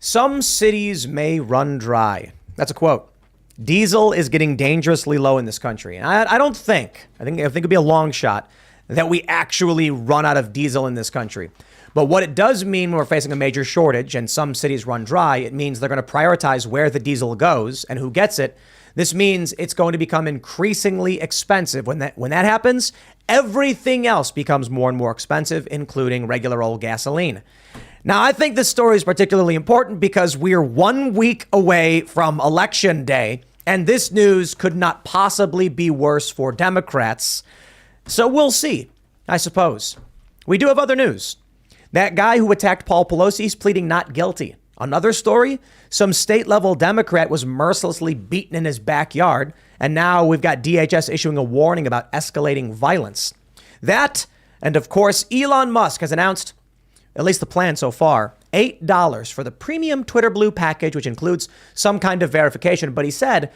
Some cities may run dry. That's a quote. Diesel is getting dangerously low in this country. And I think it'd be a long shot that we actually run out of diesel in this country. But what it does mean when we're facing a major shortage and some cities run dry, it means they're going to prioritize where the diesel goes and who gets it. This means it's going to become increasingly expensive. When that happens, everything else becomes more and more expensive, including regular old gasoline. Now, I think this story is particularly important because we're 1 week away from Election Day, and this news could not possibly be worse for Democrats. So we'll see, I suppose. We do have other news. That guy who attacked Paul Pelosi is pleading not guilty. Another story, some state-level Democrat was mercilessly beaten in his backyard, and now we've got DHS issuing a warning about escalating violence. That, and of course, Elon Musk has announced, at least the plan so far, $8 for the premium Twitter Blue package, which includes some kind of verification. But he said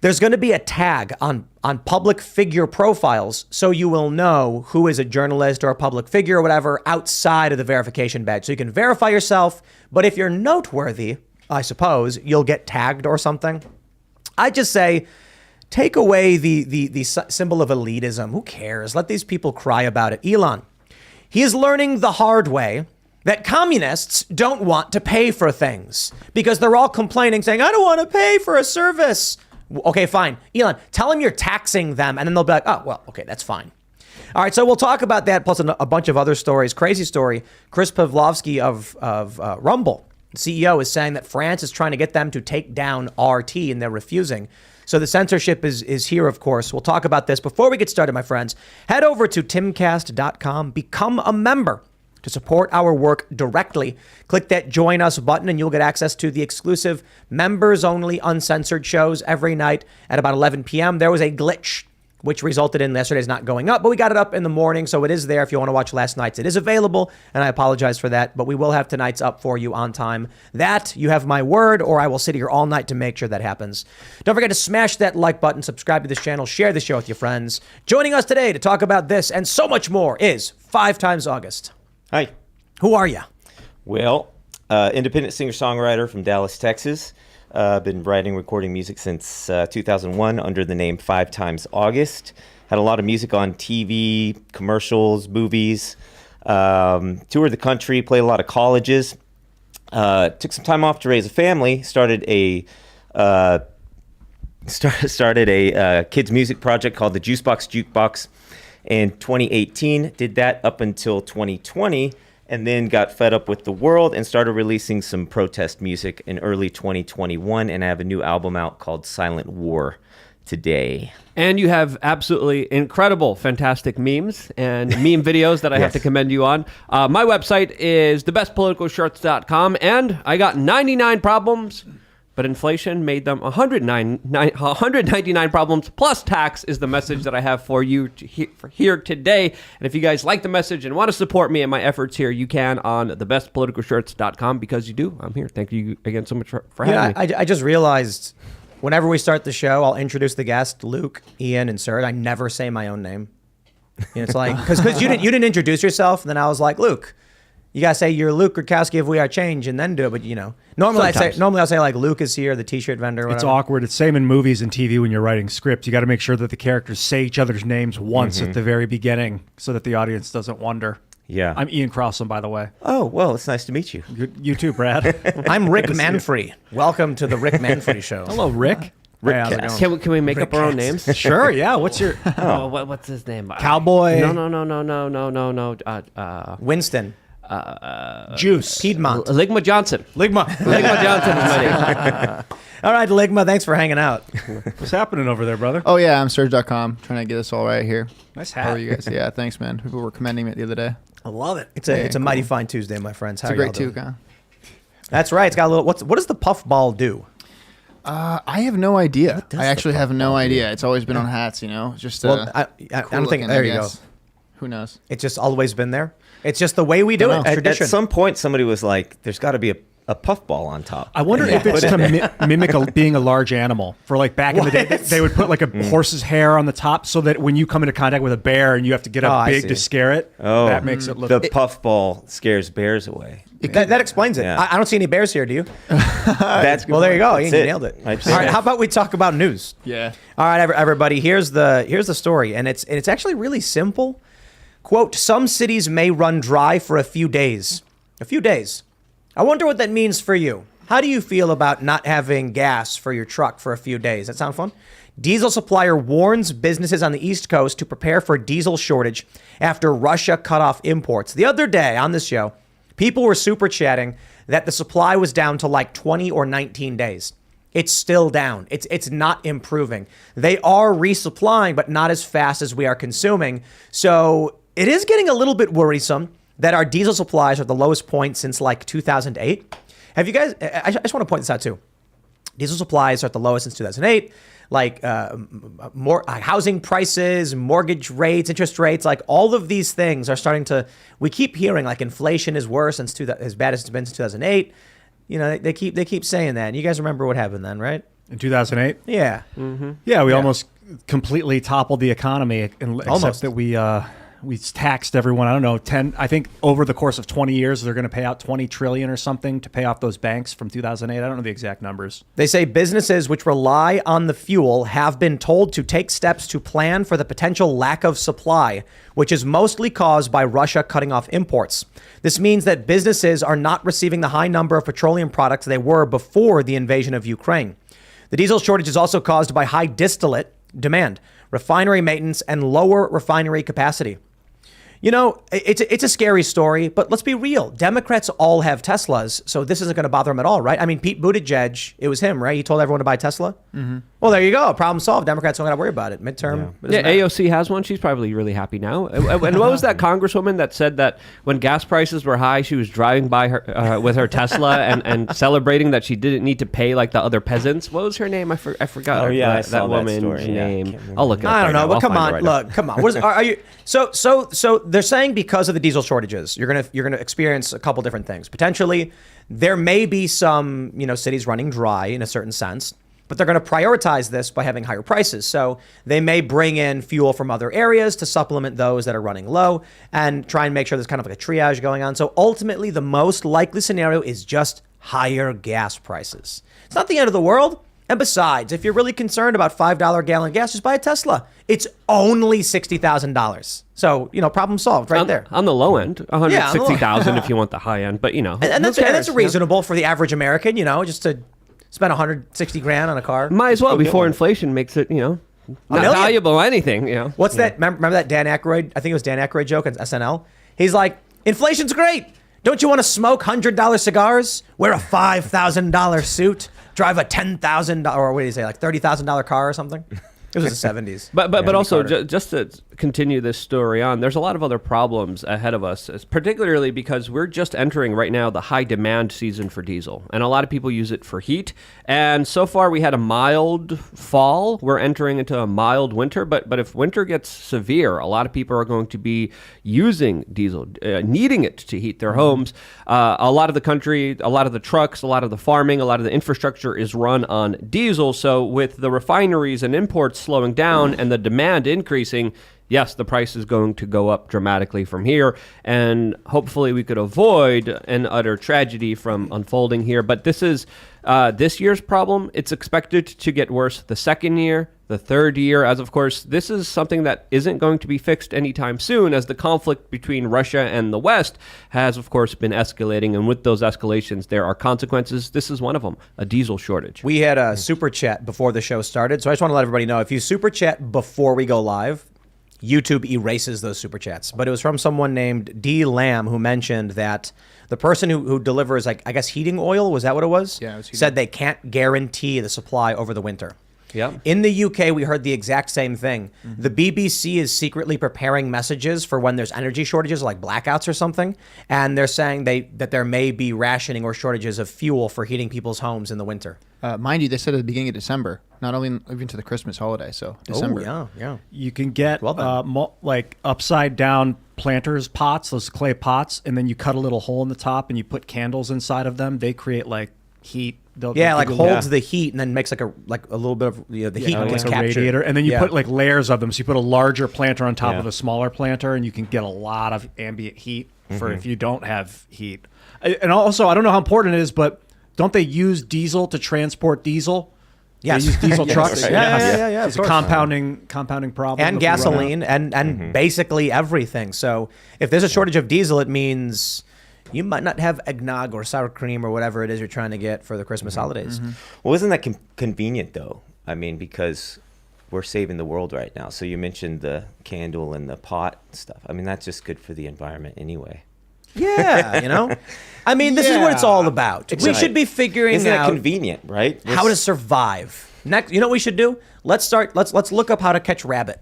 there's going to be a tag on public figure profiles so you will know who is a journalist or a public figure or whatever outside of the verification badge. So you can verify yourself. But if you're noteworthy, I suppose, you'll get tagged or something. I just say take away the symbol of elitism. Who cares? Let these people cry about it. Elon, he is learning the hard way that communists don't want to pay for things because they're all complaining, saying, I don't want to pay for a service. Okay, fine. Elon, tell them you're taxing them, and then they'll be like, oh, well, okay, that's fine. All right, so we'll talk about that, plus a bunch of other stories. Crazy story. Chris Pavlovsky of Rumble, CEO, is saying that France is trying to get them to take down RT, and they're refusing. So the censorship is here, of course. We'll talk about this. Before we get started, my friends, head over to timcast.com, become a member to support our work directly. Click that join us button and you'll get access to the exclusive members only uncensored shows every night at about 11 p.m. There was a glitch which resulted in yesterday's not going up, but we got it up in the morning. So it is there. If you want to watch last night's, it is available. And I apologize for that, but we will have tonight's up for you on time. That you have my word, or I will sit here all night to make sure that happens. Don't forget to smash that like button, subscribe to this channel, share the show with your friends. Joining us today to talk about this and so much more is 5 times August. Hi. Who are you? Well, independent singer-songwriter from Dallas, Texas. Been writing, recording music since 2001 under the name 5 times August. Had a lot of music on TV, commercials, movies. Toured the country, played a lot of colleges. Took some time off to raise a family. Started a kids music project called the Juicebox Jukebox in 2018. Did that up until 2020. And then got fed up with the world and started releasing some protest music in early 2021. And I have a new album out called Silent War today. And you have absolutely incredible, fantastic memes and meme videos that I have to commend you on. My website is thebestpoliticalshirts.com, and I got 99 problems, but inflation made them 199 problems plus tax is the message that I have for you here today. And if you guys like the message and want to support me and my efforts here, you can on thebestpoliticalshirts.com, because you do. I'm here. Thank you again so much for having me. I just realized whenever we start the show, I'll introduce the guest, Luke, Ian, and Serge. I never say my own name. And it's like, because you didn't introduce yourself, and then I was like, Luke. You gotta say you're Luke Rutkowski of We Are Change and then do it, but normally I'll say like Luke is here, the t-shirt vendor. Whatever. It's awkward. It's same in movies and TV when you're writing scripts. You got to make sure that the characters say each other's names once at the very beginning so that the audience doesn't wonder. Yeah. I'm Ian Crossan, by the way. Oh, well, it's nice to meet you. You too, Brad. I'm Rick Manfrey. Welcome to the Rick Manfrey Show. Hello, Rick. Can we make up our own names? Sure, yeah. What's your... what's his name? Cowboy? No. Winston. Juice. Piedmont. Ligma Johnson. Ligma Johnson is my name. All right, Ligma, thanks for hanging out. What's happening over there, brother? Oh, yeah, I'm Serge.com, trying to get us all right here. Nice How hat. are you guys? Yeah, thanks, man. People were commending it the other day. I love it. It's a mighty fine Tuesday, my friends. How It's a great toque, huh? That's right. It's got a little... What does the puff ball do? I have no idea. I actually have no idea. It's always been on hats, Just I don't think... There you go. Who knows? It's just always been there. It's just the way we do it. Tradition. At some point, somebody was like, there's got to be a puffball on top. I wonder if it's to mimic being a large animal. For like back in the day, they would put like a horse's hair on the top so that when you come into contact with a bear and you have to get up big to scare it, that makes it look... The puffball scares bears away. That explains it. Yeah. I don't see any bears here, do you? That's Well, there you go. You That's nailed it. All I'd say right, that. how about we talk about news? Yeah. All right, everybody. Here's the story, and it's actually really simple. Quote: Some cities may run dry for a few days. A few days. I wonder what that means for you. How do you feel about not having gas for your truck for a few days? That sound fun? Diesel supplier warns businesses on the East Coast to prepare for diesel shortage after Russia cut off imports. The other day on this show, people were super chatting that the supply was down to like 20 or 19 days. It's still down. It's not improving. They are resupplying, but not as fast as we are consuming. So it is getting a little bit worrisome that our diesel supplies are at the lowest point since like 2008. Have you guys, I just want to point this out too. Diesel supplies are at the lowest since 2008. Like more housing prices, mortgage rates, interest rates, like all of these things are starting to, we keep hearing like inflation is worse since as bad as it's been since 2008. You know, they keep saying that. And you guys remember what happened then, right? In 2008? Yeah. Yeah, we almost completely toppled the economy, except Almost. that we taxed everyone. I don't know, I think over the course of 20 years, they're going to pay out 20 trillion or something to pay off those banks from 2008. I don't know the exact numbers. They say businesses which rely on the fuel have been told to take steps to plan for the potential lack of supply, which is mostly caused by Russia cutting off imports. This means that businesses are not receiving the high number of petroleum products they were before the invasion of Ukraine. The diesel shortage is also caused by high distillate demand, refinery maintenance, and lower refinery capacity. You know, it's a scary story, but let's be real. Democrats all have Teslas, so this isn't going to bother them at all, right? I mean, Pete Buttigieg, it was him, right? He told everyone to buy Tesla. Mm-hmm. Well, there you go. Problem solved. Democrats don't got to worry about it. Midterm. Yeah, AOC has one. She's probably really happy now. And what was that congresswoman that said that when gas prices were high, she was driving by her with her Tesla and celebrating that she didn't need to pay like the other peasants? What was her name? I forgot. Oh, yeah, I saw that that woman's story. Yeah, name. I'll look it up. I don't know, right now. but I'll come find on, it right now. look, come on. What is, are you? So they're saying because of the diesel shortages, you're gonna experience a couple different things. Potentially, there may be some cities running dry in a certain sense, but they're going to prioritize this by having higher prices. So they may bring in fuel from other areas to supplement those that are running low and try and make sure there's kind of like a triage going on. So ultimately, the most likely scenario is just higher gas prices. It's not the end of the world. And besides, if you're really concerned about $5 a gallon gas, just buy a Tesla. It's only $60,000. So, problem solved right there. On the low end, 160,000 if you want the high end, but And that's reasonable for the average American, just to spend 160 grand on a car. Might as well before inflation makes it, not valuable anything, What's that? Remember that Dan Aykroyd? I think it was Dan Aykroyd joke on SNL. He's like, inflation's great. Don't you want to smoke $100 cigars, wear a $5,000 suit, drive a $10,000 or what do you say, like $30,000 car or something? It was the 70s. But also, just to continue this story on, there's a lot of other problems ahead of us, particularly because we're just entering right now the high demand season for diesel. And a lot of people use it for heat. And so far, we had a mild fall. We're entering into a mild winter. But if winter gets severe, a lot of people are going to be using diesel, needing it to heat their homes. A lot of the country, a lot of the trucks, a lot of the farming, a lot of the infrastructure is run on diesel. So with the refineries and imports slowing down and the demand increasing, yes, the price is going to go up dramatically from here, and hopefully we could avoid an utter tragedy from unfolding here. But this is this year's problem. It's expected to get worse the second year, the third year, as of course, this is something that isn't going to be fixed anytime soon, as the conflict between Russia and the West has, of course, been escalating. And with those escalations, there are consequences. This is one of them, a diesel shortage. We had a super chat before the show started, so I just want to let everybody know, if you super chat before we go live, YouTube erases those super chats. But it was from someone named D. Lamb, who mentioned that the person who delivers, like, I guess, heating oil, was that what it was? Yeah, it was heating. Said they can't guarantee the supply over the winter. Yeah. In the UK, we heard the exact same thing. Mm-hmm. The BBC is secretly preparing messages for when there's energy shortages, like blackouts or something. And they're saying that there may be rationing or shortages of fuel for heating people's homes in the winter. Mind you, they said at the beginning of December, not only even to the Christmas holiday, so December. Oh, yeah. You can get Well like upside down planters pots, those clay pots, and then you cut a little hole in the top and you put candles inside of them. They create like heat. Yeah, like holds the heat and then makes like a little bit of the heat gets like a captured. radiator, and then you put like layers of them. So you put a larger planter on top of a smaller planter, and you can get a lot of ambient heat. for if you don't have heat. And also, I don't know how important it is, but don't they use diesel to transport diesel? Yes. They use diesel trucks. Yeah. It's a compounding problem. And gasoline and basically everything. So if there's a shortage of diesel, it means you might not have eggnog or sour cream or whatever it is you're trying to get for the Christmas holidays. Well, isn't that convenient, though? I mean, because we're saving the world right now. So you mentioned the candle and the pot stuff. I mean, that's just good for the environment anyway. Yeah, I mean, this is what it's all about. We should be figuring Isn't out that convenient, right? how to survive. Next, you know what we should do? Let's look up how to catch rabbit.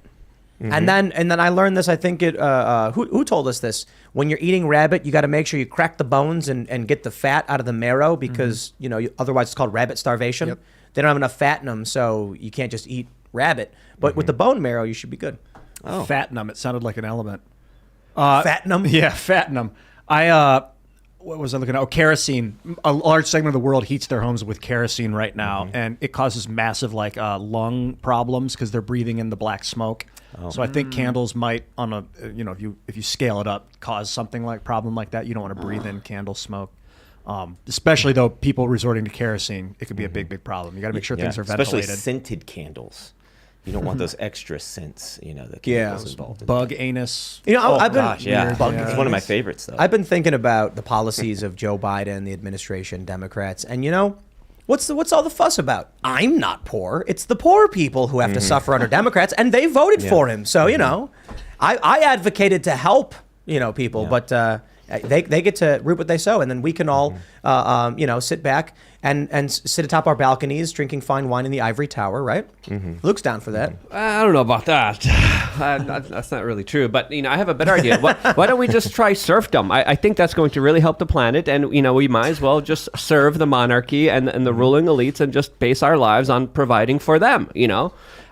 And then I learned this. I think who told us this? When you're eating rabbit, you got to make sure you crack the bones and get the fat out of the marrow because otherwise it's called rabbit starvation. Yep. They don't have enough fat in them, so you can't just eat rabbit. But with the bone marrow, you should be good. Oh. Fatnum. It sounded like an element. Fatnum? Yeah, fatnum. What was I looking at? Oh, kerosene. A large segment of the world heats their homes with kerosene right now, and it causes massive lung problems because they're breathing in the black smoke. So I think candles might, on a if you scale it up, cause something like problem like that. You don't want to breathe in candle smoke, especially though people resorting to kerosene. It could be a big problem. You got to make sure things are especially ventilated. scented candles. You don't want those extra scents, the chemicals involved. Bug anus. I've been It's one of my favorites, though. I've been thinking about the policies of Joe Biden, the administration, Democrats, and what's all the fuss about? I'm not poor. It's the poor people who have to suffer under Democrats, and they voted for him. So I advocated to help people, but they get to reap what they sow, and then we can all sit back and sit atop our balconies drinking fine wine in the ivory tower, right? Luke's down for that. I don't know about that. That's not really true. But I have a better idea. Why don't we just try serfdom? I think that's going to really help the planet, and we might as well just serve the monarchy and the ruling elites and just base our lives on providing for them.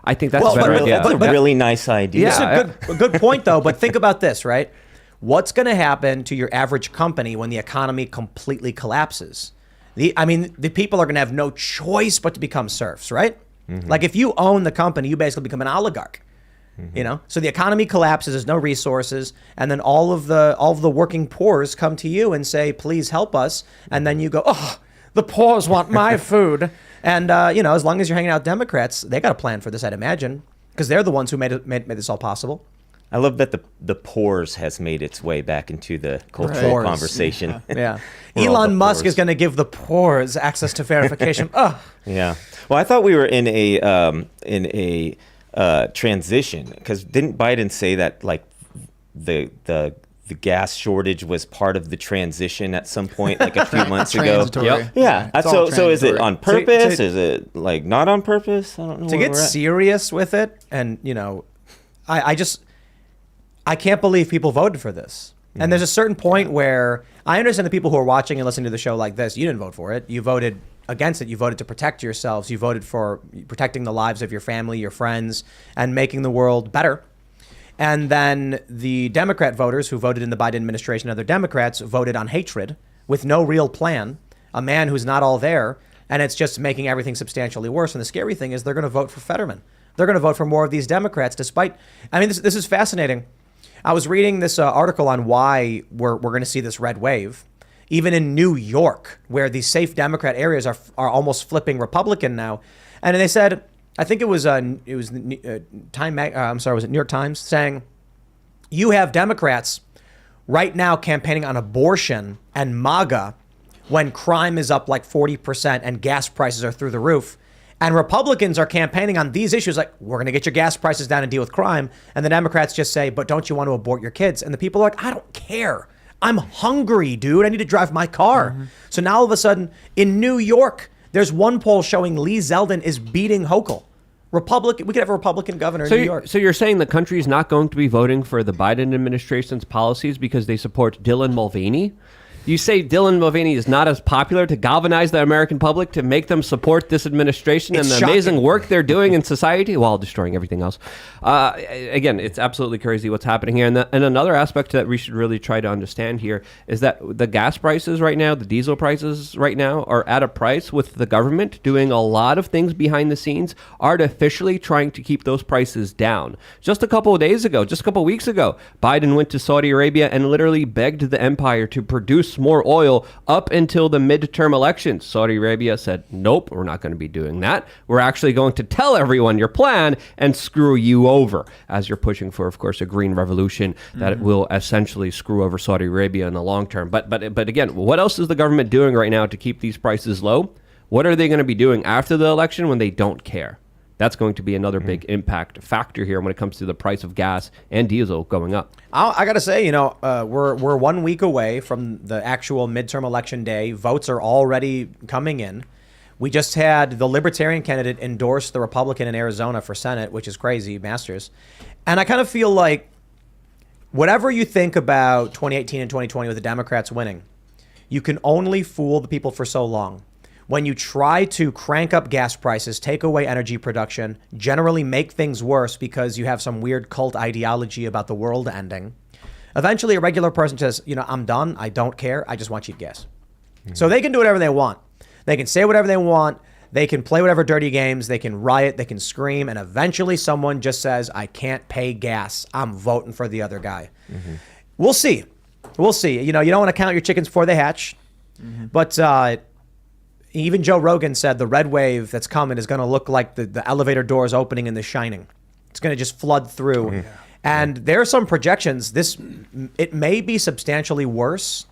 I think that's a better idea. That's a really nice idea. It's a good point, though. But think about this, right? What's going to happen to your average company when the economy completely collapses? The people are going to have no choice but to become serfs, right? Like if you own the company, you basically become an oligarch. So the economy collapses, there's no resources, and then all of the working poors come to you and say, "Please help us," and then you go, "Oh, the poors want my food," and as long as you're hanging out with Democrats, they got a plan for this, I'd imagine, because they're the ones who made this all possible. I love that the pores has made its way back into the cultural conversation. Yeah. Elon Musk is going to give the pores access to verification. Yeah. Well, I thought we were in a transition because didn't Biden say that the gas shortage was part of the transition at some point, like a few months ago? Transitory. Yeah. It's all So is it on purpose? To Is it not on purpose? I don't know. To get serious with it, and I can't believe people voted for this. And there's a certain point where I understand the people who are watching and listening to the show like this, you didn't vote for it. You voted against it. You voted to protect yourselves. You voted for protecting the lives of your family, your friends, and making the world better. And then the Democrat voters who voted in the Biden administration, other Democrats, voted on hatred with no real plan, a man who's not all there, and it's just making everything substantially worse. And the scary thing is they're going to vote for Fetterman. They're going to vote for more of these Democrats despite, this is fascinating. I was reading this article on why we're going to see this red wave, even in New York, where these safe Democrat areas are almost flipping Republican now. And they said, I think it was was it New York Times saying, you have Democrats right now campaigning on abortion and MAGA when crime is up like 40% and gas prices are through the roof. And Republicans are campaigning on these issues like, we're going to get your gas prices down and deal with crime. And the Democrats just say, but don't you want to abort your kids? And the people are like, I don't care. I'm hungry, dude. I need to drive my car. So now all of a sudden in New York, there's one poll showing Lee Zeldin is beating Hochul. We could have a Republican governor in New York. So you're saying the country's not going to be voting for the Biden administration's policies because they support Dylan Mulvaney? You say Dylan Mulvaney is not as popular to galvanize the American public to make them support this administration and the amazing work they're doing in society while destroying everything else. Again, it's absolutely crazy what's happening here. And another aspect that we should really try to understand here is that the gas prices right now, the diesel prices right now, are at a price with the government doing a lot of things behind the scenes, artificially trying to keep those prices down. Just a couple of days ago, just a couple of weeks ago, Biden went to Saudi Arabia and literally begged the empire to produce more oil up until the midterm elections. Saudi Arabia said, nope, we're not going to be doing that. We're actually going to tell everyone your plan and screw you over, as you're pushing for, of course, a green revolution that will essentially screw over Saudi Arabia in the long term. But again, what else is the government doing right now to keep these prices low? What are they going to be doing after the election when they don't care? That's going to be another big impact factor here when it comes to the price of gas and diesel going up. I got to say, we're 1 week away from the actual midterm election day. Votes are already coming in. We just had the Libertarian candidate endorse the Republican in Arizona for Senate, which is crazy, Masters. And I kind of feel like whatever you think about 2018 and 2020 with the Democrats winning, you can only fool the people for so long. When you try to crank up gas prices, take away energy production, generally make things worse because you have some weird cult ideology about the world ending, eventually a regular person says, I'm done. I don't care. I just want cheap gas. So they can do whatever they want. They can say whatever they want. They can play whatever dirty games. They can riot. They can scream. And eventually someone just says, I can't pay gas. I'm voting for the other guy. We'll see. We'll see. You don't want to count your chickens before they hatch. But even Joe Rogan said the red wave that's coming is going to look like the elevator doors opening in The Shining. It's going to just flood through. And there are some projections. It may be substantially worse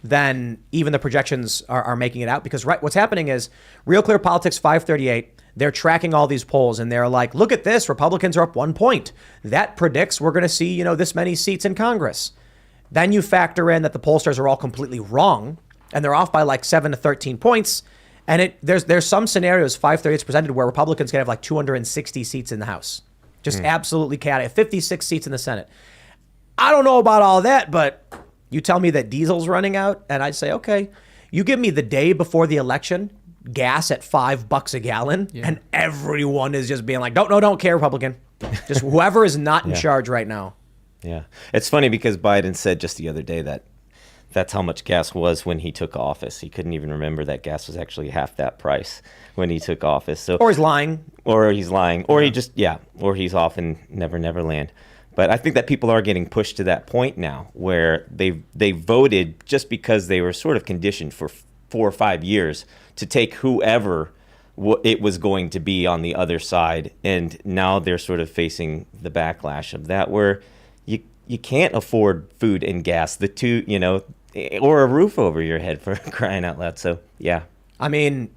than even the projections are making it out, because what's happening is Real Clear Politics 538, they're tracking all these polls and they're like, look at this, Republicans are up 1 point. That predicts we're going to see, this many seats in Congress. Then you factor in that the pollsters are all completely wrong and they're off by like 7 to 13 points. And there's some scenarios 538 is presented where Republicans can have like 260 seats in the House. Just absolutely chaotic. 56 seats in the Senate. I don't know about all that, but you tell me that diesel's running out, and I'd say, okay, you give me the day before the election, gas at $5 a gallon, and everyone is just being like, don't care, Republican. Just whoever is not in charge right now. Yeah. It's funny because Biden said just the other day that that's how much gas was when he took office. He couldn't even remember that gas was actually half that price when he took office. So, or he's lying. Or he's lying. Or or he's off in Never Land. But I think that people are getting pushed to that point now where they voted just because they were sort of conditioned for 4 or 5 years to take whoever it was going to be on the other side. And now they're sort of facing the backlash of that, where you can't afford food and gas, the two, or a roof over your head, for crying out loud. So, yeah. I mean,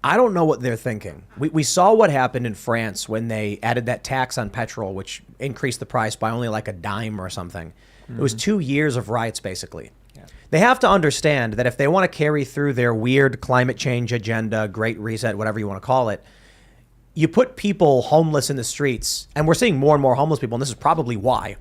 I don't know what they're thinking. We saw what happened in France when they added that tax on petrol, which increased the price by only like a dime or something. It was 2 years of riots, basically. Yeah. They have to understand that if they want to carry through their weird climate change agenda, Great Reset, whatever you want to call it, you put people homeless in the streets, and we're seeing more and more homeless people, and this is probably why.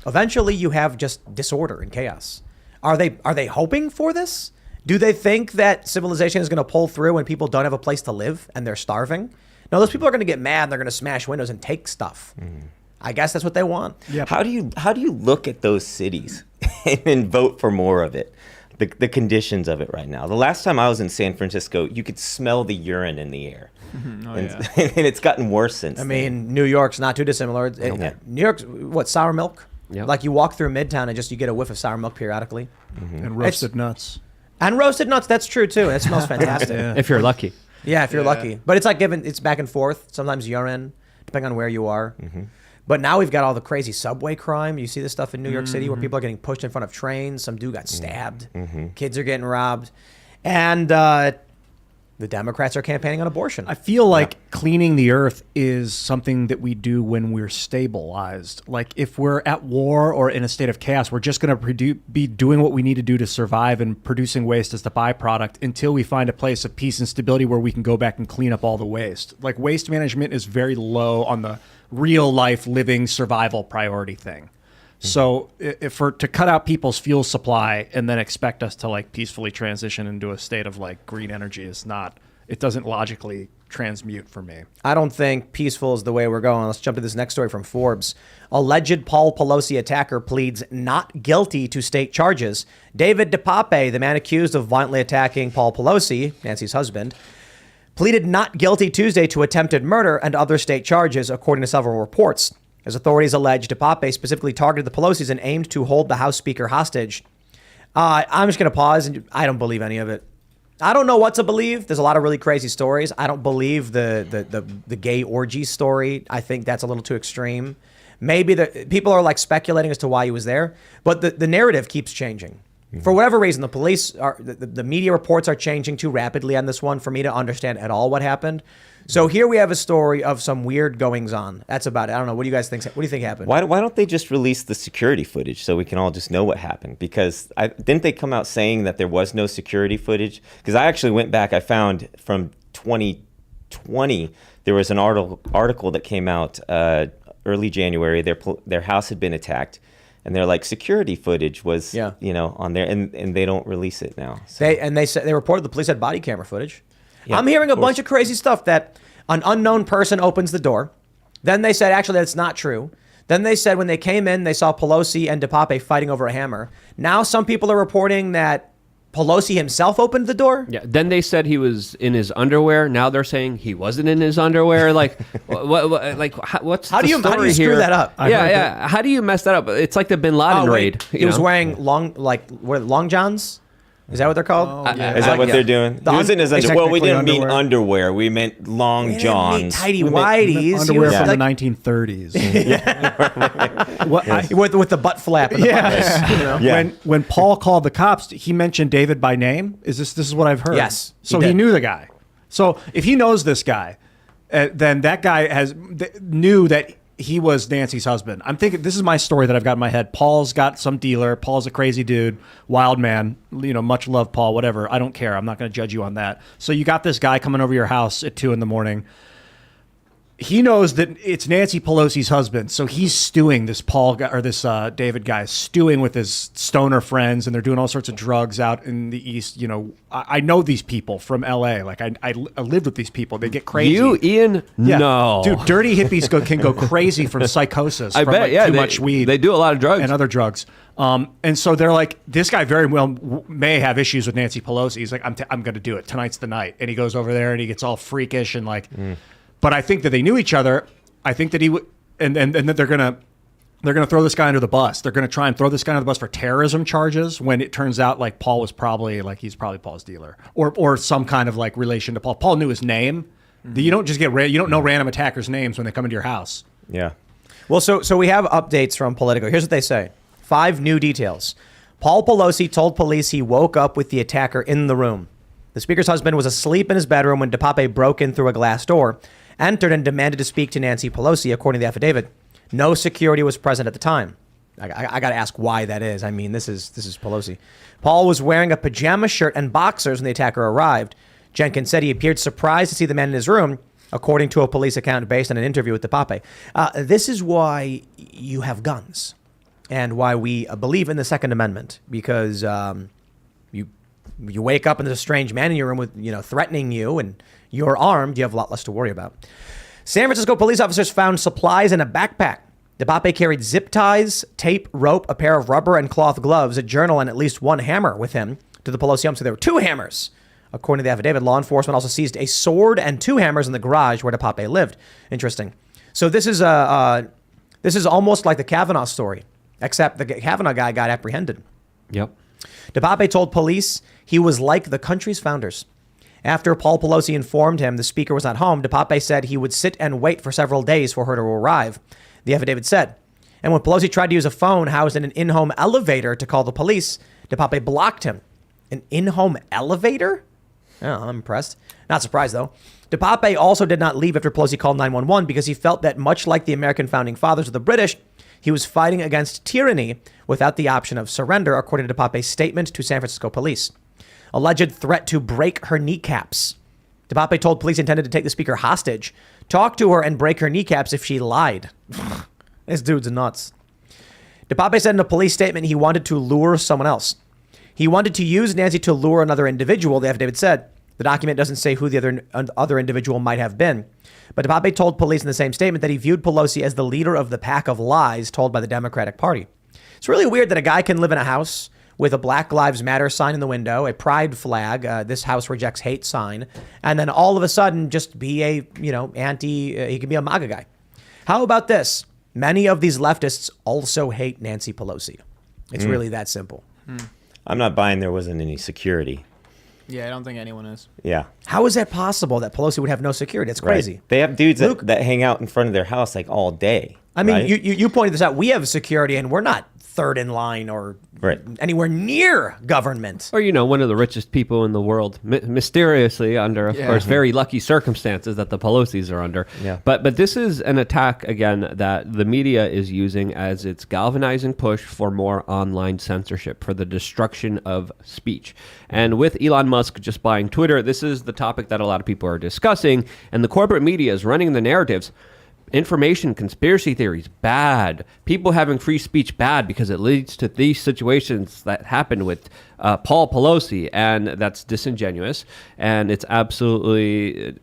Eventually, you have just disorder and chaos. Are they hoping for this? Do they think that civilization is going to pull through when people don't have a place to live and they're starving? No, those people are going to get mad and they're going to smash windows and take stuff. I guess that's what they want. Yep. How do you look at those cities and vote for more of it? The conditions of it right now. The last time I was in San Francisco, you could smell the urine in the air. And it's gotten worse since then. I mean, New York's not too dissimilar. New York's, sour milk? Yep. Like you walk through Midtown and you get a whiff of sour milk periodically. And roasted nuts. And roasted nuts, that's true too. It smells fantastic. If you're lucky. Yeah, if you're lucky. But it's like it's back and forth. Sometimes urine, depending on where you are. But now we've got all the crazy subway crime. You see this stuff in New York City where people are getting pushed in front of trains. Some dude got stabbed. Kids are getting robbed. And the Democrats are campaigning on abortion. I feel like cleaning the earth is something that we do when we're stabilized. Like if we're at war or in a state of chaos, we're just going to be doing what we need to do to survive and producing waste as the byproduct until we find a place of peace and stability where we can go back and clean up all the waste. Like waste management is very low on the real life living survival priority thing. So to cut out people's fuel supply and then expect us to like peacefully transition into a state of like green energy it doesn't logically transmute for me. I don't think peaceful is the way we're going. Let's jump to this next story from Forbes. Alleged Paul Pelosi attacker pleads not guilty to state charges. David DePape, the man accused of violently attacking Paul Pelosi, Nancy's husband, pleaded not guilty Tuesday to attempted murder and other state charges, according to several reports. As authorities allege, DePape specifically targeted the Pelosi's and aimed to hold the House Speaker hostage. I'm just going to pause, and I don't believe any of it. I don't know what to believe. There's a lot of really crazy stories. I don't believe the gay orgy story. I think that's a little too extreme. Maybe the people are like speculating as to why he was there, but the narrative keeps changing. For whatever reason, the police are the media reports are changing too rapidly on this one for me to understand at all what happened. So here we have a story of some weird goings on. That's about it. I don't know. What do you guys think? What do you think happened? Why don't they just release the security footage so we can all just know what happened? Because didn't they come out saying that there was no security footage? Because I actually went back. I found from 2020 there was an article that came out early January. Their house had been attacked. And they're like, security footage was, on there, and they don't release it now. So. They reported the police had body camera footage. Yeah, I'm hearing a bunch of crazy stuff that an unknown person opens the door. Then they said, actually, that's not true. Then they said when they came in, they saw Pelosi and DePape fighting over a hammer. Now some people are reporting that Pelosi himself opened the door. Yeah. Then they said he was in his underwear. Now they're saying he wasn't in his underwear. Like, what's how do you screw that up? Yeah. How do you mess that up? It's like the Bin Laden raid. He was wearing long johns. Is that what they're called? Is that what they're doing? He was in his underwear. Well, we didn't mean underwear. We meant long johns. Tidy whities. Underwear from the 1930s. With the butt flap. And the When Paul called the cops, he mentioned David by name. This is what I've heard. Yes. So he knew the guy. So if he knows this guy, then that guy knew that he was Nancy's husband. I'm thinking, this is my story that I've got in my head. Paul's got some dealer. Paul's a crazy dude, wild man, much love, Paul, whatever. I don't care. I'm not going to judge you on that. So you got this guy coming over your house at 2 a.m. He knows that it's Nancy Pelosi's husband. So he's stewing, this Paul guy, or this David guy is stewing with his stoner friends, and they're doing all sorts of drugs out in the East. I know these people from LA. Like I lived with these people. They get crazy. You, Ian? Yeah. No. Dude, dirty hippies can go crazy from psychosis. I from bet, yeah. Too much weed. They do a lot of drugs. And other drugs. And so they're like, this guy very well may have issues with Nancy Pelosi. He's like, I'm going to do it. Tonight's the night. And he goes over there and he gets all freakish and like... But I think that they knew each other. I think that he would, and that they're gonna throw this guy under the bus. They're gonna try and throw this guy under the bus for terrorism charges. When it turns out like Paul was probably he's probably Paul's dealer or some kind of like relation to Paul. Paul knew his name. You don't just you don't know random attackers' names when they come into your house. Yeah. Well, so we have updates from Politico. Here's what they say: 5 new details. Paul Pelosi told police he woke up with the attacker in the room. The speaker's husband was asleep in his bedroom when DePape broke in through a glass door, entered and demanded to speak to Nancy Pelosi, according to the affidavit. No security was present at the time. I got to ask why that is. I mean, this is Pelosi. Paul was wearing a pajama shirt and boxers when the attacker arrived. Jenkins said he appeared surprised to see the man in his room, according to a police account based on an interview with DePape. This is why you have guns and why we believe in the Second Amendment, because you wake up and there's a strange man in your room with, threatening you and you're armed, you have a lot less to worry about. San Francisco police officers found supplies in a backpack. DePape carried zip ties, tape, rope, a pair of rubber and cloth gloves, a journal, and at least 1 hammer with him to the Pelosi home. So there were 2 hammers. According to the affidavit, law enforcement also seized a sword and 2 hammers in the garage where DePape lived. Interesting. So this is almost like the Kavanaugh story, except the Kavanaugh guy got apprehended. Yep. DePape told police he was like the country's founders. After Paul Pelosi informed him the speaker was not home, DePape said he would sit and wait for several days for her to arrive, the affidavit said. And when Pelosi tried to use a phone housed in an in-home elevator to call the police, DePape blocked him. An in-home elevator? Oh, I'm impressed. Not surprised, though. DePape also did not leave after Pelosi called 911 because he felt that, much like the American founding fathers of the British, he was fighting against tyranny without the option of surrender, according to DePape's statement to San Francisco police. Alleged threat to break her kneecaps. DePape told police he intended to take the speaker hostage, talk to her, and break her kneecaps if she lied. This dude's nuts. DePape said in a police statement he wanted to lure someone else. He wanted to use Nancy to lure another individual, the affidavit said. The document doesn't say who the other individual might have been. But DePape told police in the same statement that he viewed Pelosi as the leader of the pack of lies told by the Democratic Party. It's really weird that a guy can live in a house with a Black Lives Matter sign in the window, a pride flag, this house rejects hate sign, and then all of a sudden just be a, he can be a MAGA guy. How about this? Many of these leftists also hate Nancy Pelosi. It's really that simple. I'm not buying there wasn't any security. Yeah, I don't think anyone is. Yeah. How is that possible that Pelosi would have no security? It's crazy. Right. They have dudes that hang out in front of their house like all day. I mean, right? you pointed this out. We have security and we're not third in line or anywhere near government. Or, one of the richest people in the world, mysteriously under, of course, very lucky circumstances that the Pelosi's are under. Yeah. But this is an attack, again, that the media is using as its galvanizing push for more online censorship, for the destruction of speech. And with Elon Musk just buying Twitter, this is the topic that a lot of people are discussing. And the corporate media is running the narratives. Information, conspiracy theories, bad. People having free speech, bad, because it leads to these situations that happened with Paul Pelosi, and that's disingenuous, and it's absolutely,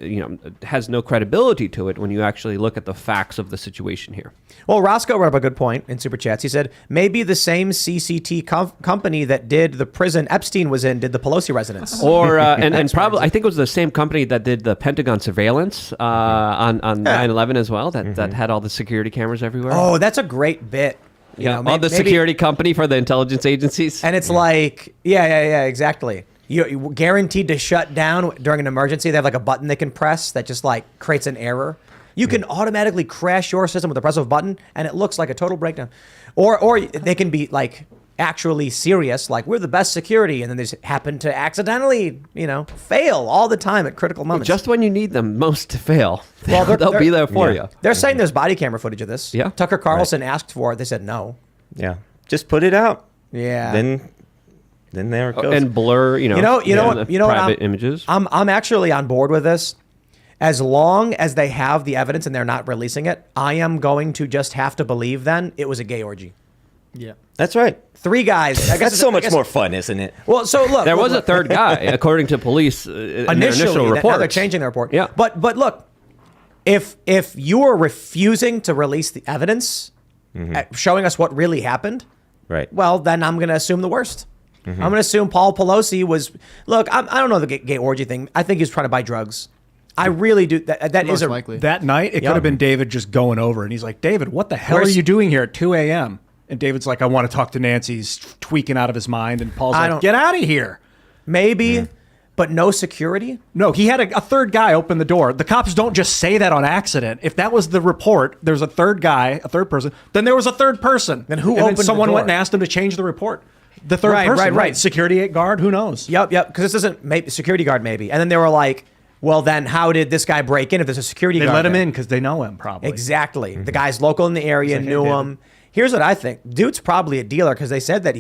has no credibility to it when you actually look at the facts of the situation here. Well, Roscoe brought up a good point in Super Chats. He said, maybe the same CCT company that did the prison Epstein was in did the Pelosi residence. Or, and probably, I think it was the same company that did the Pentagon surveillance on 9/11 as well, that had all the security cameras everywhere. Oh, that's a great bit. All the security company for the intelligence agencies. And it's like, yeah, exactly. You're guaranteed to shut down during an emergency. They have like a button they can press that just like creates an error. You can automatically crash your system with the press of a button, and it looks like a total breakdown. Or they can be like actually serious, like we're the best security, and then they just happen to accidentally, fail all the time at critical moments. Just when you need them most to fail, well, they'll be there for you. They're saying there's body camera footage of this. Yeah. Tucker Carlson asked for it. They said no. Yeah. Just put it out. Yeah. Then there it goes. And blur, private images. I'm actually on board with this. As long as they have the evidence and they're not releasing it, I am going to just have to believe then it was a gay orgy. Yeah. That's right. 3 guys. That's so much more fun, isn't it? Well, so look. There was a third guy, according to police in their initial report. Now they're changing their report. Yeah. But look, if you are refusing to release the evidence, showing us what really happened, right? Well, then I'm going to assume the worst. I'm going to assume Paul Pelosi was. Look, I don't know the gay orgy thing. I think he was trying to buy drugs. I really do. That is likely. That night, it could have been David just going over, and he's like, David, what the hell are you doing here at 2 a.m.? And David's like, I want to talk to Nancy. He's tweaking out of his mind. And Paul's like, get out of here. Maybe, but no security? No, he had a third guy open the door. The cops don't just say that on accident. If that was the report, there's a third guy, a third person, then there was a third person. Then who opened the someone door? went and asked him to change the report. The third person. Right. Security guard, who knows? Yep. Because this isn't maybe security guard, maybe. And then they were like, well, then how did this guy break in if there's a security guard? They let him there? in because they know him, probably. Exactly. The guy's local in the area, knew him. Here's what I think. Dude's probably a dealer because they said that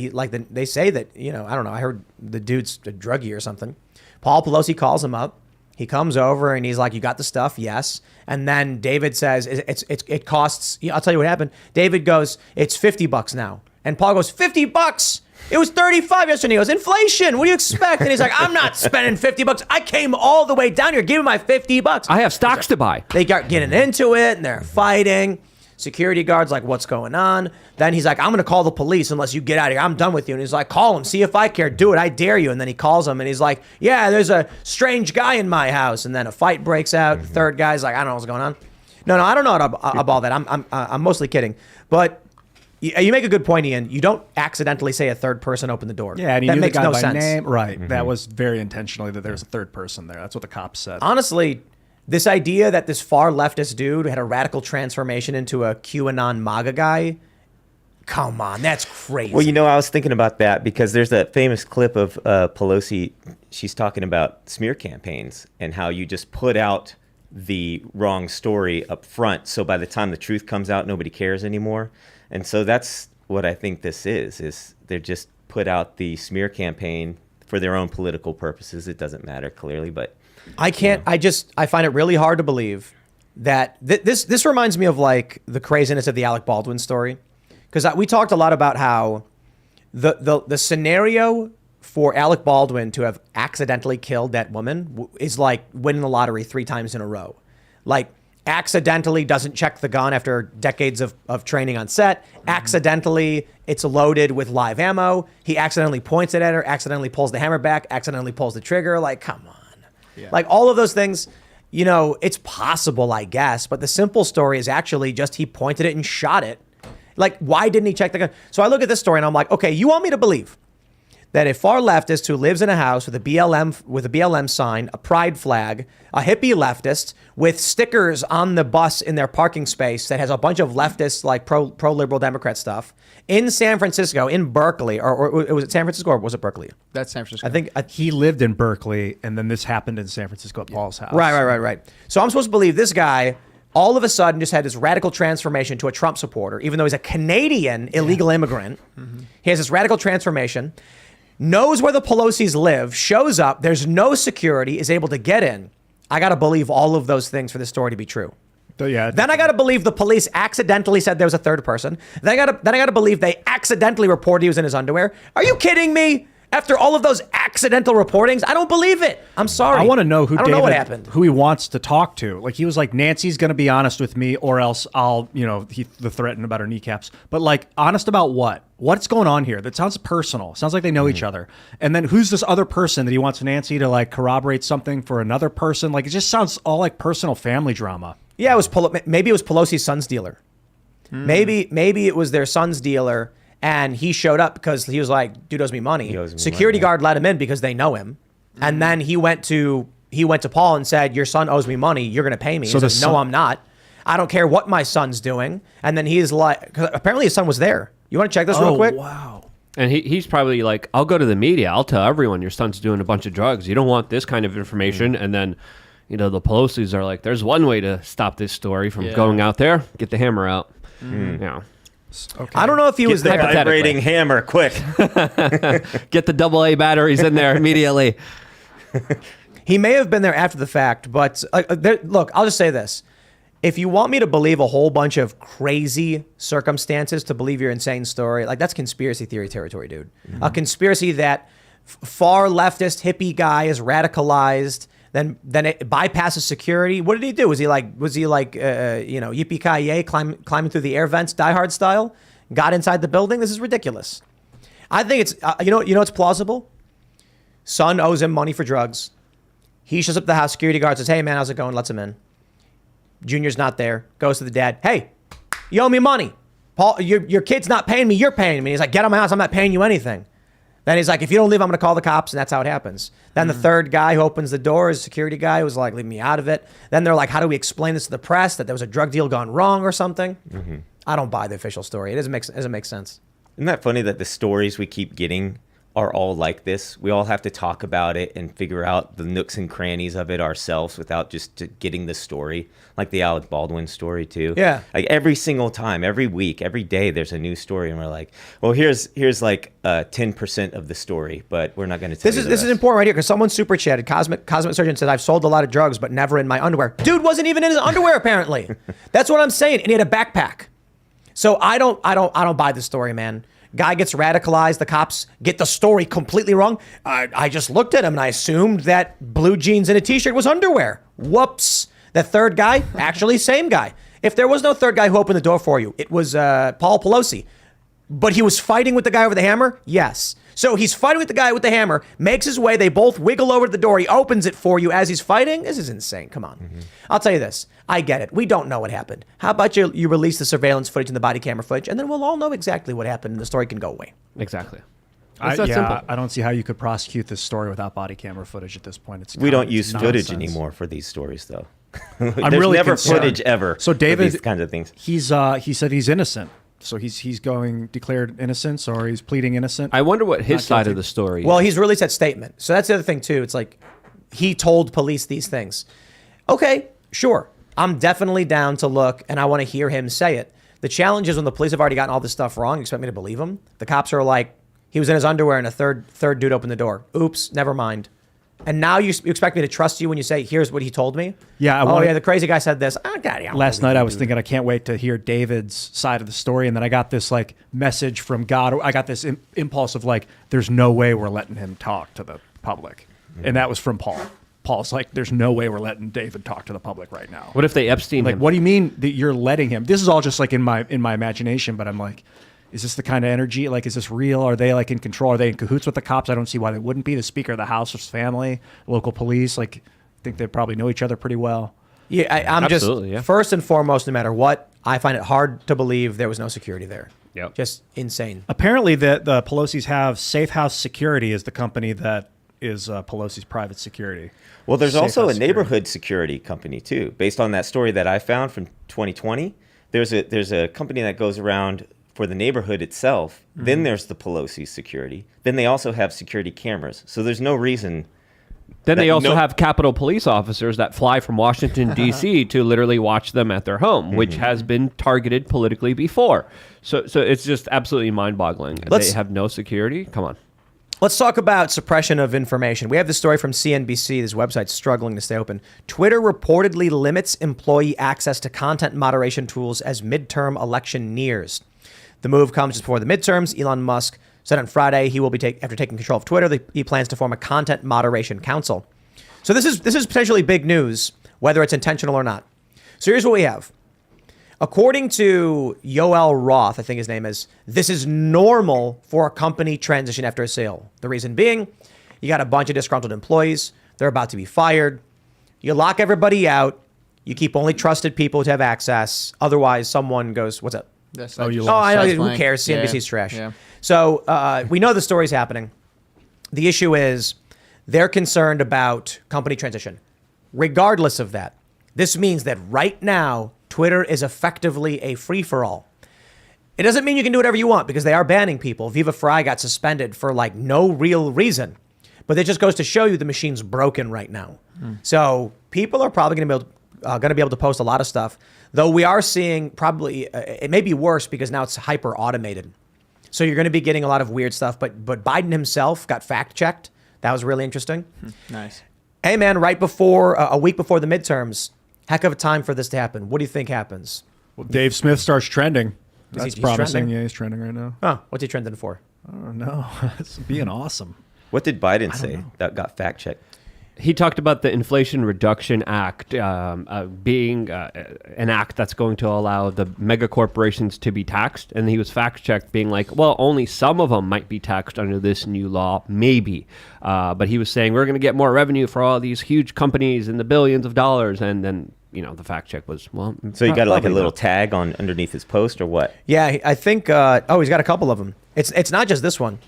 they say that, I don't know. I heard the dude's a druggie or something. Paul Pelosi calls him up. He comes over and he's like, you got the stuff? Yes. And then David says, it costs, I'll tell you what happened. David goes, it's $50 now. And Paul goes, $50? It was 35 yesterday. He goes, inflation. What do you expect? And he's like, I'm not spending $50. I came all the way down here. Give me my $50. I have stocks to buy. They got getting into it and they're fighting. Security guard's like, what's going on? Then he's like, I'm going to call the police unless you get out of here. I'm done with you. And he's like, call him. See if I care. Do it. I dare you. And then he calls him and he's like, yeah, there's a strange guy in my house. And then a fight breaks out. The third guy's like, I don't know what's going on. No, I don't know about all that. I'm mostly kidding. But you make a good point, Ian. You don't accidentally say a third person opened the door. Yeah, and he that knew makes the guy no by sense. name. Right. That was very intentionally that there's a third person there. That's what the cops said. Honestly, this idea that this far leftist dude had a radical transformation into a QAnon MAGA guy, come on, that's crazy. Well, I was thinking about that because there's that famous clip of Pelosi. She's talking about smear campaigns and how you just put out the wrong story up front. So by the time the truth comes out, nobody cares anymore. And so that's what I think this is they're just put out the smear campaign for their own political purposes. It doesn't matter clearly, but I can't. I find it really hard to believe that this reminds me of like the craziness of the Alec Baldwin story, because we talked a lot about how the scenario for Alec Baldwin to have accidentally killed that woman is like winning the lottery 3 times in a row. Like, accidentally doesn't check the gun after decades of training on set. Accidentally, it's loaded with live ammo. He accidentally points it at her, accidentally pulls the hammer back, accidentally pulls the trigger. Like, come on. Yeah. Like, all of those things, you know, it's possible, I guess. But the simple story is actually just he pointed it and shot it. Like, why didn't he check the gun? So I look at this story and I'm like, okay, you want me to believe that a far leftist who lives in a house with a BLM sign, a pride flag, a hippie leftist with stickers on the bus in their parking space that has a bunch of leftists, like pro-liberal Democrat stuff, in San Francisco, in Berkeley, or was it San Francisco or was it Berkeley? That's San Francisco. I think he lived in Berkeley, and then this happened in San Francisco at Paul's house. Right. So I'm supposed to believe this guy all of a sudden just had this radical transformation to a Trump supporter, even though he's a Canadian illegal immigrant. He has this radical transformation. Knows where the Pelosi's live, shows up, there's no security, is able to get in. I got to believe all of those things for this story to be true. Then I got to believe the police accidentally said there was a third person. Then I got to believe they accidentally reported he was in his underwear. Are you kidding me? After all of those accidental reportings, I don't believe it. I'm sorry. I want to know who I don't know what happened. Who he wants to talk to. Like, he was like, Nancy's going to be honest with me, or else I'll, the threatened about her kneecaps. But like, honest about what? What's going on here? That sounds personal. Sounds like they know each other. And then who's this other person that he wants Nancy to like corroborate something for another person? Like, it just sounds all like personal family drama. Yeah, maybe it was Pelosi's son's dealer. Maybe it was their son's dealer. And he showed up because he was like, dude owes me money. Security guard let him in because they know him. And then he went to Paul and said, your son owes me money. You're going to pay me. So he's like, no, I'm not. I don't care what my son's doing. And then he's like, apparently his son was there. You want to check this real quick? Wow. And he's probably like, I'll go to the media. I'll tell everyone your son's doing a bunch of drugs. You don't want this kind of information. And then, the Pelosi's are like, there's one way to stop this story from going out there. Get the hammer out. Yeah. Okay. I don't know if he was there. Vibrating hammer, quick. Get the AA batteries in there immediately. He may have been there after the fact, but look, I'll just say this. If you want me to believe a whole bunch of crazy circumstances to believe your insane story, like, that's conspiracy theory territory, dude. A conspiracy that far leftist hippie guy is radicalized, then it bypasses security. What did he do? Was he like yippee-ki-yay, climbing through the air vents, Die Hard style? Got inside the building? This is ridiculous. I think it's, it's plausible. Son owes him money for drugs. He shows up to the house, security guard says, hey man, how's it going? Lets him in. Junior's not there. Goes to the dad. Hey, you owe me money. Paul, your kid's not paying me. You're paying me. He's like, get out of my house. I'm not paying you anything. Then he's like, if you don't leave, I'm going to call the cops. And that's how it happens. Then the third guy who opens the door is a security guy who was like, leave me out of it. Then they're like, how do we explain this to the press, that there was a drug deal gone wrong or something? I don't buy the official story. It doesn't make sense. Isn't that funny that the stories we keep getting are all like this? We all have to talk about it and figure out the nooks and crannies of it ourselves without just getting the story. Like the Alec Baldwin story too. Yeah. Like every single time, every week, every day, there's a new story, and we're like, well, here's like 10% of the story, but we're not going to tell you. This is important right here, because someone super chatted. Cosmic Surgeon said, I've sold a lot of drugs, but never in my underwear. Dude wasn't even in his underwear apparently. That's what I'm saying. And he had a backpack. So I don't buy the story, man. Guy gets radicalized. The cops get the story completely wrong. I just looked at him and I assumed that blue jeans and a t-shirt was underwear. Whoops. The third guy, actually same guy. If there was no third guy who opened the door for you, it was Paul Pelosi. But he was fighting with the guy over the hammer? Yes. So he's fighting with the guy with the hammer, makes his way, they both wiggle over to the door, he opens it for you as he's fighting? This is insane, come on. I'll tell you this, I get it, we don't know what happened. How about you release the surveillance footage and the body camera footage, and then we'll all know exactly what happened and the story can go away. Exactly. Simple. I don't see how you could prosecute this story without body camera footage at this point. We don't use footage anymore for these stories, though. I'm There's really never concerned. footage ever. So David, for these kinds of things. He said he's innocent. So he's going declared innocence, or he's pleading innocent. I wonder what his side of the story Well, is. he's released that statement. So that's the other thing, too. It's like he told police these things. Okay, sure. I'm definitely down to look, and I want to hear him say it. The challenge is when the police have already gotten all this stuff wrong, you expect me to believe him? The cops are like, he was in his underwear and a third dude opened the door. Oops, never mind. And now you expect me to trust you when you say, here's what he told me? Yeah. The crazy guy said this. Oh, God, yeah, Last night I was thinking I can't wait to hear David's side of the story, and then I got this like message from God. I got this impulse of like, there's no way we're letting him talk to the public, and that was from Paul. Paul's like, there's no way we're letting David talk to the public right now. What if they Epstein Like, him? what do you mean that you're letting him? This is all just like in my imagination, but I'm like, is this the kind of energy? Like, is this real? Are they like in control? Are they in cahoots with the cops? I don't see why they wouldn't be. The Speaker of the House, his family, local police, like, I think they probably know each other pretty well. Yeah, I'm Absolutely, just, yeah. first and foremost, no matter what, I find it hard to believe there was no security there. Yep. Just insane. Apparently, the Pelosi's have Safe House Security is the company that is Pelosi's private security. Well, there's Safe also House a neighborhood security company too. Based on that story that I found from 2020, there's a company that goes around for the neighborhood itself. Mm-hmm. Then there's the Pelosi security. Then they also have security cameras. So there's no reason. Then they that also no- have Capitol Police officers that fly from Washington, D.C. to literally watch them at their home, which has been targeted politically before. So it's just absolutely mind-boggling. Let's- They have no security? Come on. Let's talk about suppression of information. We have this story from CNBC. This website's struggling to stay open. Twitter reportedly limits employee access to content moderation tools as midterm election nears. The move comes just before the midterms. Elon Musk said on Friday he will be after taking control of Twitter, he plans to form a content moderation council. So this is potentially big news, whether it's intentional or not. So here's what we have. According to Yoel Roth, I think his name is, this is normal for a company transition after a sale. The reason being, you got a bunch of disgruntled employees. They're about to be fired. You lock everybody out. You keep only trusted people to have access. Otherwise, someone goes, what's up? Oh, you Oh, lost. I know. That's Who blank. cares? CNBC's Yeah. trash. Yeah. So we know the story's happening. The issue is they're concerned about company transition. Regardless of that, this means that right now, Twitter is effectively a free-for-all. It doesn't mean you can do whatever you want because they are banning people. Viva Frei got suspended for like no real reason. But it just goes to show you the machine's broken right now. So people are probably going to be able to post a lot of stuff. Though we are seeing probably, it may be worse because now it's hyper automated. So you're going to be getting a lot of weird stuff. But Biden himself got fact checked. That was really interesting. Nice. Hey man, right before, a week before the midterms, heck of a time for this to happen. What do you think happens? Well, Dave Smith starts trending. That's he's promising. trending? Yeah, he's trending right now. Huh, what's he trending for? I don't know. It's being awesome. What did Biden say that got fact checked? He talked about the Inflation Reduction Act being an act that's going to allow the mega corporations to be taxed. And he was fact-checked being like, well, only some of them might be taxed under this new law, maybe. But he was saying we're going to get more revenue for all these huge companies in the billions of dollars. And then, the fact check was, well. So you got like a probably little not. tag on underneath his post or what? Yeah, I think, he's got a couple of them. It's not just this one.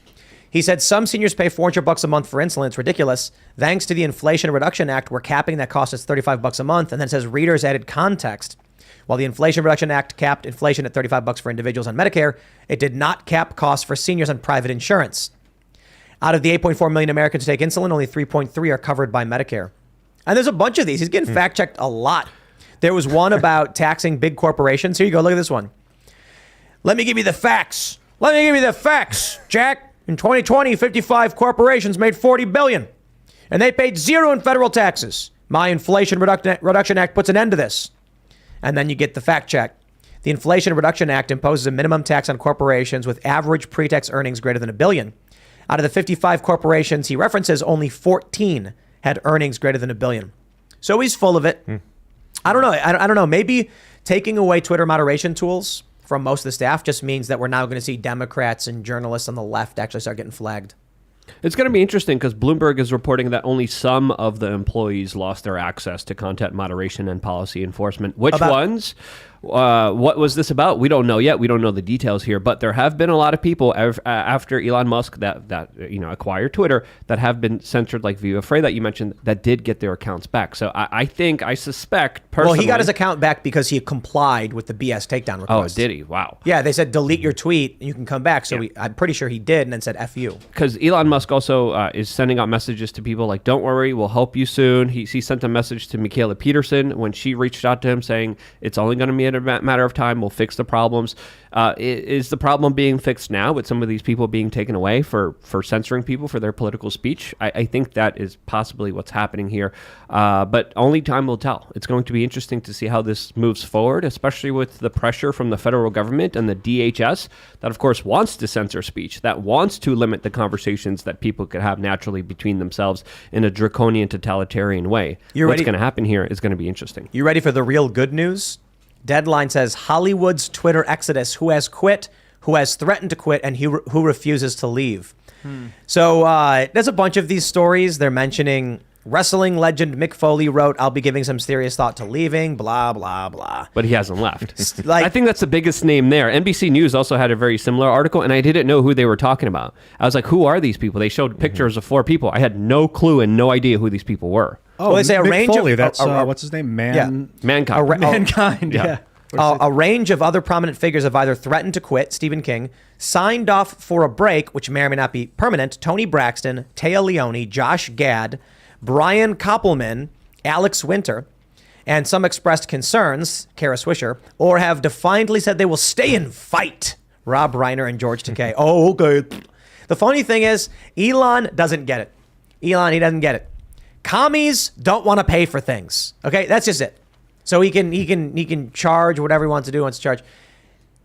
He said some seniors pay $400 a month for insulin. It's ridiculous. Thanks to the Inflation Reduction Act, we're capping that cost as $35 a month. And then it says readers added context. While the Inflation Reduction Act capped inflation at $35 for individuals on Medicare, it did not cap costs for seniors on private insurance. Out of the 8.4 million Americans who take insulin, only 3.3 are covered by Medicare. And there's a bunch of these. He's getting fact-checked a lot. There was one about taxing big corporations. Here you go. Look at this one. Let me give you the facts. Jack. In 2020, 55 corporations made $40 billion, and they paid zero in federal taxes. My Inflation Reduction Act puts an end to this. And then you get the fact check. The Inflation Reduction Act imposes a minimum tax on corporations with average pre-tax earnings greater than $1 billion. Out of the 55 corporations he references, only 14 had earnings greater than $1 billion. So he's full of it. I don't know. I don't know. Maybe taking away Twitter moderation tools from most of the staff just means that we're now going to see Democrats and journalists on the left actually start getting flagged. It's going to be interesting because Bloomberg is reporting that only some of the employees lost their access to content moderation and policy enforcement. Which ones? What was this about? We don't know yet. We don't know the details here. But there have been a lot of people after Elon Musk that acquired Twitter that have been censored, like Viva Frei that you mentioned, that did get their accounts back. So I suspect personally. Well, he got his account back because he complied with the BS takedown request. Oh, did he? Wow. Yeah, they said delete your tweet and you can come back. So I'm pretty sure he did and then said F you. Because Elon Musk also is sending out messages to people like, don't worry, we'll help you soon. He sent a message to Michaela Peterson when she reached out to him saying it's only going to be in a matter of time. We'll fix the problems. Is the problem being fixed now with some of these people being taken away for censoring people for their political speech? I think that is possibly what's happening here. But only time will tell. It's going to be interesting to see how this moves forward, especially with the pressure from the federal government and the DHS that, of course, wants to censor speech, that wants to limit the conversations that people could have naturally between themselves in a draconian, totalitarian way. What's going to happen here is going to be interesting. You ready for the real good news? Deadline says Hollywood's Twitter exodus: who has quit, who has threatened to quit, and who refuses to leave. So there's a bunch of these stories. They're mentioning wrestling legend Mick Foley wrote, "I'll be giving some serious thought to leaving," blah, blah, blah. But he hasn't left. I think that's the biggest name there. NBC News also had a very similar article, and I didn't know who they were talking about. I was like, who are these people? They showed pictures of 4 people. I had no clue and no idea who these people were. Oh, well, they say a Mick range Foley, of that's what's his name? Mankind. Mankind. Yeah. A range of other prominent figures have either threatened to quit, Stephen King, signed off for a break, which may or may not be permanent, Tony Braxton, Taya Leone, Josh Gad, Brian Koppelman, Alex Winter, and some expressed concerns, Kara Swisher, or have defiantly said they will stay and fight, Rob Reiner and George Takei. Oh, okay. The funny thing is, Elon doesn't get it. He doesn't get it. Commies don't want to pay for things. Okay, that's just it. So he can charge whatever he wants to do. Wants to charge.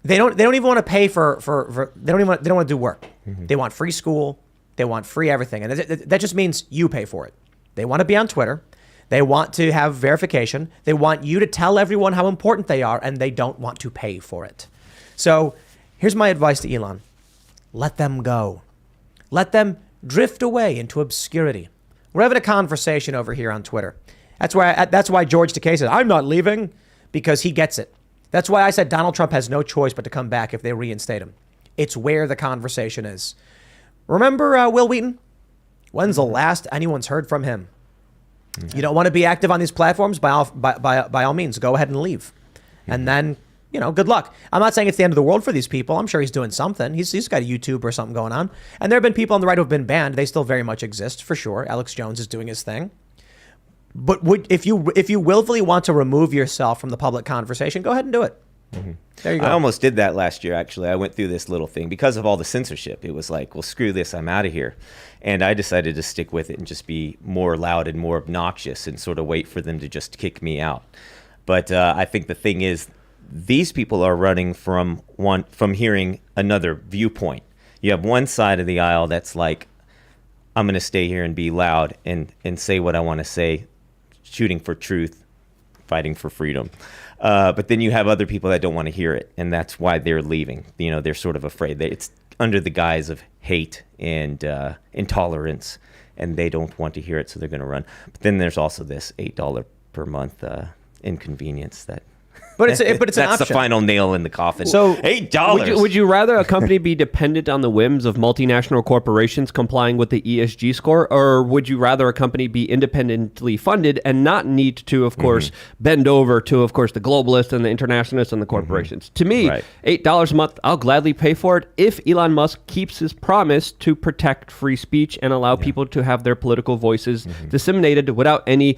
They don't even want to pay for they don't want to do work. Mm-hmm. They want free school. They want free everything, and that just means you pay for it. They want to be on Twitter. They want to have verification. They want you to tell everyone how important they are, and they don't want to pay for it. So here's my advice to Elon: let them go. Let them drift away into obscurity. We're having a conversation over here on Twitter. That's why George Takei says, I'm not leaving, because he gets it. That's why I said Donald Trump has no choice but to come back if they reinstate him. It's where the conversation is. Remember Will Wheaton? When's the last anyone's heard from him? Mm-hmm. You don't want to be active on these platforms? By all means, go ahead and leave. Mm-hmm. And then, good luck. I'm not saying it's the end of the world for these people. I'm sure he's doing something. He's got a YouTube or something going on. And there have been people on the right who have been banned. They still very much exist, for sure. Alex Jones is doing his thing. But if you willfully want to remove yourself from the public conversation, go ahead and do it. Mm-hmm. There you go. I almost did that last year, actually. I went through this little thing because of all the censorship. It was like, well, screw this, I'm out of here. And I decided to stick with it and just be more loud and more obnoxious and sort of wait for them to just kick me out. But I think the thing is, these people are running from hearing another viewpoint. You have one side of the aisle that's like, I'm going to stay here and be loud and say what I want to say, shooting for truth, fighting for freedom. But then you have other people that don't want to hear it, and that's why they're leaving. They're sort of afraid. It's under the guise of hate and intolerance, and they don't want to hear it, so they're going to run. But then there's also this $8 per month inconvenience that. But it's an that's option. the final nail in the coffin. So $8. Would you rather a company be dependent on the whims of multinational corporations complying with the ESG score, or would you rather a company be independently funded and not need to, of course, bend over to, of course, the globalists and the internationalists and the corporations? To me, Right. $8 a month, I'll gladly pay for it if Elon Musk keeps his promise to protect free speech and allow people to have their political voices disseminated without any,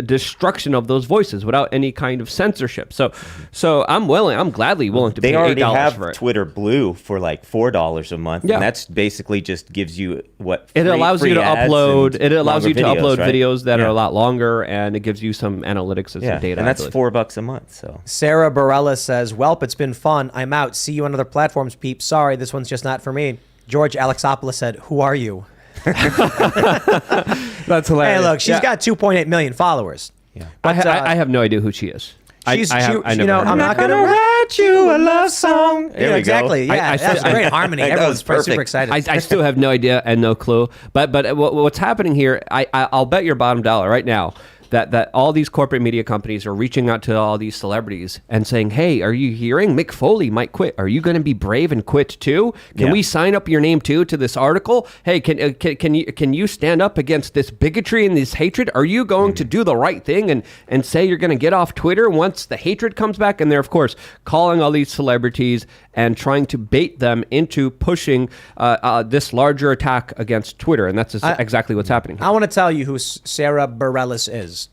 destruction of those voices, without any kind of censorship. So I'm gladly willing to pay $8 They already have for it. Twitter Blue for like $4 a month, Yeah. and that's basically just gives you what It allows you to upload. It allows you to upload right? videos that Yeah. are a lot longer, and it gives you some analytics and some data. and I that's believe. $4 a month. So Sarah Bareilles says, "Welp, it's been fun. I'm out. See you on other platforms, peeps. Sorry, this one's just not for me." George Alexopoulos said, "Who are you?" That's hilarious. Hey, look, she's got 2.8 million followers. yeah, But, I have no idea who she is. she's, I never heard I'm of not her. gonna write you a love song. There we go. Exactly. Yeah, I that's still- great harmony. That Everyone's was perfect. super excited. I still have no idea and no clue. But what's happening here? I'll bet your bottom dollar right now that all these corporate media companies are reaching out to all these celebrities and saying, "Hey, are you hearing Mick Foley might quit? Are you going to be brave and quit too? Can Yeah. we sign up your name too to this article? Hey, can you stand up against this bigotry and this hatred? Are you going to do the right thing and say you're going to get off Twitter once the hatred comes back?" And they're, of course, calling all these celebrities and trying to bait them into pushing this larger attack against Twitter. And that's exactly what's happening. I want to tell you who Sarah Bareilles is.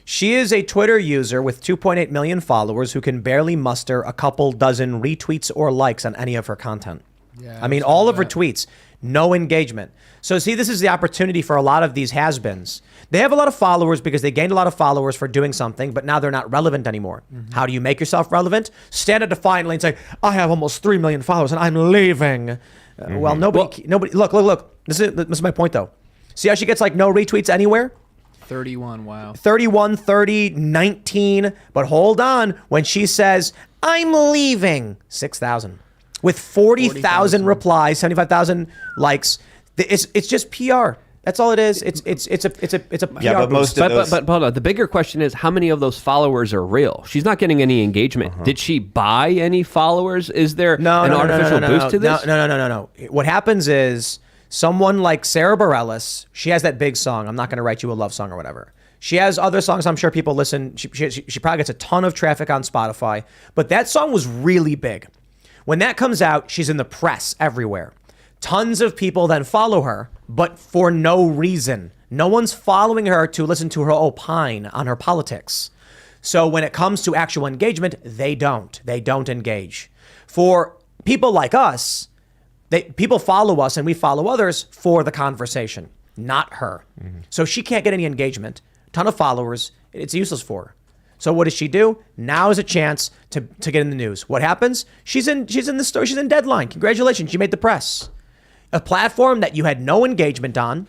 She is a Twitter user with 2.8 million followers who can barely muster a couple dozen retweets or likes on any of her content. Yeah, I mean, all of her tweets, no engagement. So see, this is the opportunity for a lot of these has-beens. They have a lot of followers because they gained a lot of followers for doing something, but now they're not relevant anymore. How do you make yourself relevant? Stand up defiantly and say, I have almost 3 million followers and I'm leaving. Well, nobody, look. This is my point though. See how she gets like no retweets anywhere? 31, wow. 31, 30, 19. But hold on. When she says, I'm leaving, 6,000. With 40,000 replies, 75,000 likes. It's just PR. That's all it is. It's a PR Yeah, but most boost. of those... But hold on. The bigger question is how many of those followers are real? She's not getting any engagement. Did she buy any followers? Is there an artificial boost to this? No. What happens is someone like Sarah Bareilles, she has that big song, I'm Not Gonna Write You a Love Song or whatever. She has other songs I'm sure people listen. She probably gets a ton of traffic on Spotify. But that song was really big. When that comes out, she's in the press everywhere. Tons of people then follow her, but for no reason. No one's following her to listen to her opine on her politics. So when it comes to actual engagement, they don't. They don't engage. For people like us, people follow us and we follow others for the conversation, not her. So she can't get any engagement. Ton of followers. It's useless for her. So what does she do? Now is a chance to get in the news. What happens? She's in the story. She's in Deadline. Congratulations, she made the press. A platform that you had no engagement on,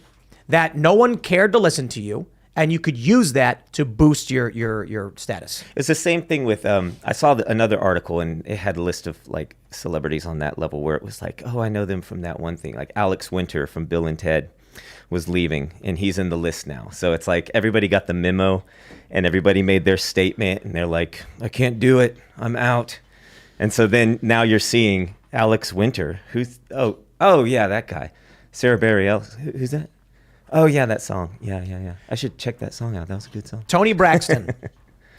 that no one cared to listen to you, and you could use that to boost your status. It's the same thing with, I saw another article and it had a list of like celebrities on that level where it was like, oh, I know them from that one thing. Like Alex Winter from Bill and Ted was leaving and he's in the list now. So it's like everybody got the memo and everybody made their statement and they're like, I can't do it. I'm out. And so then now you're seeing Alex Winter, who's, oh yeah, that guy. Sarah Bareilles, who's that? Oh yeah, that song. Yeah. I should check that song out. That was a good song. Toni Braxton.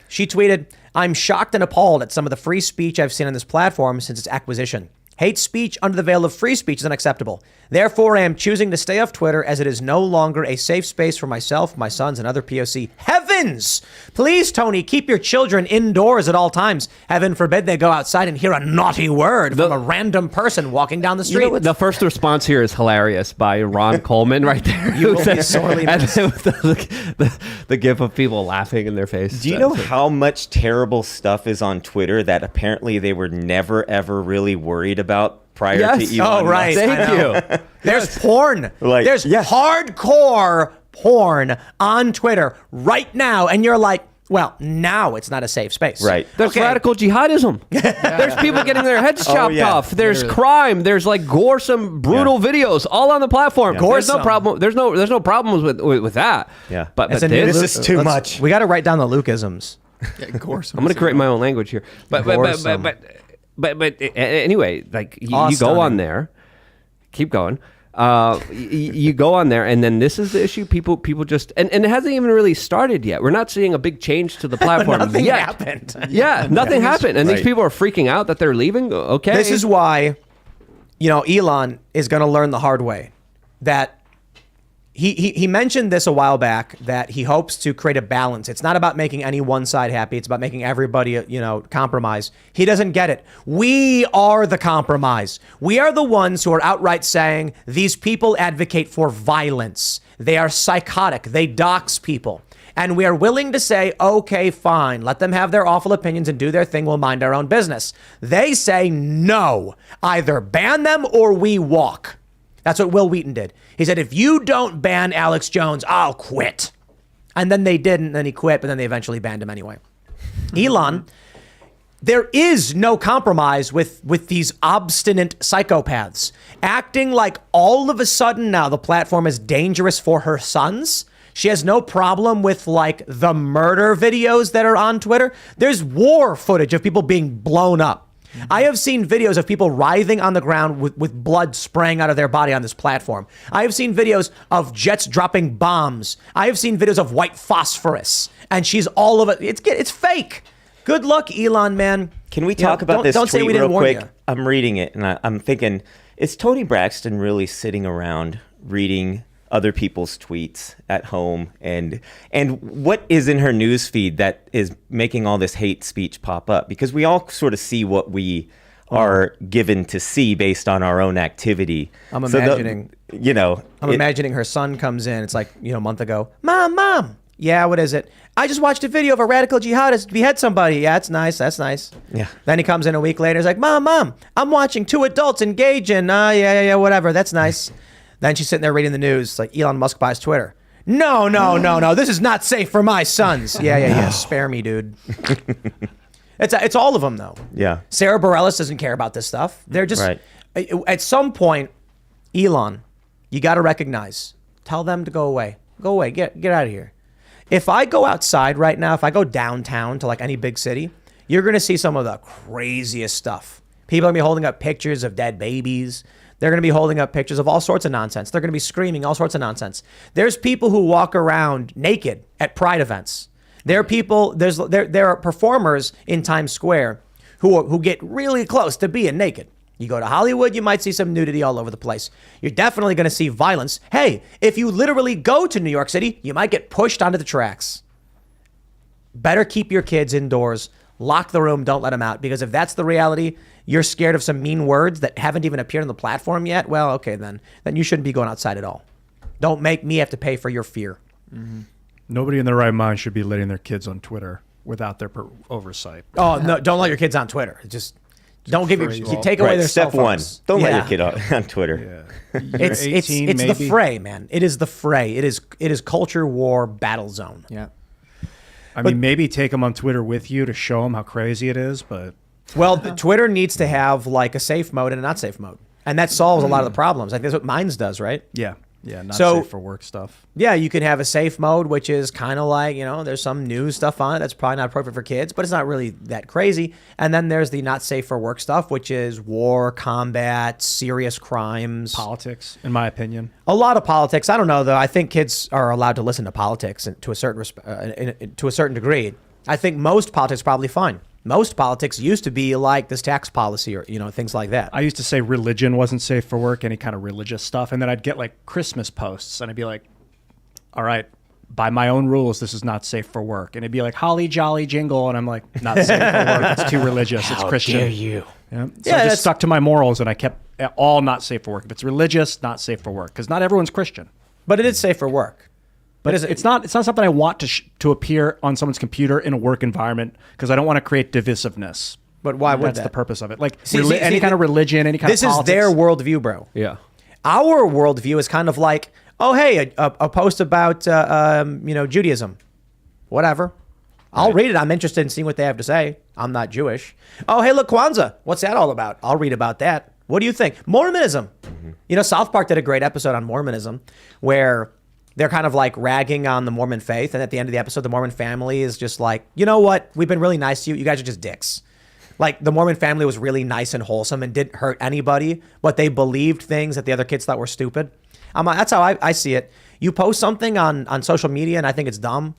She tweeted, I'm shocked and appalled at some of the free speech I've seen on this platform since its acquisition. Hate speech under the veil of free speech is unacceptable. Therefore, I am choosing to stay off Twitter as it is no longer a safe space for myself, my sons, and other POC. Heavens! Please, Tony, keep your children indoors at all times. Heaven forbid they go outside and hear a naughty word from a random person walking down the street. You know, the first response here is hilarious by Ron Coleman right there. You will be sorely missed. The gif of people laughing in their face. Do you know how much terrible stuff is on Twitter that apparently they were never, ever really worried about prior to Elon Musk? Right. Thank you. There's porn. Like, There's hardcore porn on Twitter right now. And you're like, well, now it's not a safe space. Right. There's radical jihadism. There's people getting their heads chopped off. There's crime. There's like goresome, brutal videos all on the platform. There's no problem. There's no problems with that. Yeah. But this is too much. We got to write down the Lukeisms. Yeah, goresome. I'm going to create my own language here. But anyway, like you go on there, keep going. You go on there, and then this is the issue. People just and it hasn't even really started yet. We're not seeing a big change to the platform Nothing yet. happened. Yeah, nothing happened, and these people are freaking out that they're leaving. Okay, This is why, Elon is going to learn the hard way. That he mentioned this a while back, that he hopes to create a balance. It's not about making any one side happy. It's about making everybody, compromise. He doesn't get it. We are the compromise. We are the ones who are outright saying these people advocate for violence. They are psychotic. They dox people. And we are willing to say, okay, fine, let them have their awful opinions and do their thing. We'll mind our own business. They say no, either ban them or we walk. That's what Will Wheaton did. He said, if you don't ban Alex Jones, I'll quit. And then they didn't, and then he quit, but then they eventually banned him anyway. Elon, there is no compromise with these obstinate psychopaths acting like all of a sudden now the platform is dangerous for her sons. She has no problem with like the murder videos that are on Twitter. There's war footage of people being blown up. I have seen videos of people writhing on the ground with blood spraying out of their body on this platform. I have seen videos of jets dropping bombs. I have seen videos of white phosphorus. And she's all of it. It's fake. Good luck, Elon, man. Can we talk about this don't tweet say we real didn't warn quick? you. I'm reading it, and I'm thinking, is Toni Braxton really sitting around reading other people's tweets at home, and what is in her news feed that is making all this hate speech pop up, because we all sort of see what we are given to see based on our own activity. I'm imagining, I'm imagining her son comes in. It's like, a month ago. Mom. Yeah, what is it? I just watched a video of a radical jihadist behead somebody. Yeah, that's nice. Yeah. Then he comes in a week later. He's like, Mom, I'm watching two adults engage in, yeah, whatever. That's nice. Then she's sitting there reading the news. It's like Elon Musk buys Twitter. No. This is not safe for my sons. Yeah. Spare me, dude. It's all of them, though. Yeah. Sarah Bareilles doesn't care about this stuff. They're just, right. At some point, Elon, you got to recognize, tell them to go away. Go away. Get out of here. If I go outside right now, if I go downtown to like any big city, you're going to see some of the craziest stuff. People are going to be holding up pictures of dead babies. They're going to be holding up pictures of all sorts of nonsense. They're going to be screaming all sorts of nonsense. There's people who walk around naked at pride events. There are performers in Times Square who get really close to being naked. You go to Hollywood, you might see some nudity all over the place. You're definitely going to see violence. Hey, if you literally go to New York City, you might get pushed onto the tracks. Better keep your kids indoors. Lock the room. Don't let them out. Because if that's the reality, you're scared of some mean words that haven't even appeared on the platform yet. Well, okay, then you shouldn't be going outside at all. Don't make me have to pay for your fear. Mm-hmm. Nobody in their right mind should be letting their kids on Twitter without their oversight. Oh, no, don't let your kids on Twitter. Just don't give you take away right, their step cell one. phones. Don't let your kid on Twitter. Yeah. It's 18, the fray, man. It is the fray. It is culture war battle zone. Yeah. I mean, maybe take them on Twitter with you to show them how crazy it is, but Well, Twitter needs to have like a safe mode and a not safe mode, and that solves a lot of the problems. I think that's what Minds does, right? yeah, not So- safe for work stuff. Yeah, you can have a safe mode, which is kind of like, there's some news stuff on it that's probably not appropriate for kids, but it's not really that crazy. And then there's the not safe for work stuff, which is war, combat, serious crimes. Politics, in my opinion. A lot of politics. I don't know, though. I think kids are allowed to listen to politics to a certain degree. I think most politics are probably fine. Most politics used to be like this tax policy or, things like that. I used to say religion wasn't safe for work, any kind of religious stuff. And then I'd get like Christmas posts and I'd be like, all right, by my own rules, this is not safe for work. And it'd be like holly jolly jingle. And I'm like, not safe for work. It's too religious. It's Christian. How dare you? Yeah. So I just stuck to my morals and I kept all not safe for work. If it's religious, not safe for work. Because not everyone's Christian. But it is safe for work. But it's not something I want to appear on someone's computer in a work environment because I don't want to create divisiveness. But why would That's that? the purpose of it. Like See, any kind of religion, any kind of This is politics. their worldview, bro. Yeah. Our worldview is kind of like, oh, hey, a post about, Judaism. Whatever. I'll read it. I'm interested in seeing what they have to say. I'm not Jewish. Oh, hey, look, Kwanzaa. What's that all about? I'll read about that. What do you think? Mormonism. South Park did a great episode on Mormonism where they're kind of like ragging on the Mormon faith. And at the end of the episode, the Mormon family is just like, you know what? We've been really nice to you. You guys are just dicks. Like the Mormon family was really nice and wholesome and didn't hurt anybody, but they believed things that the other kids thought were stupid. That's how I see it. You post something on social media and I think it's dumb.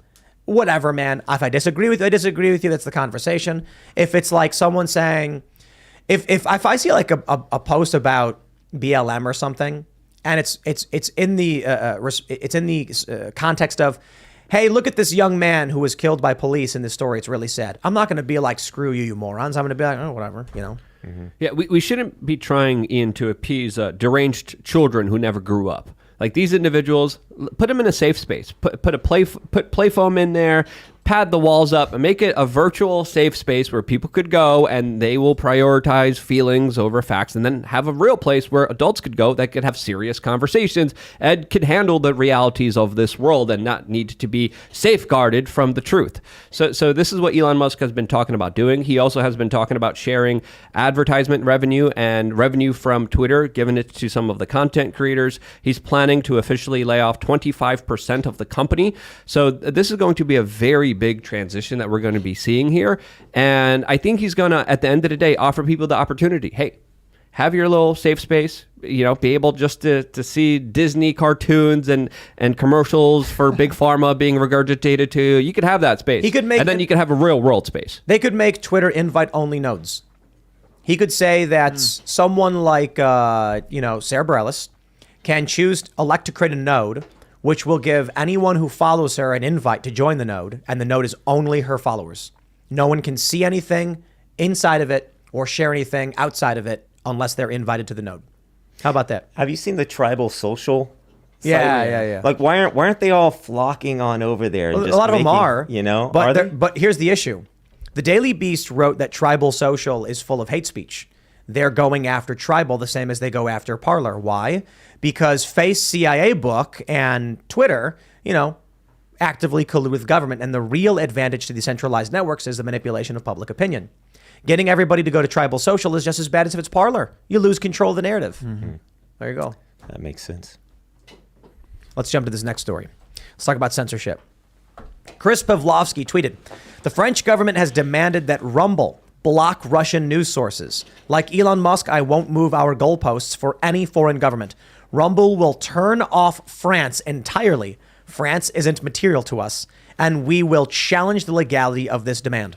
Whatever, man. If I disagree with you, I disagree with you. That's the conversation. If it's like someone saying, if I see like a post about BLM or something, and it's in the context of, hey, look at this young man who was killed by police in this story. It's really sad. I'm not going to be like, screw you, you morons. I'm going to be like, oh, whatever, Yeah, we shouldn't be trying, Ian, to appease deranged children who never grew up. Like these individuals, put them in a safe space. Put play foam in there, pad the walls up, and make it a virtual safe space where people could go and they will prioritize feelings over facts, and then have a real place where adults could go that could have serious conversations and could handle the realities of this world and not need to be safeguarded from the truth. So this is what Elon Musk has been talking about doing. He also has been talking about sharing advertisement revenue and revenue from Twitter, giving it to some of the content creators. He's planning to officially lay off 25% of the company. So this is going to be a very big transition that we're going to be seeing here. And I think he's going to, at the end of the day, offer people the opportunity. Hey, have your little safe space, be able just to see Disney cartoons and commercials for Big Pharma being regurgitated to you. You could have that space. And then you could have a real world space. They could make Twitter invite-only nodes. He could say that someone like, Sarah Bareilles can elect to create a node, which will give anyone who follows her an invite to join the node, and the node is only her followers. No one can see anything inside of it or share anything outside of it unless they're invited to the node. How about that? Have you seen the tribal social? Yeah. Like, why aren't they all flocking on over there? And Well, just a lot of them making, are, you know. But Are they? but here's the issue: the Daily Beast wrote that Tribal Social is full of hate speech. They're going after Tribal the same as they go after Parler. Why? Because Face CIA Book and Twitter, actively collude with government, and the real advantage to decentralized networks is the manipulation of public opinion. Getting everybody to go to Tribal Social is just as bad as if it's Parler. You lose control of the narrative. Mm-hmm. There you go. That makes sense. Let's jump to this next story. Let's talk about censorship. Chris Pavlovsky tweeted, "The French government has demanded that Rumble block Russian news sources. Like Elon Musk, I won't move our goalposts for any foreign government. Rumble will turn off France entirely. France isn't material to us, and we will challenge the legality of this demand."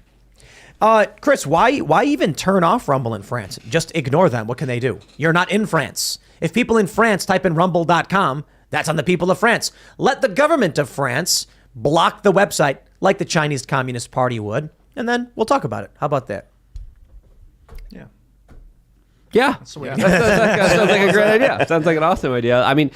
Chris, why even turn off Rumble in France? Just ignore them. What can they do? You're not in France. If people in France type in rumble.com, that's on the people of France. Let the government of France block the website like the Chinese Communist Party would, and then we'll talk about it. How about that? Yeah, that sounds like a great idea. Sounds like an awesome idea. I mean,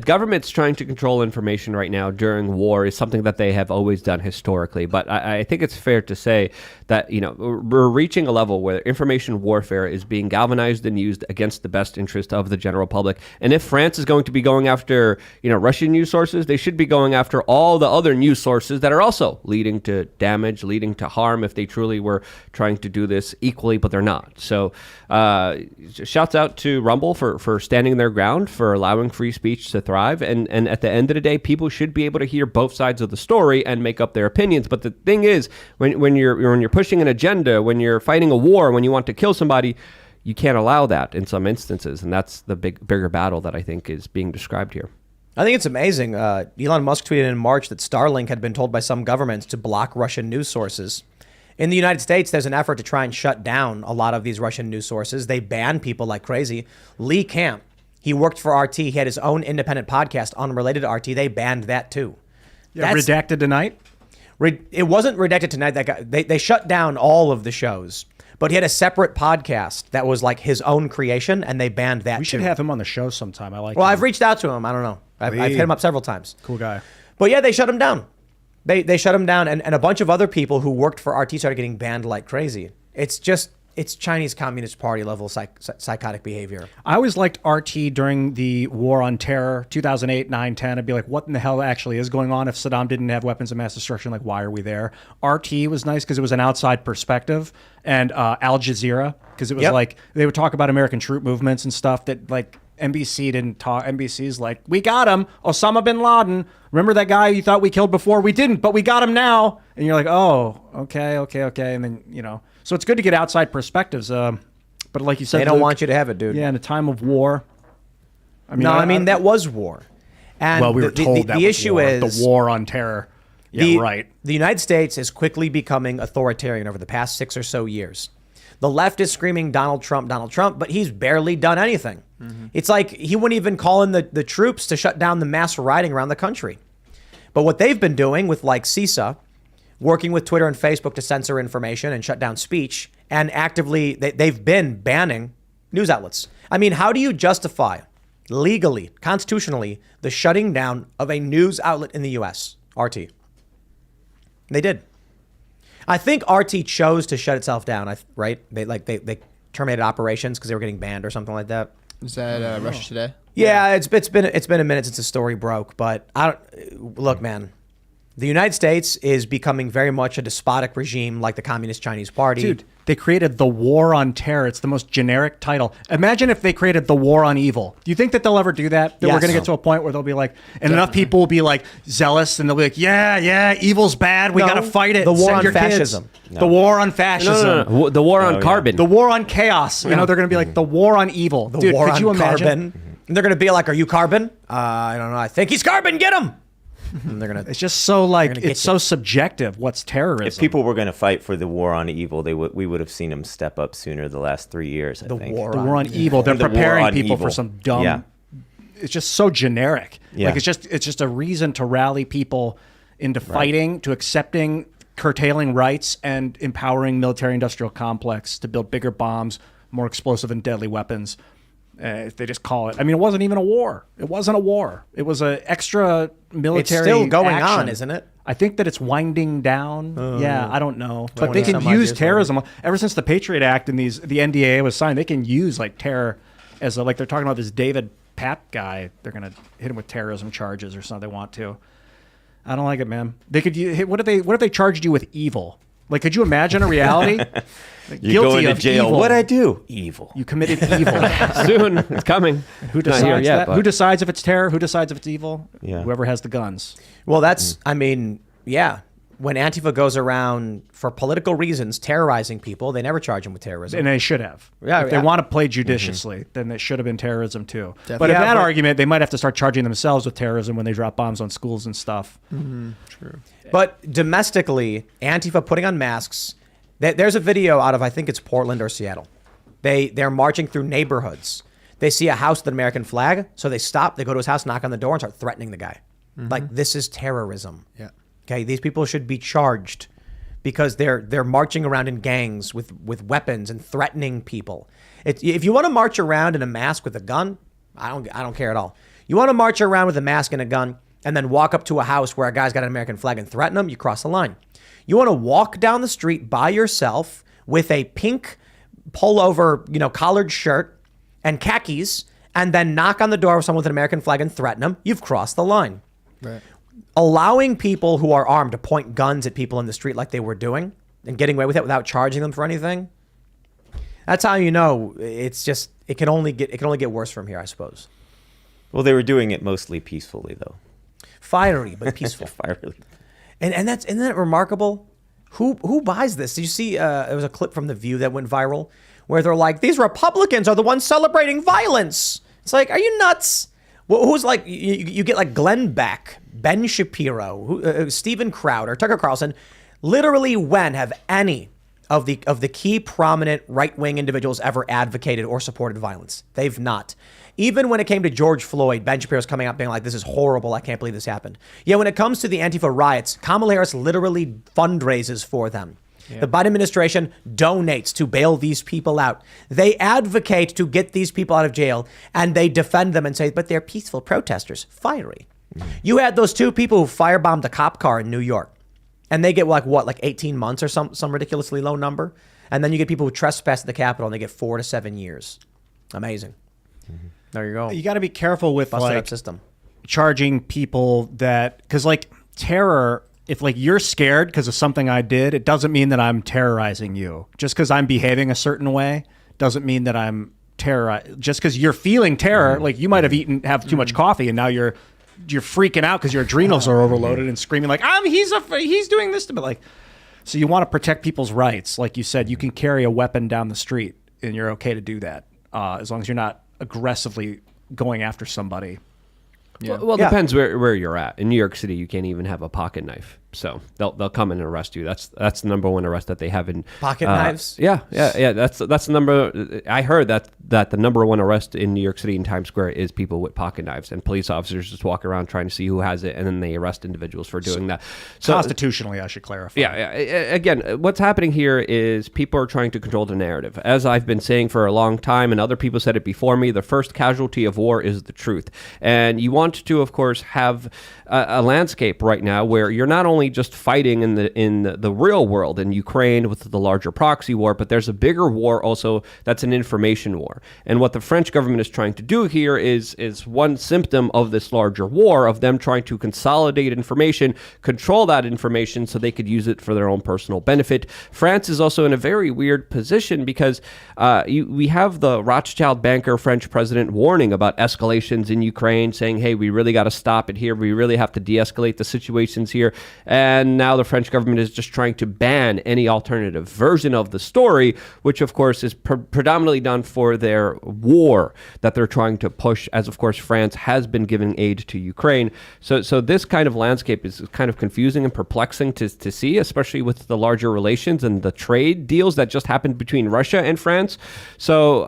governments trying to control information right now during war is something that they have always done historically. But I think it's fair to say that, we're reaching a level where information warfare is being galvanized and used against the best interest of the general public. And if France is going to be going after, Russian news sources, they should be going after all the other news sources that are also leading to damage, leading to harm if they truly were trying to do this equally, but they're not. So, shouts out to Rumble for standing their ground, for allowing free speech to thrive. And at the end of the day, people should be able to hear both sides of the story and make up their opinions. But the thing is, when you're pushing an agenda, when you're fighting a war, when you want to kill somebody, you can't allow that in some instances. And that's the bigger battle that I think is being described here. I think it's amazing. Elon Musk tweeted in March that Starlink had been told by some governments to block Russian news sources. In the United States, there's an effort to try and shut down a lot of these Russian news sources. They ban people like crazy. Lee Camp, he worked for RT. He had his own independent podcast unrelated to RT. They banned that too. Yeah, Redacted Tonight? It wasn't Redacted Tonight. That guy, they shut down all of the shows. But he had a separate podcast that was like his own creation, and they banned that We should too. have him on the show sometime. I like Well, him. I've reached out to him. I don't know. I've hit him up several times. Cool guy. But yeah, they shut him down. They shut him down, and a bunch of other people who worked for RT started getting banned like crazy. It's Chinese Communist Party level psychotic behavior. I always liked RT during the War on Terror, 2008, 9, 10. I'd be like, what in the hell actually is going on if Saddam didn't have weapons of mass destruction? Like, why are we there? RT was nice because it was an outside perspective. And Al Jazeera, because it was like, they would talk about American troop movements and stuff that like NBC didn't talk. NBC's like, we got him, Osama bin Laden. Remember that guy you thought we killed before? We didn't, but we got him now. And you're like, oh, okay. And then, so it's good to get outside perspectives. But like you said, They don't Luke, want you to have it, dude. Yeah, in a time of war. That was war. And well, we were told that the was issue war. is The war on terror. Yeah, right. The United States is quickly becoming authoritarian over the past 6 or so years. The left is screaming Donald Trump, but he's barely done anything. Mm-hmm. It's like he wouldn't even call in the troops to shut down the mass rioting around the country. But what they've been doing with like CISA, working with Twitter and Facebook to censor information and shut down speech, and actively they've been banning news outlets. I mean, how do you justify legally, constitutionally, the shutting down of a news outlet in the U.S., RT? They did. I think RT chose to shut itself down, right? They terminated operations because they were getting banned or something like that. Is that Russia Today? Yeah, it's been a minute since the story broke, but look, man. The United States is becoming very much a despotic regime like the Communist Chinese Party. Dude, they created the War on Terror. It's the most generic title. Imagine if they created the War on Evil. Do you think that they'll ever do that? That Yes. we're going to get to a point where they'll be like, and enough people will be like zealous and they'll be like, yeah, evil's bad. We No, got to fight it. the war Send on your kids. fascism. No. The war on fascism. No. The war on carbon. The war on chaos. You know, they're going to be like the war on evil. The Dude, war could on you imagine? carbon. And they're going to be like, are you carbon? I don't know. I think he's carbon. Get him. And they're going to. It's just so like, gonna get it's so subjective. What's terrorism? If people were going to fight for the war on evil, we would have seen them step up sooner the last 3 years, I think. The war on evil. They're The war preparing on people evil. for some dumb. Yeah. just so generic. Yeah. Like it's just a reason to rally people into fighting, to accepting curtailing rights and empowering military-industrial complex to build bigger bombs, more explosive and deadly weapons. If they just call it. I mean, it wasn't even a war. It wasn't a war. It was an extra military. It's still going action. on, isn't it? I think that it's winding down. Yeah, I don't know, but they 20 can some odd use years terrorism. Ever since the Patriot Act and the NDAA was signed, they can use like terror as like they're talking about this David Papp guy. They're gonna hit him with terrorism charges or something. They want to. I don't like it, man. They could. What if they charged you with evil? Like, could you imagine a reality? Like, You're going to jail. Evil. What'd I do? Evil. You committed evil. Soon it's coming. Who Not decides here yet, that? but- Who decides if it's terror? Who decides if it's evil? Yeah. Whoever has the guns. Well, that's, I mean, yeah. When Antifa goes around for political reasons terrorizing people, they never charge them with terrorism. And they should have. Yeah, if they yeah. want to play judiciously, then it should have been terrorism too. But Definitely. if Yeah, that but- argument, they might have to start charging themselves with terrorism when they drop bombs on schools and stuff. But domestically, Antifa putting on masks. There's a video out of, I think it's Portland or Seattle. They're marching through neighborhoods. They see a house with an American flag, so they stop. They go to his house, knock on the door, and start threatening the guy. Like, this is terrorism. Yeah. Okay, these people should be charged because they're marching around in gangs with weapons and threatening people. If you want to march around in a mask with a gun, I don't care at all. You want to march around with a mask and a gun and then walk up to a house where a guy's got an American flag and threaten them, you cross the line. You want to walk down the street by yourself with a pink pullover, collared shirt and khakis, and then knock on the door of someone with an American flag and threaten them, you've crossed the line. Right. Allowing people who are armed to point guns at people in the street like they were doing and getting away with it without charging them for anything, that's how you know it's just it can only get worse from here, I suppose. Well, they were doing it mostly peacefully, though. Fiery but peaceful. Fiery. And isn't that remarkable? Who buys this? Did you see there was a clip from The View that went viral where they're like, these Republicans are the ones celebrating violence. It's like, are you nuts? Who's like, you get like Glenn Beck, Ben Shapiro, Steven Crowder, Tucker Carlson. Literally, when have any of the key prominent right-wing individuals ever advocated or supported violence? They've not. Even when it came to George Floyd, Ben Shapiro's coming out being like, this is horrible. I can't believe this happened. Yeah, when it comes to the Antifa riots, Kamala Harris literally fundraises for them. Yeah. The Biden administration donates to bail these people out. They advocate to get these people out of jail, and they defend them and say, but they're peaceful protesters. Fiery. You had those two people who firebombed a cop car in New York, and they get like 18 months or some ridiculously low number. And then you get people who trespass at the Capitol, and they get 4 to 7 years. Amazing. Mm-hmm. There you go. You got to be careful with Busted up system. Charging people that, because like terror, if like you're scared because of something I did, it doesn't mean that I'm terrorizing you. Just because I'm behaving a certain way doesn't mean that I'm terrorizing. Just because you're feeling terror, like you might have too much coffee and now you're freaking out because your adrenals are overloaded and screaming like, he's doing this to me. Like, so you want to protect people's rights. Like you said, you can carry a weapon down the street and you're okay to do that as long as you're not aggressively going after somebody. Yeah. Well, it depends where you're at. In New York City, you can't even have a pocket knife. So they'll come in and arrest you. That's the number one arrest that they have in pocket knives. Yeah. That's the number. I heard that the number one arrest in New York City in Times Square is people with pocket knives, and police officers just walk around trying to see who has it, and then they arrest individuals for doing that. So constitutionally, I should clarify. Yeah. Again, what's happening here is people are trying to control the narrative. As I've been saying for a long time, and other people said it before me, the first casualty of war is the truth. And you want to, of course, have a landscape right now where you're not only just fighting in the real world in Ukraine with the larger proxy war, but there's a bigger war also that's an information war. And what the French government is trying to do here is one symptom of this larger war of them trying to consolidate information, control that information so they could use it for their own personal benefit. France is also in a very weird position because we have the Rothschild banker French president warning about escalations in Ukraine, saying, hey, we really got to stop it here. We really have to de-escalate the situations here. And now the French government is just trying to ban any alternative version of the story, which of course is predominantly done for their war that they're trying to push, as of course France has been giving aid to Ukraine. So this kind of landscape is kind of confusing and perplexing to see, especially with the larger relations and the trade deals that just happened between Russia and France. So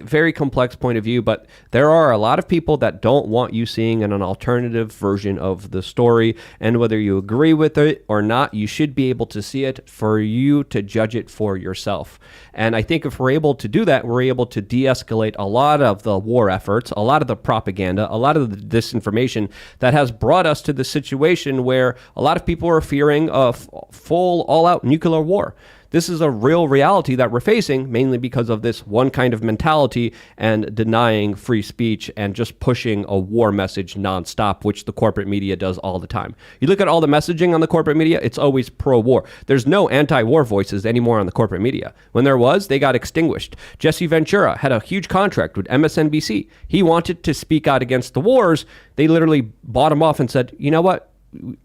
very complex point of view, but there are a lot of people that don't want you seeing an alternative version of the story. And whether you agree with it or not, you should be able to see it for you to judge it for yourself. And I think if we're able to do that, we're able to de-escalate a lot of the war efforts, a lot of the propaganda, a lot of the disinformation that has brought us to the situation where a lot of people are fearing a full all-out nuclear war. This is a real reality that we're facing, mainly because of this one kind of mentality and denying free speech and just pushing a war message nonstop, which the corporate media does all the time. You look at all the messaging on the corporate media, it's always pro-war. There's no anti-war voices anymore on the corporate media. When there was, they got extinguished. Jesse Ventura had a huge contract with MSNBC. He wanted to speak out against the wars. They literally bought him off and said, you know what?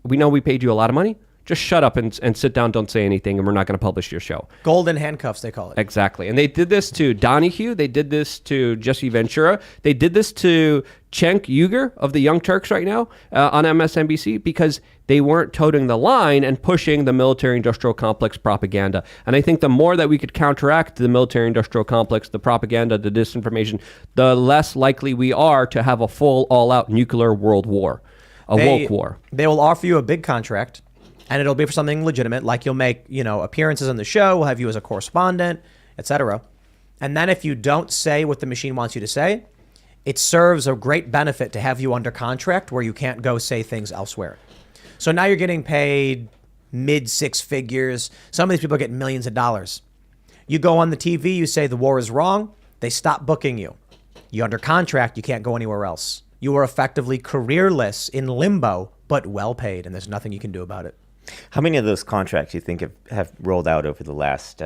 We know we paid you a lot of money. Just shut up and sit down, don't say anything, and we're not going to publish your show. Golden handcuffs, they call it. Exactly. And they did this to Donahue. They did this to Jesse Ventura. They did this to Cenk Uygur of the Young Turks right now on MSNBC because they weren't toting the line and pushing the military-industrial complex propaganda. And I think the more that we could counteract the military-industrial complex, the propaganda, the disinformation, the less likely we are to have a full, all-out nuclear world war, woke war. They will offer you a big contract, and it'll be for something legitimate, like you'll make, appearances on the show, we'll have you as a correspondent, etc. And then if you don't say what the machine wants you to say, it serves a great benefit to have you under contract where you can't go say things elsewhere. So now you're getting paid mid six figures. Some of these people are getting millions of dollars. You go on the TV, you say the war is wrong, they stop booking you. You're under contract, you can't go anywhere else. You are effectively careerless in limbo, but well paid, and there's nothing you can do about it. How many of those contracts you think have rolled out over the last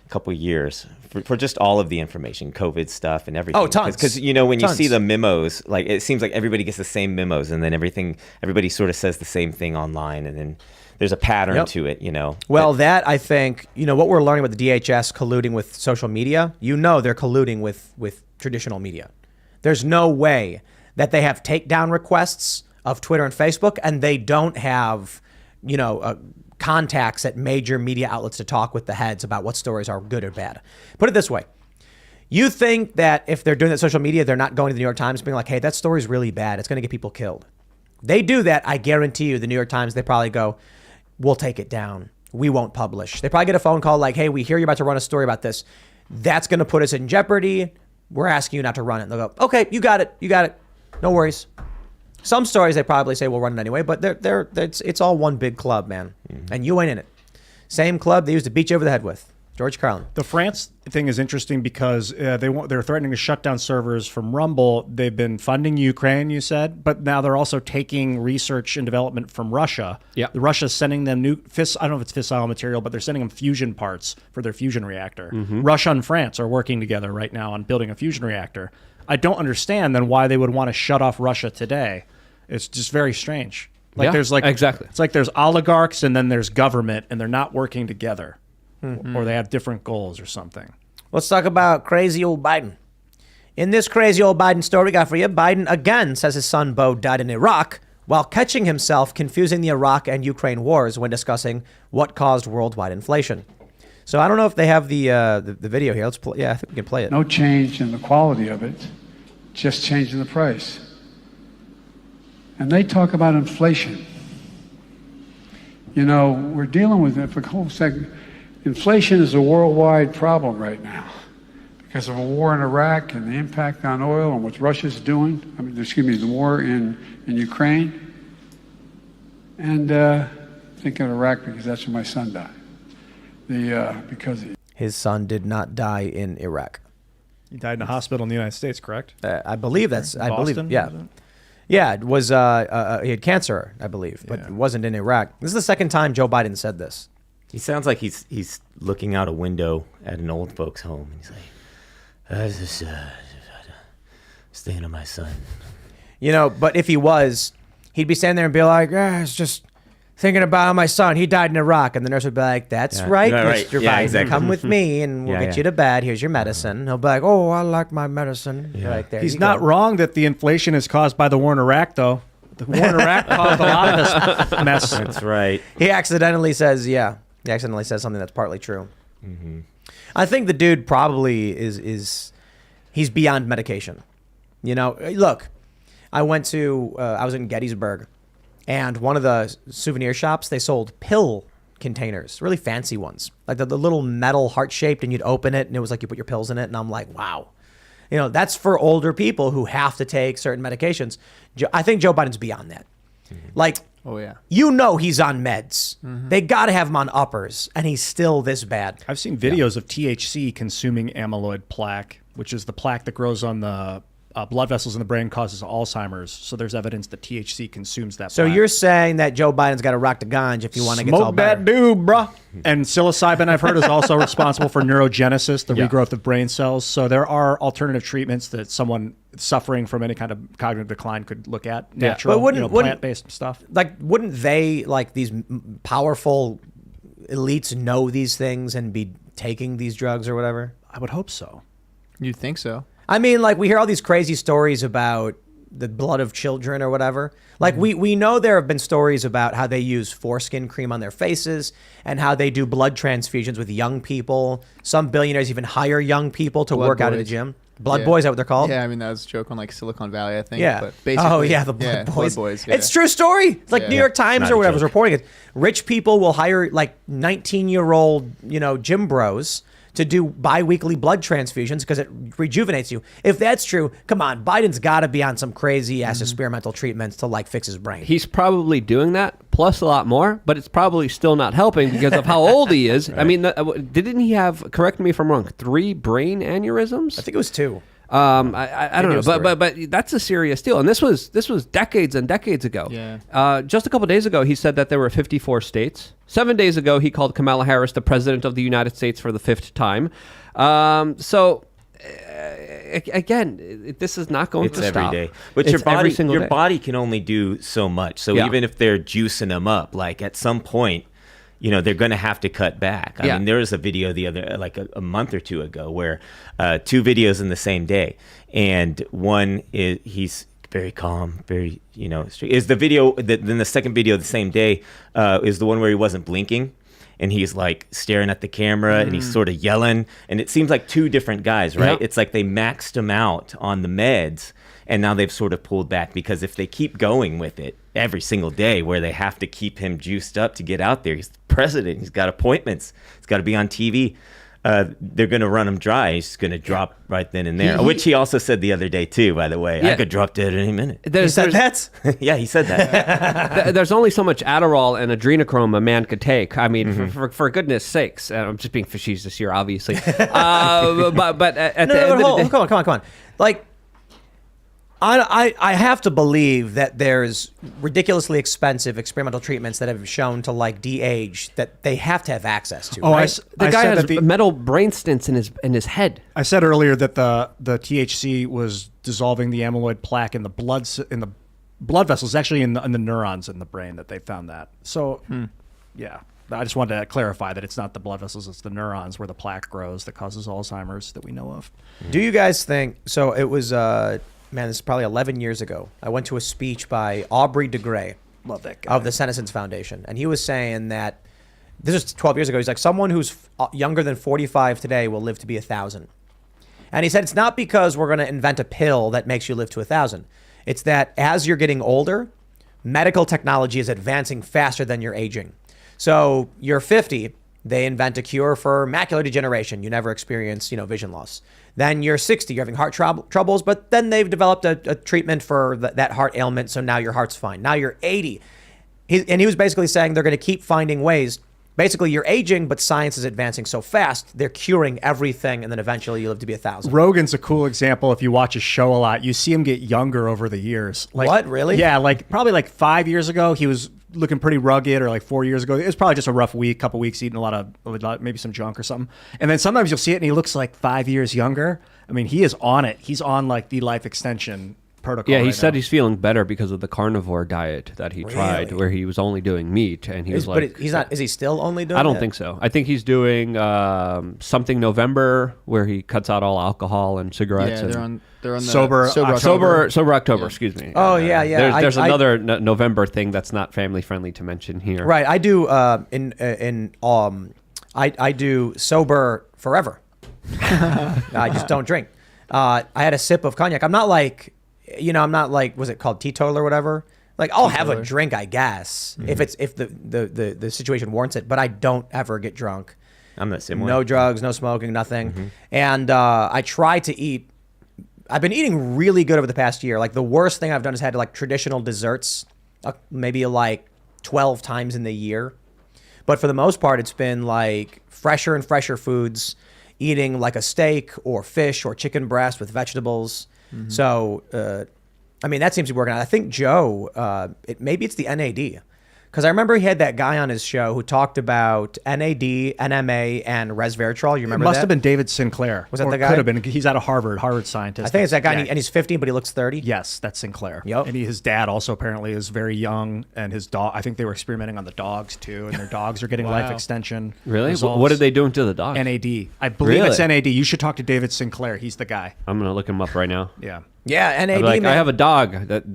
couple of years for just all of the information, COVID stuff and everything? Oh, tons. Because, when you see the memos, like it seems like everybody gets the same memos and then everybody sort of says the same thing online and then there's a pattern to it, Well, that I think, what we're learning about the DHS colluding with social media, they're colluding with traditional media. There's no way that they have takedown requests of Twitter and Facebook and they don't have contacts at major media outlets to talk with the heads about what stories are good or bad. Put it this way. You think that if they're doing that social media, they're not going to the New York Times being like, hey, that story's really bad. It's going to get people killed. They do that. I guarantee you the New York Times, they probably go, we'll take it down. We won't publish. They probably get a phone call like, hey, we hear you're about to run a story about this. That's going to put us in jeopardy. We're asking you not to run it. And they'll go, okay, you got it. No worries. Some stories they probably say we'll run it anyway, but it's all one big club, man. Mm-hmm. And you ain't in it. Same club they used to beat you over the head with. George Carlin. The France thing is interesting because they're threatening to shut down servers from Rumble. They've been funding Ukraine, you said, but now they're also taking research and development from Russia. Yeah, Russia's sending them I don't know if it's fissile material, but they're sending them fusion parts for their fusion reactor. Mm-hmm. Russia and France are working together right now on building a fusion reactor. I don't understand then why they would want to shut off Russia today. It's just very strange. There's exactly. It's like there's oligarchs and then there's government and they're not working together. Mm-hmm. Or they have different goals or something. Let's talk about crazy old Biden. In this crazy old Biden story we got for you, Biden again says his son Beau died in Iraq while catching himself confusing the Iraq and Ukraine wars when discussing what caused worldwide inflation. So I don't know if they have the video here. Let's play. Yeah, I think we can play it. No change in the quality of it, just changing the price. And they talk about inflation. We're dealing with it for a whole second. Inflation is a worldwide problem right now because of a war in Iraq and the impact on oil and what Russia's doing. The war in Ukraine. And think of Iraq because that's where my son died. His son did not die in Iraq. He died in a hospital in the United States, correct? I believe that's. Boston, I believe. Yeah. Yeah, it was. He had cancer, I believe, but it wasn't in Iraq. This is the second time Joe Biden said this. He sounds like he's looking out a window at an old folks' home, and he's like, "I was just staying on my son." But if he was, he'd be standing there and be like, it's just thinking about my son. He died in Iraq. And the nurse would be like, that's right, right. Mr. Yeah, Biden. exactly. Come with me and we'll Yeah, get yeah. you to bed. Here's your medicine. He'll be like, oh, I like my medicine. You're like, there He's you not go. wrong that the inflation is caused by the war in Iraq, though. The war in Iraq caused a lot of this mess. That's right. He accidentally says, He accidentally says something that's partly true. I think the dude probably he's beyond medication. You know, look, I was in Gettysburg, and one of the souvenir shops, they sold pill containers, really fancy ones, like the little metal heart-shaped, and you'd open it, and it was like you put your pills in it, and I'm like, wow. You know, that's for older people who have to take certain medications. I think Joe Biden's beyond that. Like, Oh yeah. you know he's on meds. They got to have him on uppers, and he's still this bad. I've seen videos of THC consuming amyloid plaque, which is the plaque that grows on the blood vessels in the brain, causes Alzheimer's. So there's evidence that THC consumes that So plaque. you're saying that Joe Biden's got to rock the ganj if you want to get all Smoke better. that dude, bruh. And psilocybin, I've heard, is also responsible for neurogenesis, the regrowth of brain cells. So there are alternative treatments that someone suffering from any kind of cognitive decline could look at. Natural, But wouldn't- plant-based stuff. Like, wouldn't they, like these powerful elites, know these things and be taking these drugs or whatever? I would hope so. You'd think so. I mean, like, we hear all these crazy stories about the blood of children or whatever. Like, we know there have been stories about how they use foreskin cream on their faces and how they do blood transfusions with young people. Some billionaires even hire young people to Blood work out in the boys. gym. Blood Yeah. boys, is that what they're called? Yeah, I mean that was a joke on like Silicon Valley, I think. Yeah. But basically, Oh, yeah, the Blood Boys. Blood Boys. Yeah. It's a true story. It's like Yeah. New York Times Not or a whatever is joke. reporting it. Rich people will hire like 19-year-old, gym bros to do bi-weekly blood transfusions because it rejuvenates you. If that's true, come on, Biden's got to be on some crazy ass experimental treatments to like fix his brain. He's probably doing that, plus a lot more, but it's probably still not helping because of how old he is. I mean, didn't he have, correct me if I'm wrong, 3 brain aneurysms? I think it was 2. I don't it know, was but that's a serious deal, and this was decades and decades ago. Yeah. Just a couple days ago, he said that there were 54 states. 7 days ago, he called Kamala Harris the president of the United States for the 5th time. Again, this is not going It's to every stop. day. But It's every your single day. body can only do so much. So Yeah. even if they're juicing them up, like at some point, they're going to have to cut back. I Yeah. mean, there was a video the other, like a month or two ago, where 2 videos in the same day, and one is he's very calm, very straight. Is the video then the second video the same day is the one where he wasn't blinking. And he's like staring at the camera and he's sort of yelling. And it seems like 2 different guys, right? Yeah. It's like they maxed him out on the meds and now they've sort of pulled back because if they keep going with it every single day where they have to keep him juiced up to get out there, he's the president, he's got appointments, he's got to be on TV. They're going to run him dry. He's going to drop right then and there, which he also said the other day too, by the way. Yeah. I could drop dead at any minute. He said that? Yeah, he said that. There's only so much Adderall and adrenochrome a man could take. I mean, for goodness sakes, I'm just being facetious here, obviously. But at the end of the day, Come on. Like, I have to believe that there's ridiculously expensive experimental treatments that have shown to like de-age that they have to have access to. Oh, right? the guy said has that metal brain stents in his head. I said earlier that the THC was dissolving the amyloid plaque in the blood vessels, actually in the neurons in the brain that they found that. So, yeah, I just wanted to clarify that it's not the blood vessels, it's the neurons where the plaque grows that causes Alzheimer's that we know of. Do you guys think so? It was this is probably 11 years ago. I went to a speech by Aubrey de Grey. Love that guy. Of the Senescence Foundation. And he was saying that, this was 12 years ago, he's like, someone who's younger than 45 today will live to be 1,000. And he said, it's not because we're going to invent a pill that makes you live to 1,000. It's that as you're getting older, medical technology is advancing faster than you're aging. So you're 50, they invent a cure for macular degeneration. You never experience, vision loss. Then you're 60, you're having heart troubles, but then they've developed a treatment for that heart ailment, so now your heart's fine. Now you're 80. He was basically saying they're going to keep finding ways. Basically, you're aging, but science is advancing so fast, they're curing everything, and then eventually you live to be 1,000. Rogan's a cool example. If you watch his show a lot, you see him get younger over the years. Like, What, really? Yeah, like probably like 5 years ago, he was looking pretty rugged, or like 4 years ago. It was probably just a rough week, couple weeks eating a lot, maybe some junk or something. And then sometimes you'll see it and he looks like 5 years younger. I mean, he is on it. He's on like the life extension protocol. Yeah, he right said now. he's feeling better because of the carnivore diet that he tried, Really? where he was only doing meat, and he was like, But he's not. Is he still only doing? I don't that? think so. I think he's doing something November where he cuts out all alcohol and cigarettes. Yeah, and they're on the Sober October. sober October. Excuse me. Oh, yeah. There's I- another November thing that's not family friendly to mention here. Right. I do. I do sober forever. I just don't drink. I had a sip of cognac. I'm not like, was it called teetotal or whatever? Like I'll have a drink, I guess, if the situation warrants it. But I don't ever get drunk. I'm the same way. No drugs, no smoking, nothing. And I try to eat. I've been eating really good over the past year. Like the worst thing I've done is had like traditional desserts, maybe like 12 times in the year. But for the most part, it's been like fresher and fresher foods, eating like a steak or fish or chicken breast with vegetables. So, I mean, that seems to be working out. I think Joe, maybe it's the NAD. Because I remember he had that guy on his show who talked about NAD, NMA, and resveratrol. You remember It must that? have been David Sinclair. Was that Or the guy? Could have been. He's out of Harvard scientist. I think it's that guy, Yeah. and he's 15, but he looks 30. Yes, that's Sinclair. Yep. And his dad also apparently is very young, and his dog. I think they were experimenting on the dogs too, and their dogs are getting life extension. Really? results. What are they doing to the dog? NAD. I believe Really? it's NAD. You should talk to David Sinclair. He's the guy. I'm gonna look him up right now. Yeah. Yeah, I'd NAD, be like, man. I have a dog that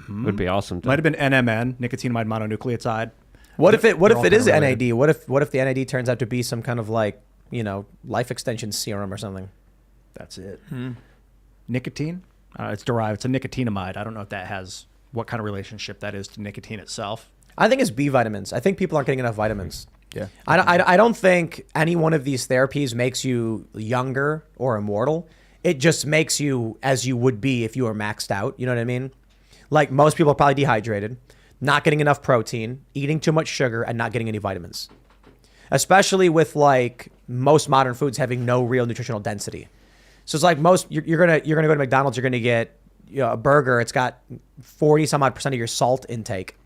would be awesome. Might have been NMN, nicotinamide mononucleotide. What if it They're all is kinda NAD? related. What if the NAD turns out to be some kind of like, life extension serum or something? That's it. Nicotine. It's derived. It's a nicotinamide. I don't know if that has what kind of relationship that is to nicotine itself. I think it's B vitamins. I think people aren't getting enough vitamins. Yeah. I don't think any one of these therapies makes you younger or immortal. It just makes you as you would be if you were maxed out. You know what I mean? Like most people are probably dehydrated, not getting enough protein, eating too much sugar, and not getting any vitamins. Especially with like most modern foods having no real nutritional density. So it's like you're gonna go to McDonald's, you're gonna get a burger. It's got 40 some odd % of your salt intake.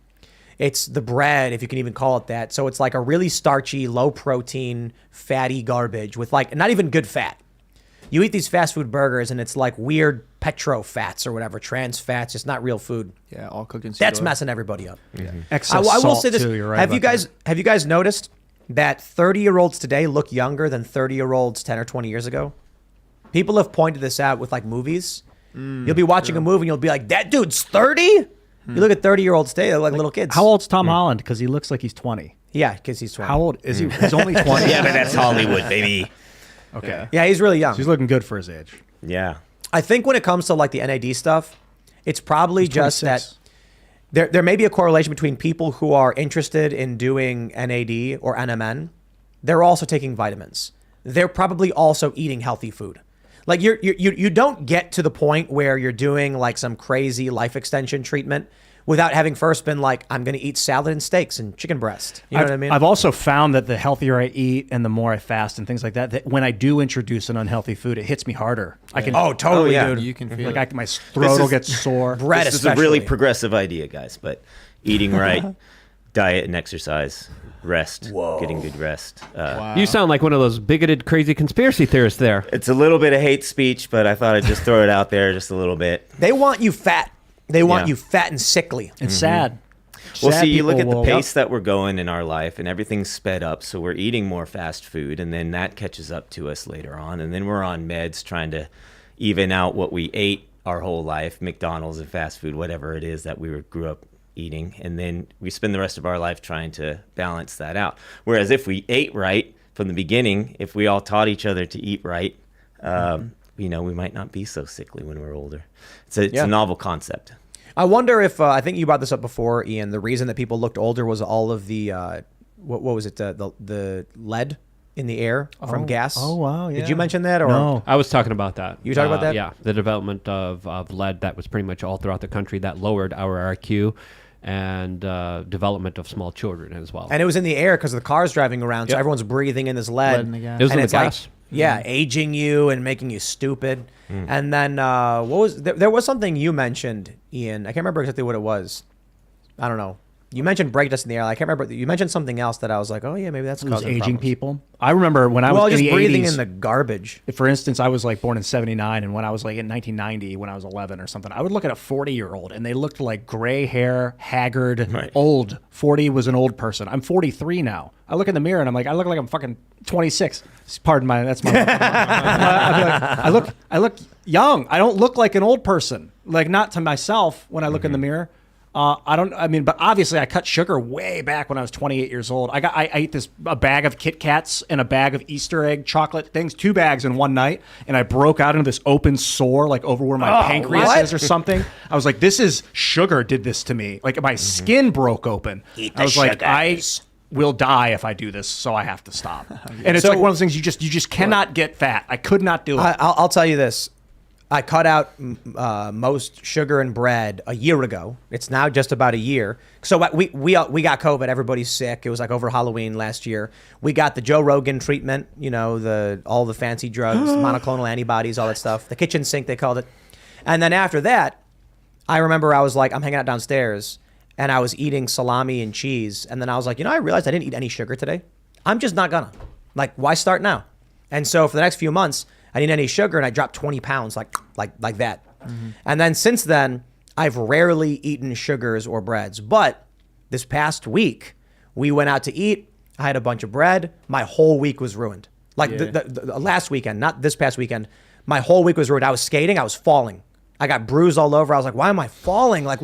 It's the bread, if you can even call it that. So it's like a really starchy, low protein, fatty garbage with like not even good fat. You eat these fast food burgers and it's like weird petro fats or whatever, trans fats. It's not real food. Yeah, all cooking. That's messing everybody up. Excess I will salt, say this: too. You're right have you about guys noticed that 30-year-olds today look younger than 30-year-olds 10 or 20 years ago? People have pointed this out with like movies. You'll be watching a movie and you'll be like, "That dude's 30." You look at 30-year-olds today; they're like little kids. How old's Tom Holland? Because he looks like he's 20. Yeah, because he's 20. How old is he? He's only 20. Yeah, but that's Hollywood, baby. Okay. Yeah, he's really young. So he's looking good for his age. Yeah. I think when it comes to like the NAD stuff, it's probably just 26. that there may be a correlation between people who are interested in doing NAD or NMN. They're also taking vitamins. They're probably also eating healthy food. Like you don't get to the point where you're doing like some crazy life extension treatment without having first been like, I'm going to eat salad and steaks and chicken breast. You know what I mean? I've also found that the healthier I eat and the more I fast and things like that, that when I do introduce an unhealthy food, it hits me harder. I can. Oh, totally, yeah. dude. You can feel Like it. my throat will get sore. Bread This is a really especially. progressive idea, guys, but eating right, diet and exercise, rest, getting good rest. You sound like one of those bigoted, crazy conspiracy theorists there. It's a little bit of hate speech, but I thought I'd just throw it out there just a little bit. They want you fat. They want Yeah. you fat and sickly. It's sad. Well, Sad see, you look at people the will- pace that we're going in our life, and everything's sped up. So we're eating more fast food, and then that catches up to us later on. And then we're on meds trying to even out what we ate our whole life, McDonald's and fast food, whatever it is that grew up eating. And then we spend the rest of our life trying to balance that out. Whereas if we ate right from the beginning, if we all taught each other to eat right, we might not be so sickly when we're older. It's a novel concept. I wonder if I think you brought this up before, Ian. The reason that people looked older was all of the what was it? The lead in the air from gas. Oh, wow, Did yeah. you mention that? Or No. I was talking about that. You talking about that? Yeah, the development of lead that was pretty much all throughout the country that lowered our IQ and development of small children as well. And it was in the air because of the cars driving around, so Yep. everyone's breathing in this lead. Lead in the gas. It was and in the it's gas. like, aging you and making you stupid. And then what was there was something you mentioned, Ian. I can't remember exactly what it was. I don't know. You mentioned breakdust in the air. I can't remember. You mentioned something else that I was like, oh yeah, maybe that's Those causing aging problems. people. I remember when I was in just the breathing 80s, in the garbage. for instance, I was like born in 79, and when I was like in 1990, when I was 11 or something, I would look at a 40-year-old and they looked like gray hair, haggard, old. 40 was an old person. I'm 43 now. I look in the mirror and I'm like, I look like I'm fucking 26. Pardon my, that's my. I'd be like, I look young. I don't look like an old person. Like, not to myself when I look in the mirror. But obviously I cut sugar way back when I was 28 years old. I ate a bag of Kit Kats and a bag of Easter egg chocolate things, 2 bags in one night, and I broke out into this open sore, like over where my pancreas is or something. I was like, this is sugar did this to me. Like my skin broke open. I was like, I will die if I do this, so I have to stop. And it's like one of those things you just cannot get fat. I could not do it. I'll tell you this. I cut out most sugar and bread a year ago. It's now just about a year. So we got COVID. Everybody's sick. It was like over Halloween last year. We got the Joe Rogan treatment. You know, all the fancy drugs, monoclonal antibodies, all that stuff. The kitchen sink, they called it. And then after that, I remember I was like, I'm hanging out downstairs, and I was eating salami and cheese. And then I was like, I realized I didn't eat any sugar today. I'm just not gonna. Like, why start now? And so for the next few months, I didn't eat any sugar, and I dropped 20 pounds like that. Mm-hmm. And then since then, I've rarely eaten sugars or breads. But this past week, we went out to eat. I had a bunch of bread. My whole week was ruined. Like the last weekend, not this past weekend. My whole week was ruined. I was skating. I was falling. I got bruised all over. I was like, why am I falling? Like,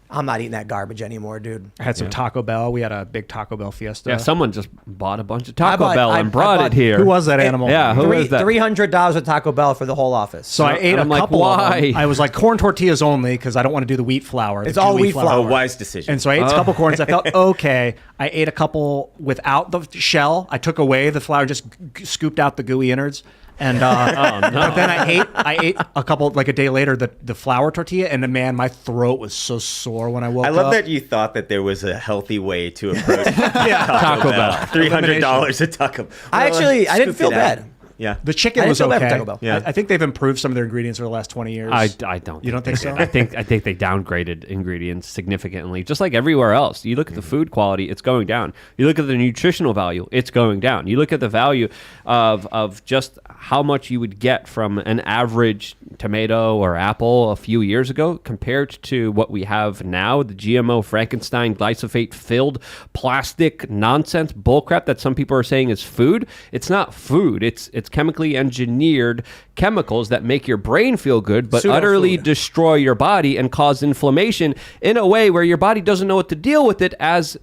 I'm not eating that garbage anymore, dude. I had some Taco Bell. We had a big Taco Bell fiesta. Yeah, someone just bought a bunch of Taco Bell and brought it here. Who was that animal? Yeah, who is that? $300 at Taco Bell for the whole office. So I ate a couple of them. I was like, corn tortillas only, because I don't want to do the wheat flour. It's all wheat flour. Oh, wise decision. And so I ate a couple corns. I felt okay. I ate a couple without the shell. I took away the flour, just scooped out the gooey innards. And but then I ate a couple, like a day later, the flour tortilla, and man, my throat was so sore when I woke up. I love that you thought that there was a healthy way to approach Taco Bell. $300 a Taco Bell. I didn't feel bad. Yeah. The chicken I was didn't feel bad okay. for Taco Bell. Yeah. I think they've improved some of their ingredients over the last 20 years. I don't. You don't think so? I think they downgraded ingredients significantly, just like everywhere else. You look at the food quality, it's going down. You look at the nutritional value, it's going down. You look at the value of just how much you would get from an average tomato or apple a few years ago compared to what we have now, the GMO Frankenstein glyphosate-filled plastic nonsense bullcrap that some people are saying is food. It's not food. It's chemically engineered chemicals that make your brain feel good but utterly destroy your body and cause inflammation in a way where your body doesn't know what to deal with it, as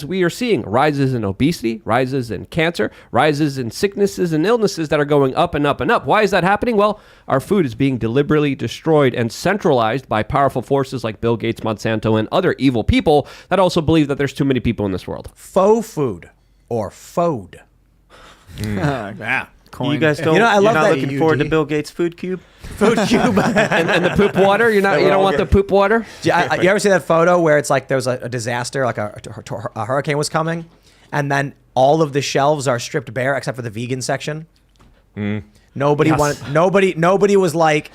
we are seeing rises in obesity, rises in cancer, rises in sicknesses and illnesses that are going up and up and up. Why is that happening? Well, our food is being deliberately destroyed and centralized by powerful forces like Bill Gates, Monsanto, and other evil people that also believe that there's too many people in this world. Faux food or FOD. Yeah. You guys don't. I love you're not that looking forward to Bill Gates' food cube. Food cube. And the poop water? You don't want the poop water? You ever see that photo where it's like there was a disaster, like a hurricane was coming, and then all of the shelves are stripped bare except for the vegan section? Nobody was like,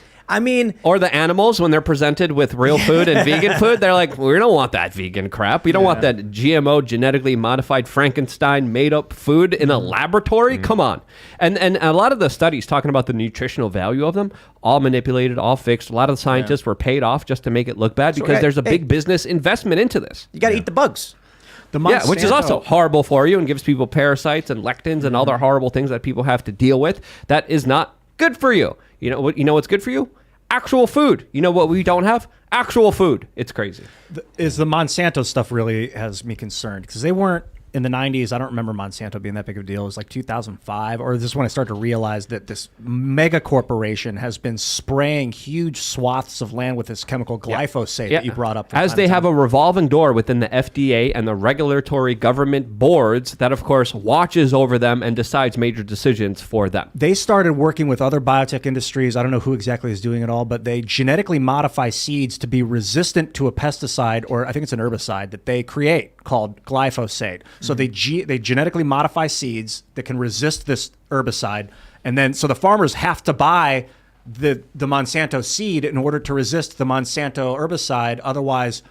or the animals, when they're presented with real food and vegan food, they're like, we don't want that vegan crap. We don't want that GMO, genetically modified Frankenstein made up food in a laboratory. Come on. And a lot of the studies talking about the nutritional value of them, all manipulated, all fixed. A lot of the scientists were paid off just to make it look bad because there's a big business investment into this. You got to eat the bugs. Which is also horrible for you and gives people parasites and lectins and other horrible things that people have to deal with. That is not good for you. You know what's good for you? Actual food. You know what we don't have? Actual food. It's crazy. The Monsanto stuff really has me concerned because they weren't in the 90s. I don't remember Monsanto being that big of a deal. It was like 2005, or this is when I started to realize that this mega corporation has been spraying huge swaths of land with this chemical glyphosate that you brought up. As they have a revolving door within the FDA and the regulatory government boards that, of course, watches over them and decides major decisions for them. They started working with other biotech industries. I don't know who exactly is doing it all, but they genetically modify seeds to be resistant to a pesticide, or I think it's an herbicide that they create called glyphosate. So they genetically modify seeds that can resist this herbicide, and then so the farmers have to buy the Monsanto seed in order to resist the Monsanto herbicide. Otherwise,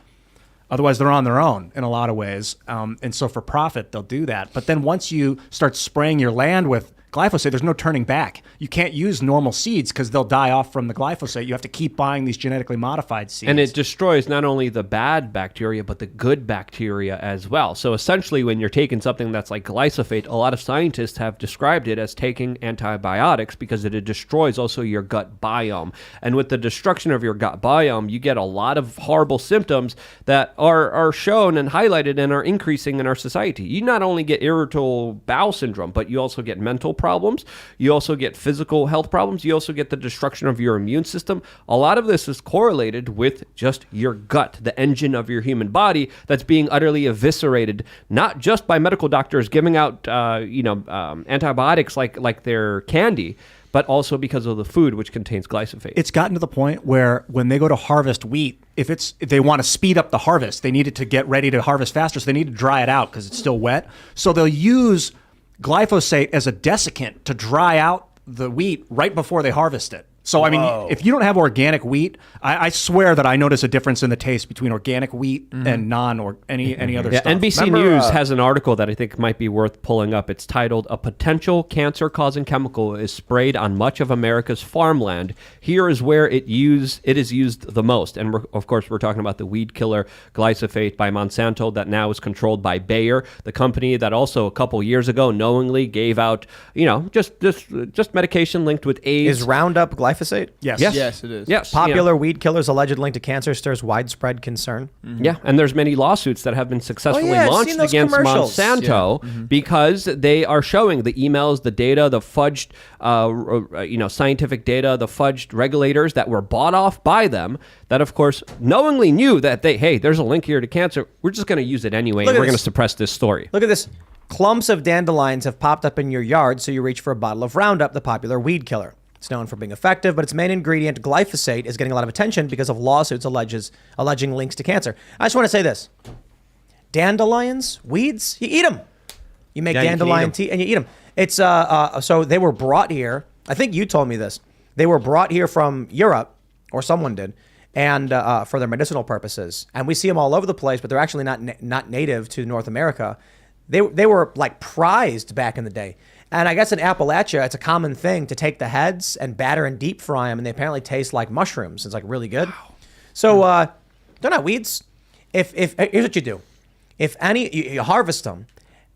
Otherwise, they're on their own in a lot of ways. And so for profit, they'll do that. But then once you start spraying your land with glyphosate, there's no turning back. You can't use normal seeds because they'll die off from the glyphosate. You have to keep buying these genetically modified seeds. And it destroys not only the bad bacteria, but the good bacteria as well. So essentially, when you're taking something that's like glyphosate, a lot of scientists have described it as taking antibiotics because it destroys also your gut biome. And with the destruction of your gut biome, you get a lot of horrible symptoms that are shown and highlighted and are increasing in our society. You not only get irritable bowel syndrome, but you also get mental problems. You also get physical health problems. You also get the destruction of your immune system. A lot of this is correlated with just your gut, the engine of your human body that's being utterly eviscerated, not just by medical doctors giving out, antibiotics like they're candy, but also because of the food, which contains glyphosate. It's gotten to the point where when they go to harvest wheat, if they want to speed up the harvest, they need it to get ready to harvest faster, so they need to dry it out because it's still wet. So they'll use glyphosate as a desiccant to dry out the wheat right before they harvest it. So, I mean, if you don't have organic wheat, I swear that I notice a difference in the taste between organic wheat and any other stuff. NBC News has an article that I think might be worth pulling up. It's titled, "A Potential Cancer-Causing Chemical is Sprayed on Much of America's Farmland. Here is where it is used the most." And of course, we're talking about the weed killer glyphosate by Monsanto that now is controlled by Bayer, the company that also a couple years ago knowingly gave out, just medication linked with AIDS. Is Roundup glyphosate? Yes. Yes, it is. Yes. Popular weed killers alleged link to cancer stirs widespread concern. Yeah, and there's many lawsuits that have been successfully I've launched seen those against commercials. Monsanto because they are showing the emails, the data, the fudged, scientific data, the fudged regulators that were bought off by them that, of course, knowingly knew that there's a link here to cancer. We're just going to use it anyway, Look and at we're going to this. suppress this story. Look at this. Clumps of dandelions have popped up in your yard, so you reach for a bottle of Roundup, the popular weed killer. It's known for being effective, but its main ingredient, glyphosate, is getting a lot of attention because of lawsuits alleging links to cancer. I just want to say this. Dandelions, weeds, you eat them. You make dandelion tea and you eat them. It's so they were brought here. I think you told me this. They were brought here from Europe, or someone did, and for their medicinal purposes. And we see them all over the place, but they're actually not native to North America. They were like prized back in the day. And I guess in Appalachia, it's a common thing to take the heads and batter and deep fry them, and they apparently taste like mushrooms. It's like really good. Wow. So they're not weeds. If here's what you do: you harvest them,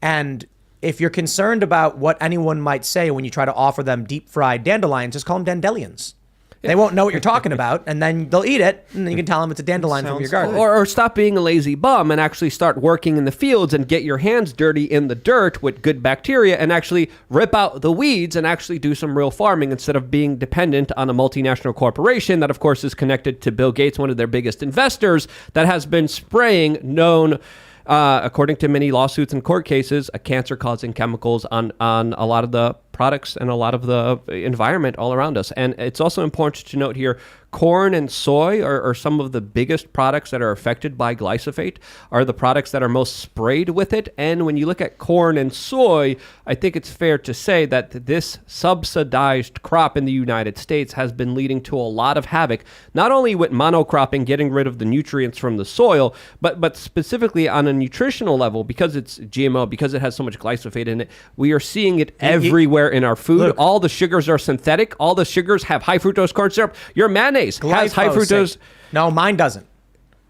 and if you're concerned about what anyone might say when you try to offer them deep fried dandelions, just call them dandelions. They won't know what you're talking about, and then they'll eat it, and then you can tell them it's a dandelion from your garden. Or stop being a lazy bum and actually start working in the fields and get your hands dirty in the dirt with good bacteria and actually rip out the weeds and actually do some real farming instead of being dependent on a multinational corporation that, of course, is connected to Bill Gates, one of their biggest investors, that has been spraying known... according to many lawsuits and court cases, cancer-causing chemicals on a lot of the products and a lot of the environment all around us. And it's also important to note here, corn and soy are some of the biggest products that are affected by glyphosate, are the products that are most sprayed with it. And when you look at corn and soy, I think it's fair to say that this subsidized crop in the United States has been leading to a lot of havoc, not only with monocropping, getting rid of the nutrients from the soil, but specifically on a nutritional level, because it's GMO, because it has so much glyphosate in it, we are seeing it everywhere in our food. Look, all the sugars are synthetic. All the sugars have high fructose corn syrup. Your mayonnaise has high fructose. No, mine doesn't.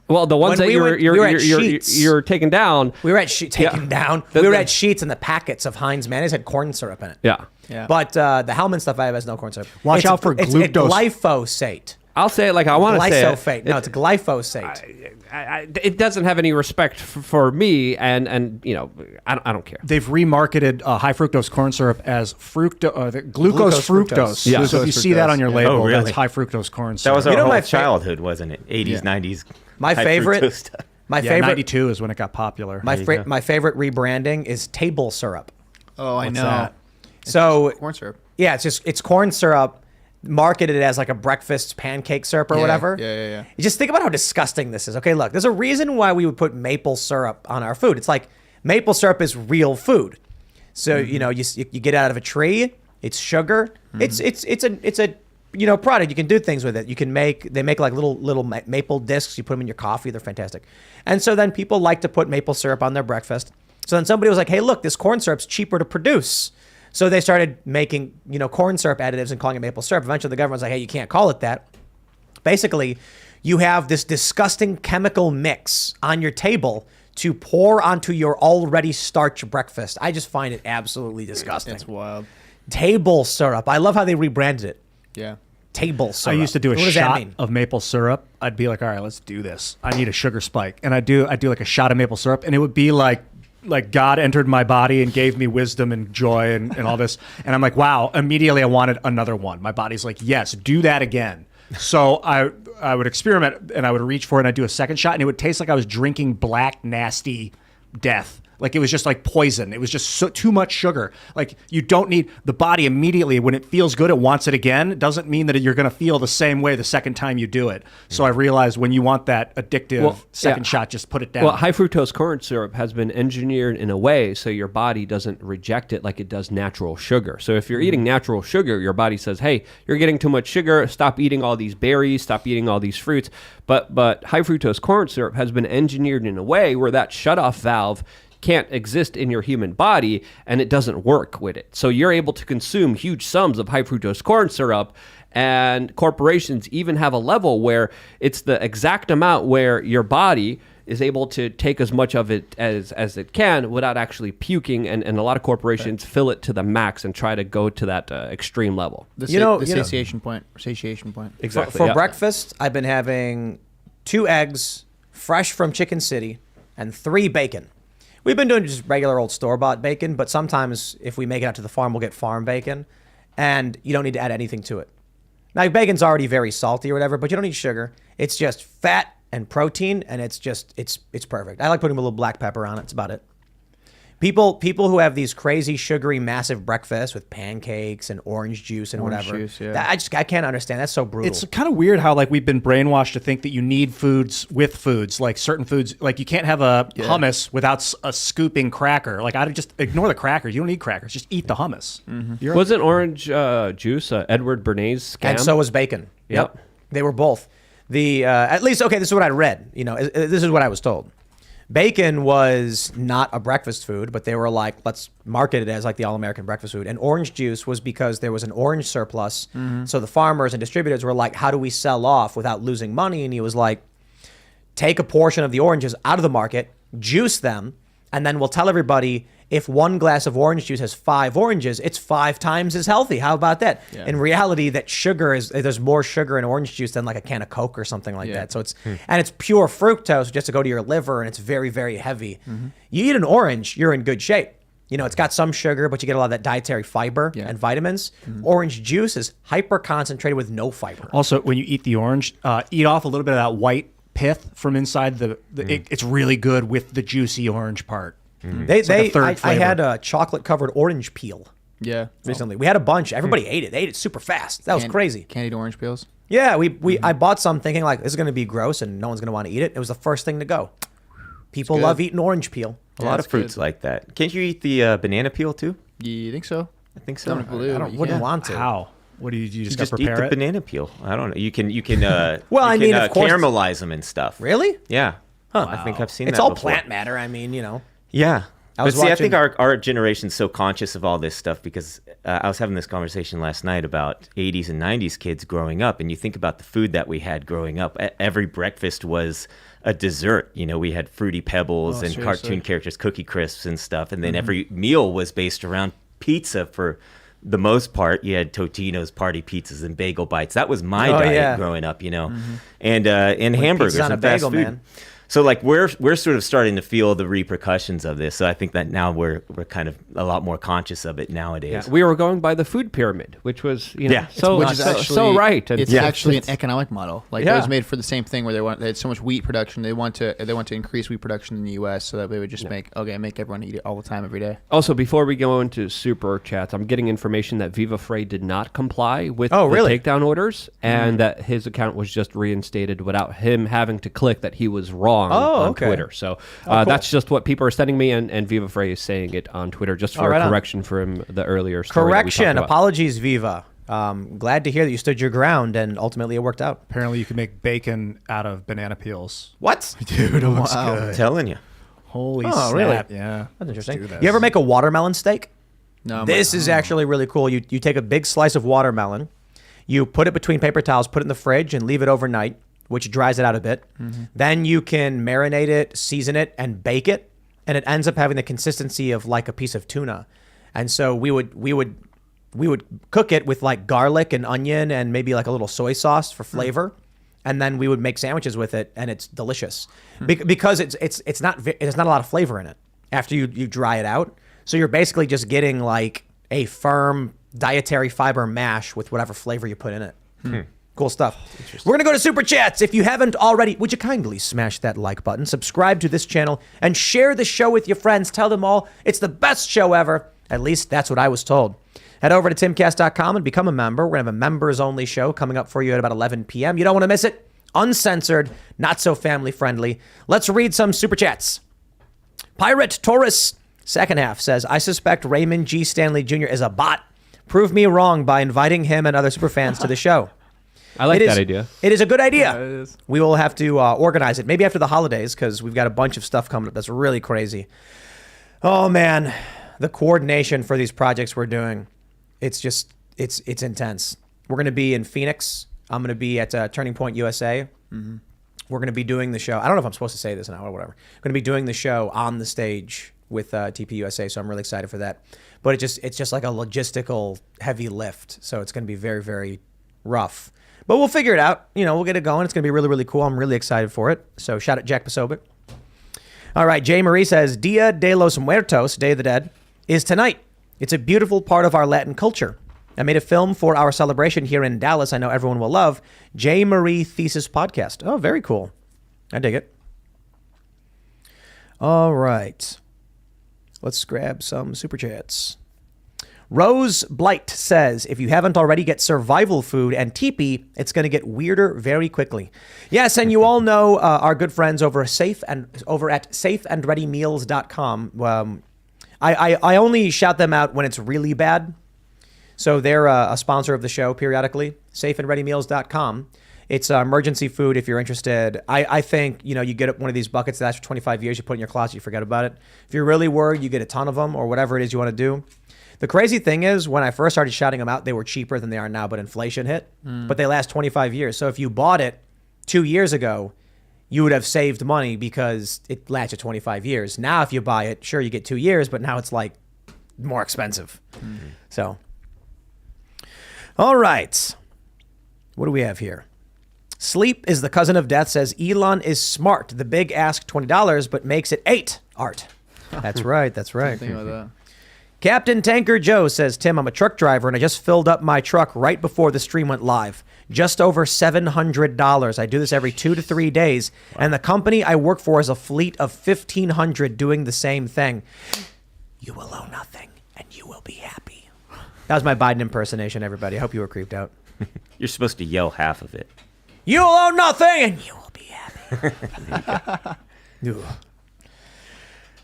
Well, the ones When that you're taking down. We were at taken down. We were at Sheets, and the packets of Heinz mayonnaise had corn syrup in it. Yeah. But the Hellman stuff I have has no corn syrup. Watch out for It's glucose. glyphosate. I'll say it like I want to say it. Glyphosate. No, it's glyphosate. It doesn't have any respect for me, and I don't care. They've remarketed high fructose corn syrup as glucose fructose. Yeah. So if you see that on your label, Oh, really? that's high fructose corn syrup. That was our You know whole my childhood, wasn't it? 80s, 90s. My high favorite. fructose stuff. My yeah, favorite. 92 is when it got popular. My favorite rebranding is table syrup. Oh, I know. that? So Corn syrup. yeah, it's corn syrup marketed as like a breakfast pancake syrup or whatever. Yeah. You just think about how disgusting this is. Okay, look, there's a reason why we would put maple syrup on our food. It's like maple syrup is real food. So you get it out of a tree. It's sugar. It's product. You can do things with it. They make like little maple discs. You put them in your coffee. They're fantastic. And so then people like to put maple syrup on their breakfast. So then somebody was like, hey, look, this corn syrup's cheaper to produce. So they started making, corn syrup additives and calling it maple syrup. Eventually the government's like, hey, you can't call it that. Basically, you have this disgusting chemical mix on your table to pour onto your already starched breakfast. I just find it absolutely disgusting. It's wild. Table syrup. I love how they rebranded it. Yeah. Table syrup. I used to do a What does that shot mean? of maple syrup. I'd be like, all right, let's do this. I need a sugar spike. And I'd do like a shot of maple syrup, and it would be like God entered my body and gave me wisdom and joy and all this. And I'm like, wow, immediately I wanted another one. My body's like, yes, do that again. So I would experiment and I would reach for it and I'd do a second shot, and it would taste like I was drinking black, nasty death. Like it was just like poison. It was just too much sugar. Like you don't need the body immediately when it feels good, it wants it again. It doesn't mean that you're going to feel the same way the second time you do it. So I realized when you want that addictive second shot, just put it down. Well, high fructose corn syrup has been engineered in a way so your body doesn't reject it like it does natural sugar. So if you're eating natural sugar, your body says, hey, you're getting too much sugar. Stop eating all these berries. Stop eating all these fruits. But high fructose corn syrup has been engineered in a way where that shutoff valve can't exist in your human body, and it doesn't work with it. So you're able to consume huge sums of high fructose corn syrup, and corporations even have a level where it's the exact amount where your body is able to take as much of it as it can without actually puking, and a lot of corporations fill it to the max and try to go to that extreme level. The satiation point. Exactly. For breakfast, I've been having 2 eggs, fresh from Chicken City, and 3 bacon. We've been doing just regular old store-bought bacon, but sometimes if we make it out to the farm, we'll get farm bacon, and you don't need to add anything to it. Now, bacon's already very salty or whatever, but you don't need sugar. It's just fat and protein, and it's perfect. I like putting a little black pepper on it. That's about it. People who have these crazy sugary massive breakfasts with pancakes and orange juice and Orange whatever. juice, yeah. I can't understand. That's so brutal. It's kind of weird how like we've been brainwashed to think that you need foods with foods, like certain foods, like you can't have a hummus without a scooping cracker. Like I'd just ignore the crackers. You don't need crackers. Just eat the hummus. Mm-hmm. Wasn't orange juice Edward Bernays scam? And so was bacon. Yep. They were both. At least, okay, this is what I read. This is what I was told. Bacon was not a breakfast food, but they were like, let's market it as like the all-American breakfast food. And orange juice was because there was an orange surplus. Mm-hmm. So the farmers and distributors were like, how do we sell off without losing money? And he was like, take a portion of the oranges out of the market, juice them, and then we'll tell everybody if 1 glass of orange juice has 5 oranges, it's 5 times as healthy. How about that? Yeah. In reality, there's more sugar in orange juice than like a can of Coke or something like that. So and it's pure fructose just to go to your liver, and it's very, very heavy. Mm-hmm. You eat an orange, you're in good shape. It's got some sugar, but you get a lot of that dietary fiber and vitamins. Mm-hmm. Orange juice is hyper concentrated with no fiber. Also, when you eat the orange, eat off a little bit of that white pith from inside it's really good with the juicy orange part. Mm-hmm. I had a chocolate covered orange peel. Yeah. Recently, we had a bunch. Everybody ate it. They ate it super fast. That was crazy. Candied orange peels. Yeah, I bought some thinking like this is going to be gross and no one's going to want to eat it. It was the first thing to go. People love eating orange peel. A lot of fruits like that. Can't you eat the banana peel too? You think so? I think so. Wouldn't want to. How? What do you just eat prepare the it? banana peel? I don't know. You can well, I mean, of course, caramelize them and stuff. Really? Yeah. Huh. I think I've seen it's that all before. plant matter. I mean, Yeah. I was I think watching- our generation's so conscious of all this stuff because I was having this conversation last night about 80s and 90s kids growing up, and you think about the food that we had growing up. Every breakfast was a dessert. We had Fruity Pebbles and cartoon characters, Cookie Crisps and stuff, and then every meal was based around pizza for the most part. You had Totino's Party Pizzas and Bagel Bites. That was my diet growing up, and hamburgers on a and fast bagel, food. man. So like we're sort of starting to feel the repercussions of this. So I think that now we're kind of a lot lot conscious of it nowadays. Yeah. We were going by the food pyramid, which was which is actually so right. And it's actually an economic model. Like Yeah. it was made for the same thing where they had so much wheat production. They want to increase wheat production in the U.S. so that they would just make everyone eat it all the time every day. Also, before we go into super chats, I'm getting information that Viva Frei did not comply with the takedown orders, and that his account was just reinstated without him having to click that he was wrong on Twitter. So cool. that's just what people are sending me, and Viva Frei is saying it on Twitter just for a correction from the earlier story. Correction. That we talked about. Apologies, Viva. Glad to hear that you stood your ground and ultimately it worked out. Apparently, you can make bacon out of banana peels. What? Dude, it looks I'm good. telling you. Holy Oh, snap. really? Yeah. That's interesting. do this. You ever make a watermelon steak? No, This is actually really cool. You take a big slice of watermelon, you put it between paper towels, put it in the fridge, and leave it overnight, which dries it out a bit. Then you can marinate it, season it, and bake it, and it ends up having the consistency of like a piece of tuna. And so we would cook it with like garlic and onion and maybe like a little soy sauce for flavor. And then we would make sandwiches with it, and it's delicious because it's not a lot of flavor in it after you dry it out. So you're basically just getting like a firm dietary fiber mash with whatever flavor you put in it. Cool stuff. We're gonna go to Super Chats. If you haven't already, would you kindly smash that like button, subscribe to this channel, and share the show with your friends. Tell them all it's the best show ever. At least that's what I was told. Head over to timcast.com and become a member. We're going to have a members-only show coming up for you at about 11 p.m. You don't want to miss it. Uncensored, not so family-friendly. Let's read some Super Chats. Pirate Taurus, second half, says, I suspect Raymond G. Stanley Jr. is a bot. Prove me wrong by inviting him and other superfans to the show. I like that idea. It is a good idea. Yeah, it is. We will have to organize it, maybe after the holidays, because we've got a bunch of stuff coming up that's really crazy. Oh, man. The coordination for these projects we're doing. It's intense. We're going to be in Phoenix. I'm going to be at Turning Point USA. Mm-hmm. We're going to be doing the show. I don't know if I'm supposed to say this now or whatever. We're going to be doing the show on the stage with TP USA, so I'm really excited for that. But it's just like a logistical heavy lift, so it's going to be very, very rough. But we'll figure it out. We'll get it going. It's going to be really, really cool. I'm really excited for it. So shout out Jack Posobiec. All right, Jay Marie says, Dia de los Muertos, Day of the Dead, is tonight. It's a beautiful part of our Latin culture. I made a film for our celebration here in Dallas I know everyone will love. J. Marie Thesis Podcast. Oh, very cool. I dig it. All right. Let's grab some Super Chats. Rose Blight says, if you haven't already, get survival food and teepee. It's going to get weirder very quickly. Yes, and you all know our good friends over at safeandreadymeals.com. I only shout them out when it's really bad. So they're a sponsor of the show periodically, safeandreadymeals.com. It's emergency food if you're interested. I think, you get one of these buckets that lasts for 25 years, you put it in your closet, you forget about it. If you're really worried, you get a ton of them or whatever it is you want to do. The crazy thing is, when I first started shouting them out, they were cheaper than they are now, but inflation hit. But they last 25 years. So if you bought it 2 years ago, you would have saved money because it lasted 25 years. Now, if you buy it, sure, you get 2 years, but now it's like more expensive. So, all right. What do we have here? Sleep is the cousin of death, says Elon is smart. The big ask $20, but makes it 8. Art. That's right. That's right. Think about that. Captain Tanker Joe says, Tim, I'm a truck driver and I just filled up my truck right before the stream went live. Just over $700. I do this every 2 to 3 days. Wow. And the company I work for is a fleet of 1,500 doing the same thing. You will owe nothing and you will be happy. That was my Biden impersonation, everybody. I hope you were creeped out. You're supposed to yell half of it. You'll owe nothing and you will be happy.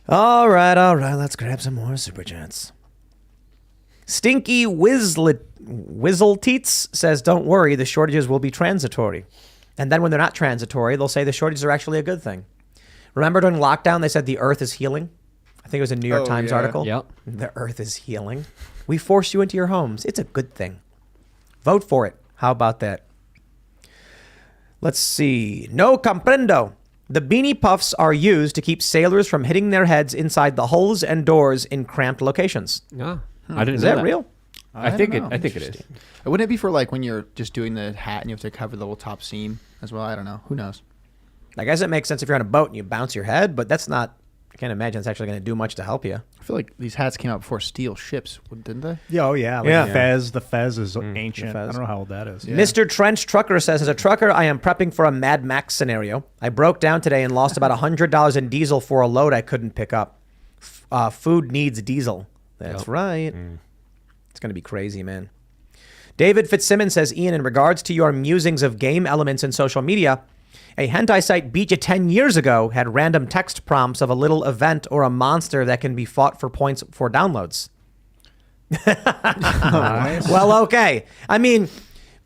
All right. Let's grab some more Super Chats. Stinky Whizzleteats says, don't worry, the shortages will be transitory. And then when they're not transitory, they'll say the shortages are actually a good thing. Remember during lockdown, they said the earth is healing? I think it was a New York Times article. Yep. The earth is healing. We forced you into your homes. It's a good thing. Vote for it. How about that? Let's see. No comprendo. The beanie puffs are used to keep sailors from hitting their heads inside the hulls and doors in cramped locations. Yeah. I didn't Is know that real? I think it is. Wouldn't it be for like when you're just doing the hat and you have to cover the little top seam as well? I don't know. Who knows? I guess it makes sense if you're on a boat and you bounce your head, but that's not, I can't imagine it's actually going to do much to help you. I feel like these hats came out before steel ships, didn't they? Yeah, oh yeah. Like Yeah. Fez. The Fez is ancient. Fez. I don't know how old that is. Yeah. Mr. Trench Trucker says, as a trucker, I am prepping for a Mad Max scenario. I broke down today and lost about $100 in diesel for a load I couldn't pick up. Food needs diesel. That's right. It's going to be crazy, man. David Fitzsimmons says, Ian, in regards to your musings of game elements in social media, a hentai site beat you 10 years ago had random text prompts of a little event or a monster that can be fought for points for downloads. Well, okay. I mean,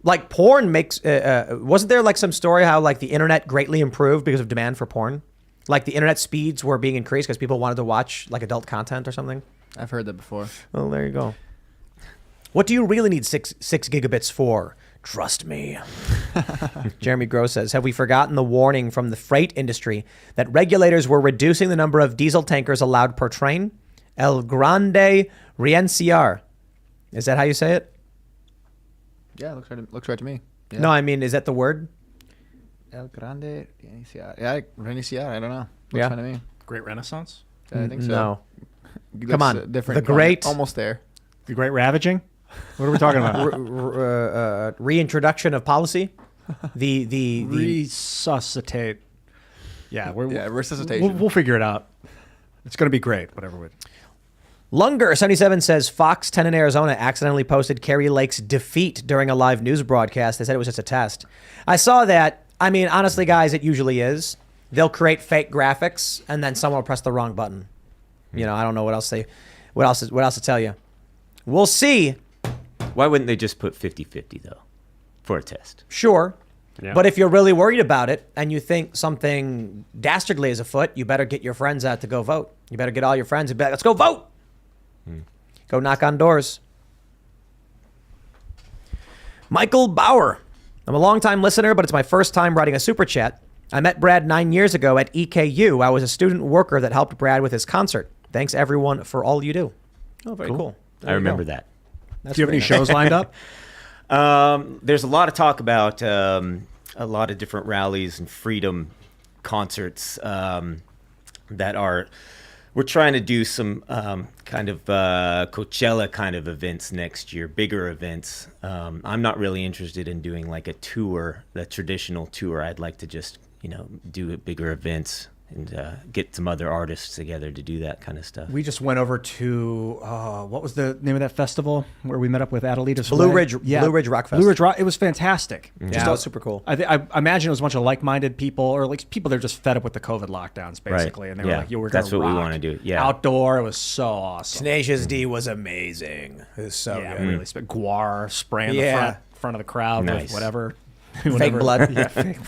like porn makes. Wasn't there like some story how like the internet greatly improved because of demand for porn? Like the internet speeds were being increased because people wanted to watch like adult content or something. I've heard that before. Well, there you go. What do you really need six gigabits for? Trust me. Jeremy Gross says, have we forgotten the warning from the freight industry that regulators were reducing the number of diesel tankers allowed per train? El Grande Rienciar. Is that how you say it? Yeah, looks right to me. Yeah. No, I mean, is that the word? El Grande Reiniciar. Yeah, Reiniciar. I don't know. Looks Yeah. fine to me. Great Renaissance. I think so. No. That's, Come on. different. The great- Almost there. The Great Ravaging. What are we talking about? Reintroduction of policy. The Resuscitate. Yeah, resuscitation. We'll figure it out. It's going to be great. Whatever. Lunger77 says Fox 10 in Arizona accidentally posted Kerry Lake's defeat during a live news broadcast. They said it was just a test. I saw that. I mean, honestly, guys, it usually is. They'll create fake graphics and then someone will press the wrong button. You know, I don't know what else to tell you. We'll see. Why wouldn't they just put 50-50 though, for a test? Sure. Yeah. But if you're really worried about it and you think something dastardly is afoot, you better get your friends out to go vote. You better get all your friends and be like, let's go vote. Go knock on doors. Michael Bauer. I'm a longtime listener, but it's my first time writing a super chat. I met Brad 9 years ago at EKU. I was a student worker that helped Brad with his concert. Thanks, everyone, for all you do. Oh, very cool. I remember that. That's Do you have any very nice. shows lined up? There's a lot of talk about a lot of different rallies and freedom concerts that are. We're trying to do some kind of Coachella kind of events next year, bigger events. I'm not really interested in doing like a tour, the traditional tour. I'd like to just, do bigger events and get some other artists together to do that kind of stuff. We just went over to what was the name of that festival where we met up with Adelita? Blue Ridge Rock Fest. Blue Ridge Rock. It was fantastic. Yeah, that was super cool. I imagine it was a bunch of like-minded people, or like people that are just fed up with the COVID lockdowns, basically. Right. And they were like, "Yo, we're That's gonna what we rock want to do. Yeah, outdoor." It was so awesome. Tenacious D was amazing. It was so Yeah, good. really. Guar spraying Yeah. the front of the crowd Nice. with whatever. Fake blood. Yeah, fake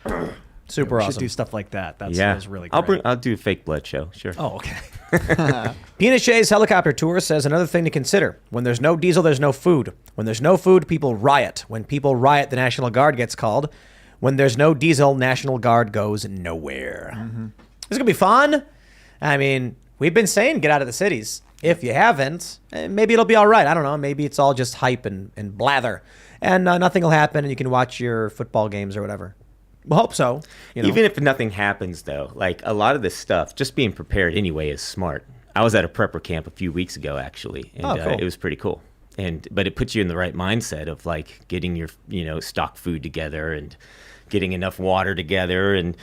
blood. Super We awesome. should do stuff like that. That yeah. was really great. I'll do a fake blood show. Sure. Oh, okay. Pinochet's helicopter tour says another thing to consider. When there's no diesel, there's no food. When there's no food, people riot. When people riot, the National Guard gets called. When there's no diesel, National Guard goes nowhere. Mm-hmm. This is going to be fun. I mean, we've been saying get out of the cities. If you haven't, maybe it'll be all right. I don't know. Maybe it's all just hype and blather. And nothing will happen and you can watch your football games or whatever. We hope so. Even if nothing happens, though, like a lot of this stuff, just being prepared anyway is smart. I was at a prepper camp a few weeks ago, actually, and cool. it was pretty cool. But it puts you in the right mindset of like getting your, stock food together and getting enough water together and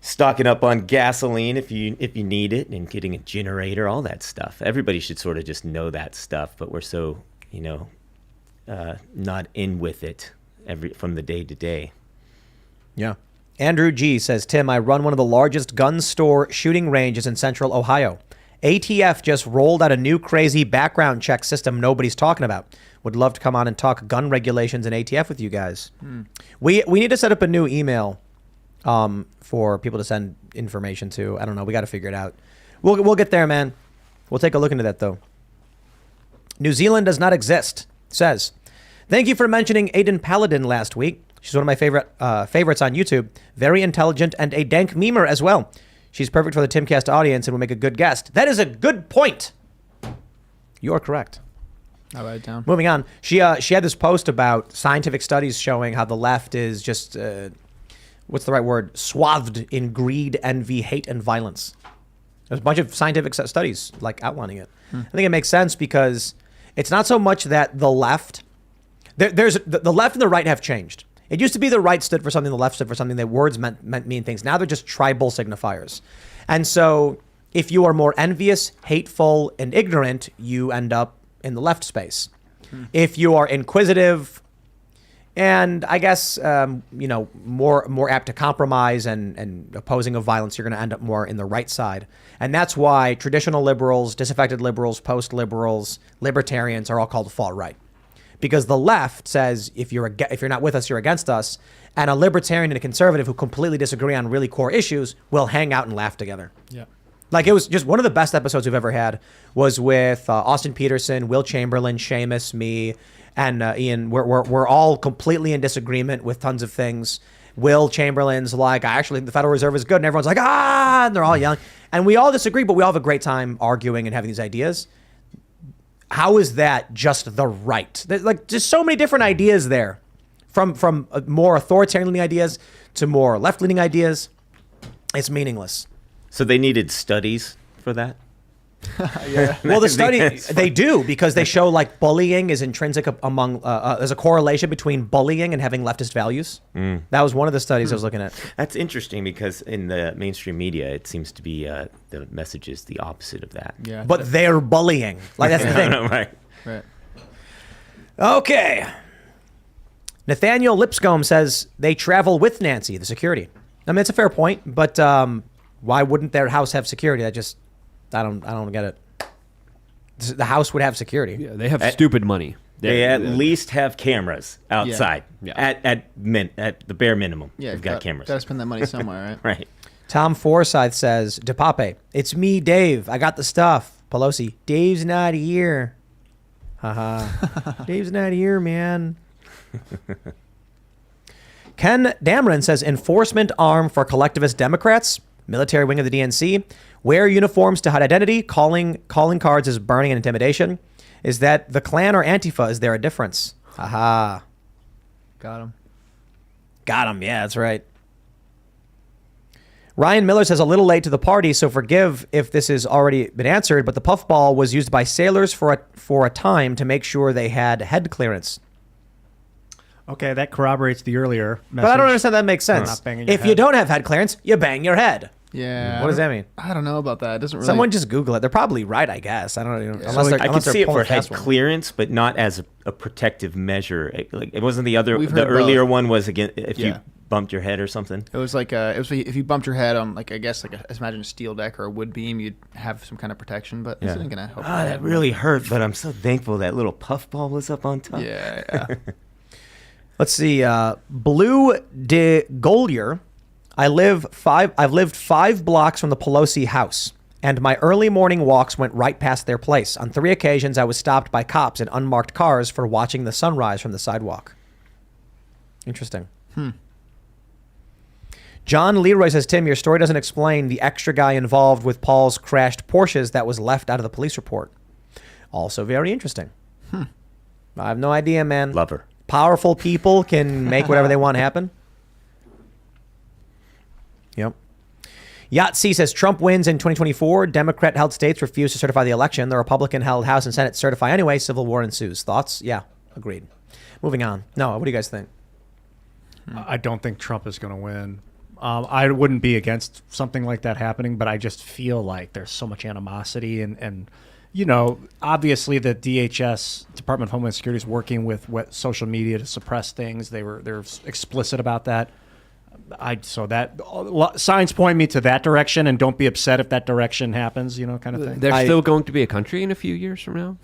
stocking up on gasoline if you need it and getting a generator, all that stuff. Everybody should sort of just know that stuff, but we're so, not in with it from the day to day. Yeah. Andrew G says, Tim, I run one of the largest gun store shooting ranges in central Ohio. ATF just rolled out a new crazy background check system nobody's talking about. Would love to come on and talk gun regulations and ATF with you guys. We need to set up a new email for people to send information to. I don't know. We got to figure it out. We'll get there, man. We'll take a look into that, though. New Zealand does not exist, says. Thank you for mentioning Aiden Paladin last week. She's one of my favorites on YouTube. Very intelligent and a dank memer as well. She's perfect for the Timcast audience and will make a good guest. That is a good point. You're correct. I'll write it down. Moving on. She had this post about scientific studies showing how the left is just, what's the right word? Swathed in greed, envy, hate, and violence. There's a bunch of scientific studies like outlining it. I think it makes sense because it's not so much that the left, the left and the right have changed. It used to be the right stood for something, the left stood for something, that words meant mean things. Now they're just tribal signifiers. And so if you are more envious, hateful, and ignorant, you end up in the left space. If you are inquisitive, And I guess, more apt to compromise and opposing of violence, you're going to end up more in the right side. And that's why traditional liberals, disaffected liberals, post-liberals, libertarians are all called far right. Because the left says if you're not with us, you're against us. And a libertarian and a conservative who completely disagree on really core issues will hang out and laugh together. Yeah. Like, it was just one of the best episodes we've ever had was with Austin Peterson, Will Chamberlain, Seamus, me, and Ian. We're all completely in disagreement with tons of things. Will Chamberlain's like, actually, the Federal Reserve is good. And everyone's like, and they're all yelling. And we all disagree, but we all have a great time arguing and having these ideas. How is that just the right? There's like just so many different ideas there. From more authoritarian ideas to more left-leaning ideas. It's meaningless. So they needed studies for that? Yeah. Well, the study, they do, because they show like bullying is intrinsic among, there's a correlation between bullying and having leftist values. That was one of the studies I was looking at. That's interesting because in the mainstream media, it seems to be the message is the opposite of that. Yeah. But they're bullying. Like, that's the thing. Right. Right. Okay. Nathaniel Lipscomb says they travel with Nancy, the security. I mean, it's a fair point, but why wouldn't their house have security? I don't get it. The house would have security. Yeah, they have stupid money. They at least have cameras outside. Yeah. At the bare minimum. Yeah. They've got cameras. Got to spend that money somewhere, right? Right. Tom Forsyth says, DePape, it's me, Dave. I got the stuff. Pelosi, Dave's not here. Haha. Dave's not here, man. Ken Dameron says, enforcement arm for collectivist Democrats, military wing of the DNC, wear uniforms to hide identity, calling cards is burning and intimidation. Is that the Klan or Antifa? Is there a difference? Aha. Got him. Got him. Yeah, that's right. Ryan Miller says, a little late to the party, so forgive if this has already been answered, but the puffball was used by sailors for a time to make sure they had head clearance. Okay, that corroborates the earlier message. But I don't understand that makes sense. Not banging your If you head. don't have head clearance, you bang your head. Yeah. What does that mean? I don't know about that. It doesn't really. Someone just Google it. They're probably right, I guess. I don't know. I could see it for head one. clearance, but not as a protective measure. It wasn't the other. We've The heard earlier both. one was again if you Yeah. bumped your head or something. It was like if you bumped your head on I guess imagine a steel deck or a wood beam, you'd have some kind of protection. But this isn't gonna help. Oh, that really hurt. But I'm so thankful that little puffball was up on top. Yeah. Let's see. Blue de Golier. I've lived 5 blocks from the Pelosi house, and my early morning walks went right past their place. On 3 occasions, I was stopped by cops in unmarked cars for watching the sunrise from the sidewalk. Interesting. John Leroy says, Tim, your story doesn't explain the extra guy involved with Paul's crashed Porsches that was left out of the police report. Also very interesting. I have no idea, man. Love her. Powerful people can make whatever they want happen. Yep. Yahtzee says Trump wins in 2024. Democrat-held states refuse to certify the election. The Republican-held House and Senate certify anyway. Civil war ensues. Thoughts? Yeah, agreed. Moving on. No, what do you guys think? I don't think Trump is going to win. I wouldn't be against something like that happening, but I just feel like there's so much animosity and obviously the DHS, Department of Homeland Security, is working with social media to suppress things. They're explicit about that. Signs point me to that direction, and don't be upset if that direction happens, kind of thing. There's still going to be a country in a few years from now.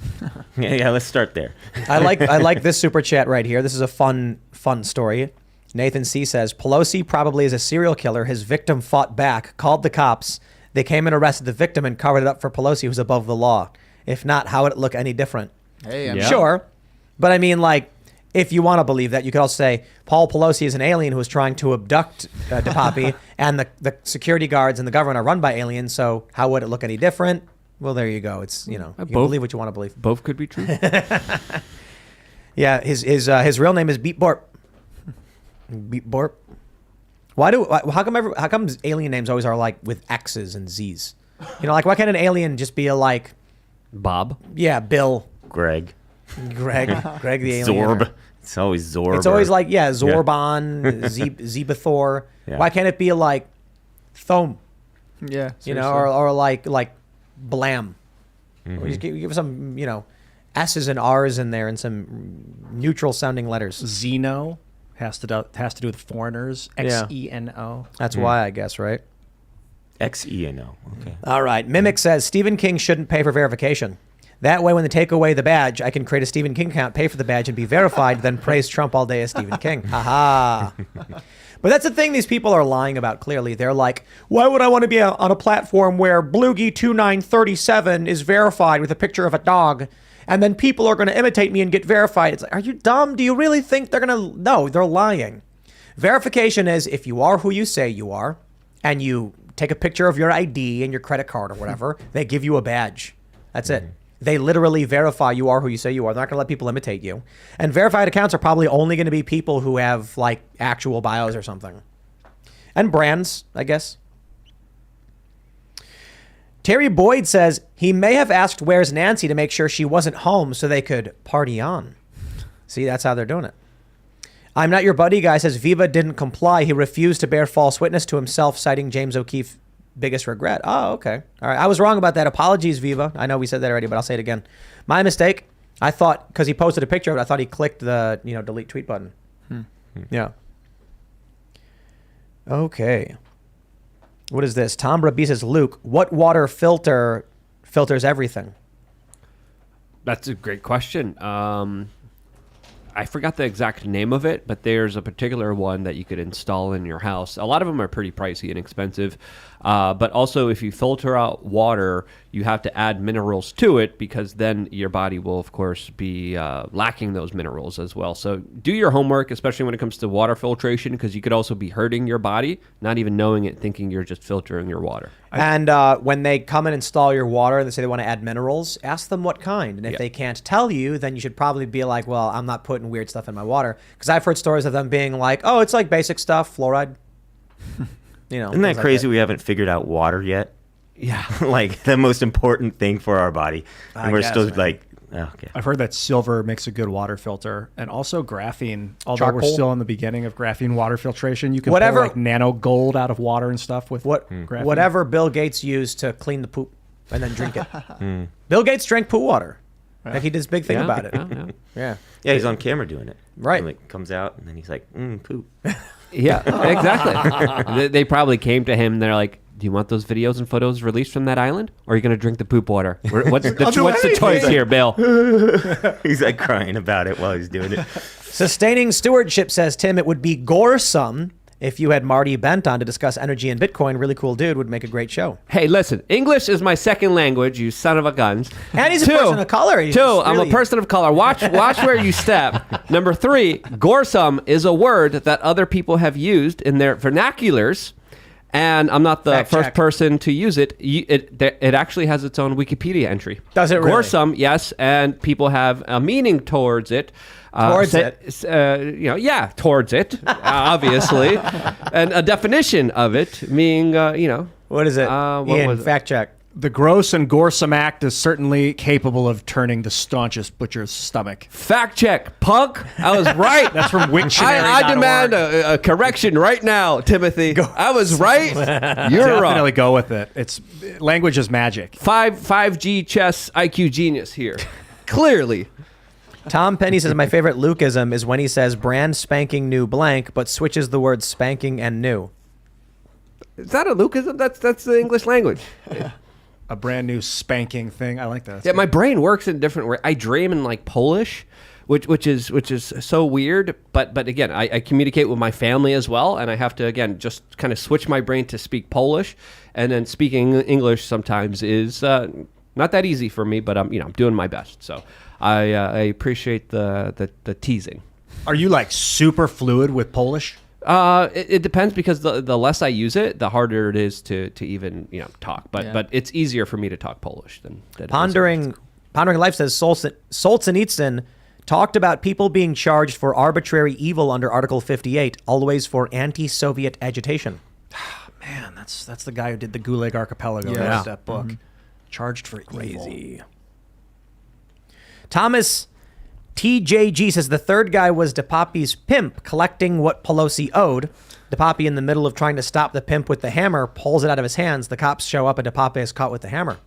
Yeah, let's start there. I like this super chat right here. This is a fun story. Nathan C. says, Pelosi probably is a serial killer. His victim fought back, called the cops. They came and arrested the victim and covered it up for Pelosi, who's above the law. If not, how would it look any different? Hey, Yeah. Sure. But I mean, like, if you want to believe that, you could also say Paul Pelosi is an alien who is trying to abduct DePape, and the security guards and the government are run by aliens, so how would it look any different? Well, there you go. It's, you can believe what you want to believe. Both could be true. Yeah, his real name is Beep Borp. Beep Borp. How come alien names always are like with X's and Z's? Like why can't an alien just be like Bob. Yeah, Bill, Greg Greg the alien. Zorb. It's always Zorb. It's always like Zorbon, Zebathor. Yeah. Why can't it be like Thome? Yeah. Or like Blam? Or just give some S's and R's in there and some neutral sounding letters. Xeno has to do with foreigners. Yeah. Xeno. That's why, I guess, right? XENO. Okay. All right. Mimic says Stephen King shouldn't pay for verification. That way, when they take away the badge, I can create a Stephen King account, pay for the badge, and be verified, then praise Trump all day as Stephen King. Haha. But that's the thing these people are lying about, clearly. They're like, why would I want to be on a platform where Bloogie2937 is verified with a picture of a dog, and then people are going to imitate me and get verified? It's like, are you dumb? Do you really think they're going to... No, they're lying. Verification is if you are who you say you are, and you take a picture of your ID and your credit card or whatever, they give you a badge. That's it. They literally verify you are who you say you are. They're not going to let people imitate you. And verified accounts are probably only going to be people who have like actual bios or something. And brands, I guess. Terry Boyd says he may have asked Where's Nancy to make sure she wasn't home so they could party on. See, that's how they're doing it. I'm Not Your Buddy guy says Viva didn't comply. He refused to bear false witness to himself, citing James O'Keefe's biggest regret. Oh, okay. All right. I was wrong about that. Apologies, Viva. I know we said that already, but I'll say it again. My mistake. I thought, because he posted a picture of it, I thought he clicked the, delete tweet button. Yeah. Okay. What is this? Tom Brabi says, Luke, what water filters everything? That's a great question. I forgot the exact name of it, but there's a particular one that you could install in your house. A lot of them are pretty pricey and expensive. But also, if you filter out water, you have to add minerals to it because then your body will, of course, be lacking those minerals as well. So do your homework, especially when it comes to water filtration, because you could also be hurting your body, not even knowing it, thinking you're just filtering your water. And when they come and install your water and they say they want to add minerals, ask them what kind. And if they can't tell you, then you should probably be like, well, I'm not putting weird stuff in my water. Because I've heard stories of them being like, oh, it's like basic stuff, fluoride. Isn't that crazy? We haven't figured out water yet. Yeah. Like the most important thing for our body. And we're still like, oh, okay. I've heard that silver makes a good water filter, and also graphene. Although Charcoal? we're still in the beginning of graphene water filtration, you can Whatever- pull like nano gold out of water and stuff with graphene. Whatever Bill Gates used to clean the poop and then drink it. Bill Gates drank poo water. Like he did this big thing about it. Yeah. Yeah, he's on camera doing it. Right. And like comes out and then he's like, poop. Yeah, exactly. They probably came to him and they're like, do you want those videos and photos released from that island? Or are you going to drink the poop water? What's the choice here, Bill? He's like crying about it while he's doing it. Sustaining Stewardship says, Tim, it would be goresome if you had Marty Bent on to discuss energy and Bitcoin. Really cool dude, would make a great show. Hey, listen, English is my second language, you son of a guns. And he's a person of color. He's I'm really- a person of color. Watch where you step. Number 3, goresome is a word that other people have used in their vernaculars, and I'm not the Fact first check. person to use it. It actually has its own Wikipedia entry. Does it really? Goresome, yes, and people have a meaning towards it. Towards Towards it, obviously, and a definition of it being, What is it? what Ian, was it? fact check. The gross and goresome act is certainly capable of turning the staunchest butcher's stomach. Fact check, punk. I was right. That's from Wiktionary.org. I demand a correction right now, Timothy. I was right. You're Definitely wrong. go with it. It's language is magic. 5G chess IQ genius here. Clearly. Tom Penny says, my favorite Lukeism is when he says brand spanking new blank, but switches the words spanking and new. Is that a Lukeism? That's the English language. A brand new spanking thing. I like that. Yeah, my brain works in a different way. I dream in like Polish, which is so weird. But again, I communicate with my family as well, and I have to again just kind of switch my brain to speak Polish, and then speaking English sometimes is not that easy for me. But I'm doing my best. So I appreciate the teasing. Are you like super fluid with Polish? It depends because the less I use it, the harder it is to even talk. But it's easier for me to talk Polish than it is. Pondering Life says, Solzhenitsyn talked about people being charged for arbitrary evil under Article 58, always for anti-Soviet agitation. Man, that's the guy who did the Gulag Archipelago. Yeah. Wrote that book. Charged for evil. Thomas TJG says the third guy was DePapi's pimp collecting what Pelosi owed. DePapi, in the middle of trying to stop the pimp with the hammer, pulls it out of his hands. The cops show up and DePapi is caught with the hammer.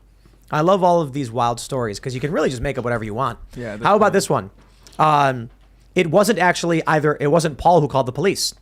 I love all of these wild stories because you can really just make up whatever you want. Yeah, How about this one? It wasn't actually it wasn't Paul who called the police.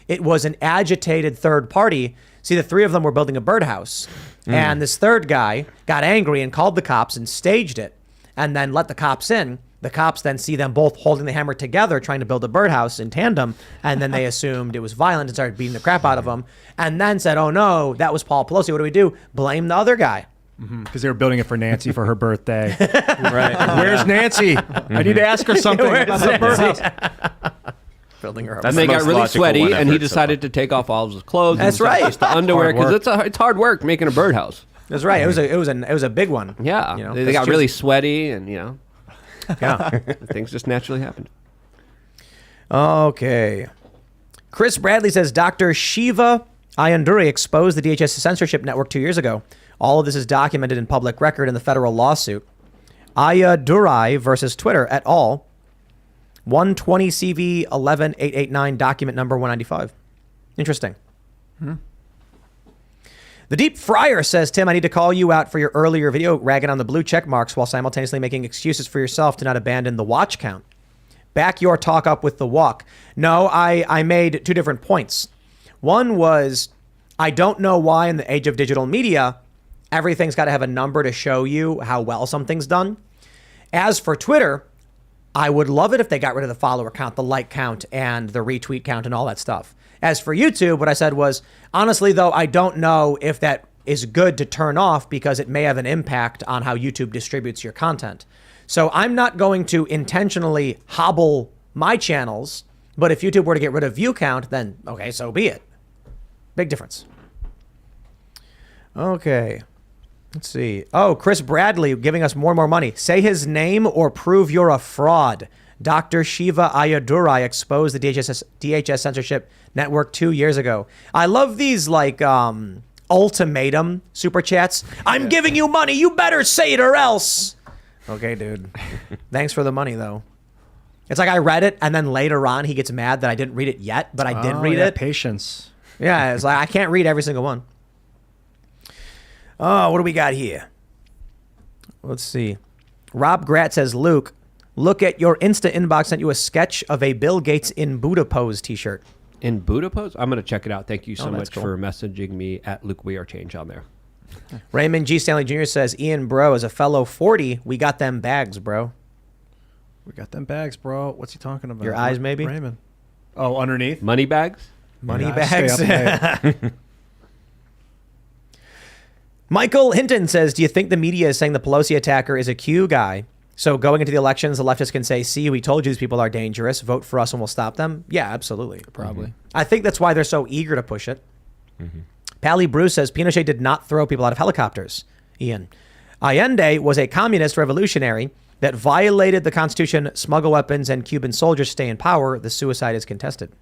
It was an agitated third party. See, the three of them were building a birdhouse. And this third guy got angry and called the cops and staged it and then let the cops in. The cops then see them both holding the hammer together, trying to build a birdhouse in tandem. And then they assumed it was violent and started beating the crap out of them. And then said, oh no, that was Paul Pelosi. What do we do? Blame the other guy. Because they were building it for Nancy for her birthday. Right. Where's Nancy? I need to ask her something about the birdhouse. Building her. And they got really sweaty, and he decided to take off all of his clothes. That's and right. Just the underwear, because it's hard work making a birdhouse. That's right. It was a big one. Yeah, You know, they got really sweaty, and yeah. things just naturally happened. Okay. Chris Bradley says Dr. Shiva Ayanduri exposed the DHS censorship network 2 years ago. All of this is documented in public record in the federal lawsuit. Ayadurai versus Twitter et al. 120 CV 11889, document number 195. Interesting. The Deep Fryer says, Tim, I need to call you out for your earlier video ragging on the blue check marks while simultaneously making excuses for yourself to not abandon the watch count. Back your talk up with the walk. No, I made two different points. One was, I don't know why in the age of digital media, everything's got to have a number to show you how well something's done. As for Twitter, I would love it if they got rid of the follower count, the like count, and the retweet count and all that stuff. As for YouTube, what I said was, honestly, though, I don't know if that is good to turn off because it may have an impact on how YouTube distributes your content. So I'm not going to intentionally hobble my channels, but if YouTube were to get rid of view count, then okay, so be it. Big difference. Okay. Let's see. Oh, Chris Bradley giving us more and more money. Say his name or prove you're a fraud. Dr. Shiva Ayadurai exposed the DHS censorship network 2 years ago. I love these like ultimatum super chats. I'm giving you money. You better say it or else. Okay, dude. Thanks for the money, though. It's like I read it, and then later on he gets mad that I didn't read it yet, but I did read it. Patience. Yeah, it's like I can't read every single one. Oh, what do we got here? Let's see. Rob Grat says, Luke, look at your Insta inbox. Sent you a sketch of a Bill Gates in Buddha pose t-shirt. In Buddha pose? I'm going to check it out. Thank you so much cool. for messaging me at Luke We Are Change on there. Raymond G. Stanley Jr. says, Ian, bro, as a fellow 40, we got them bags, bro. We got them bags, bro. What's he talking about? Your eyes, maybe? Raymond. Oh, underneath? Money bags? Money Yeah, bags. stay up late. Michael Hinton says, do you think the media is saying the Pelosi attacker is a Q guy? So going into the elections, the leftists can say, see, we told you these people are dangerous. Vote for us and we'll stop them. Yeah, absolutely. Probably. I think that's why they're so eager to push it. Pally Bruce says, Pinochet did not throw people out of helicopters. Ian. Allende was a communist revolutionary that violated the Constitution, smuggle weapons, and Cuban soldiers stay in power. The suicide is contested.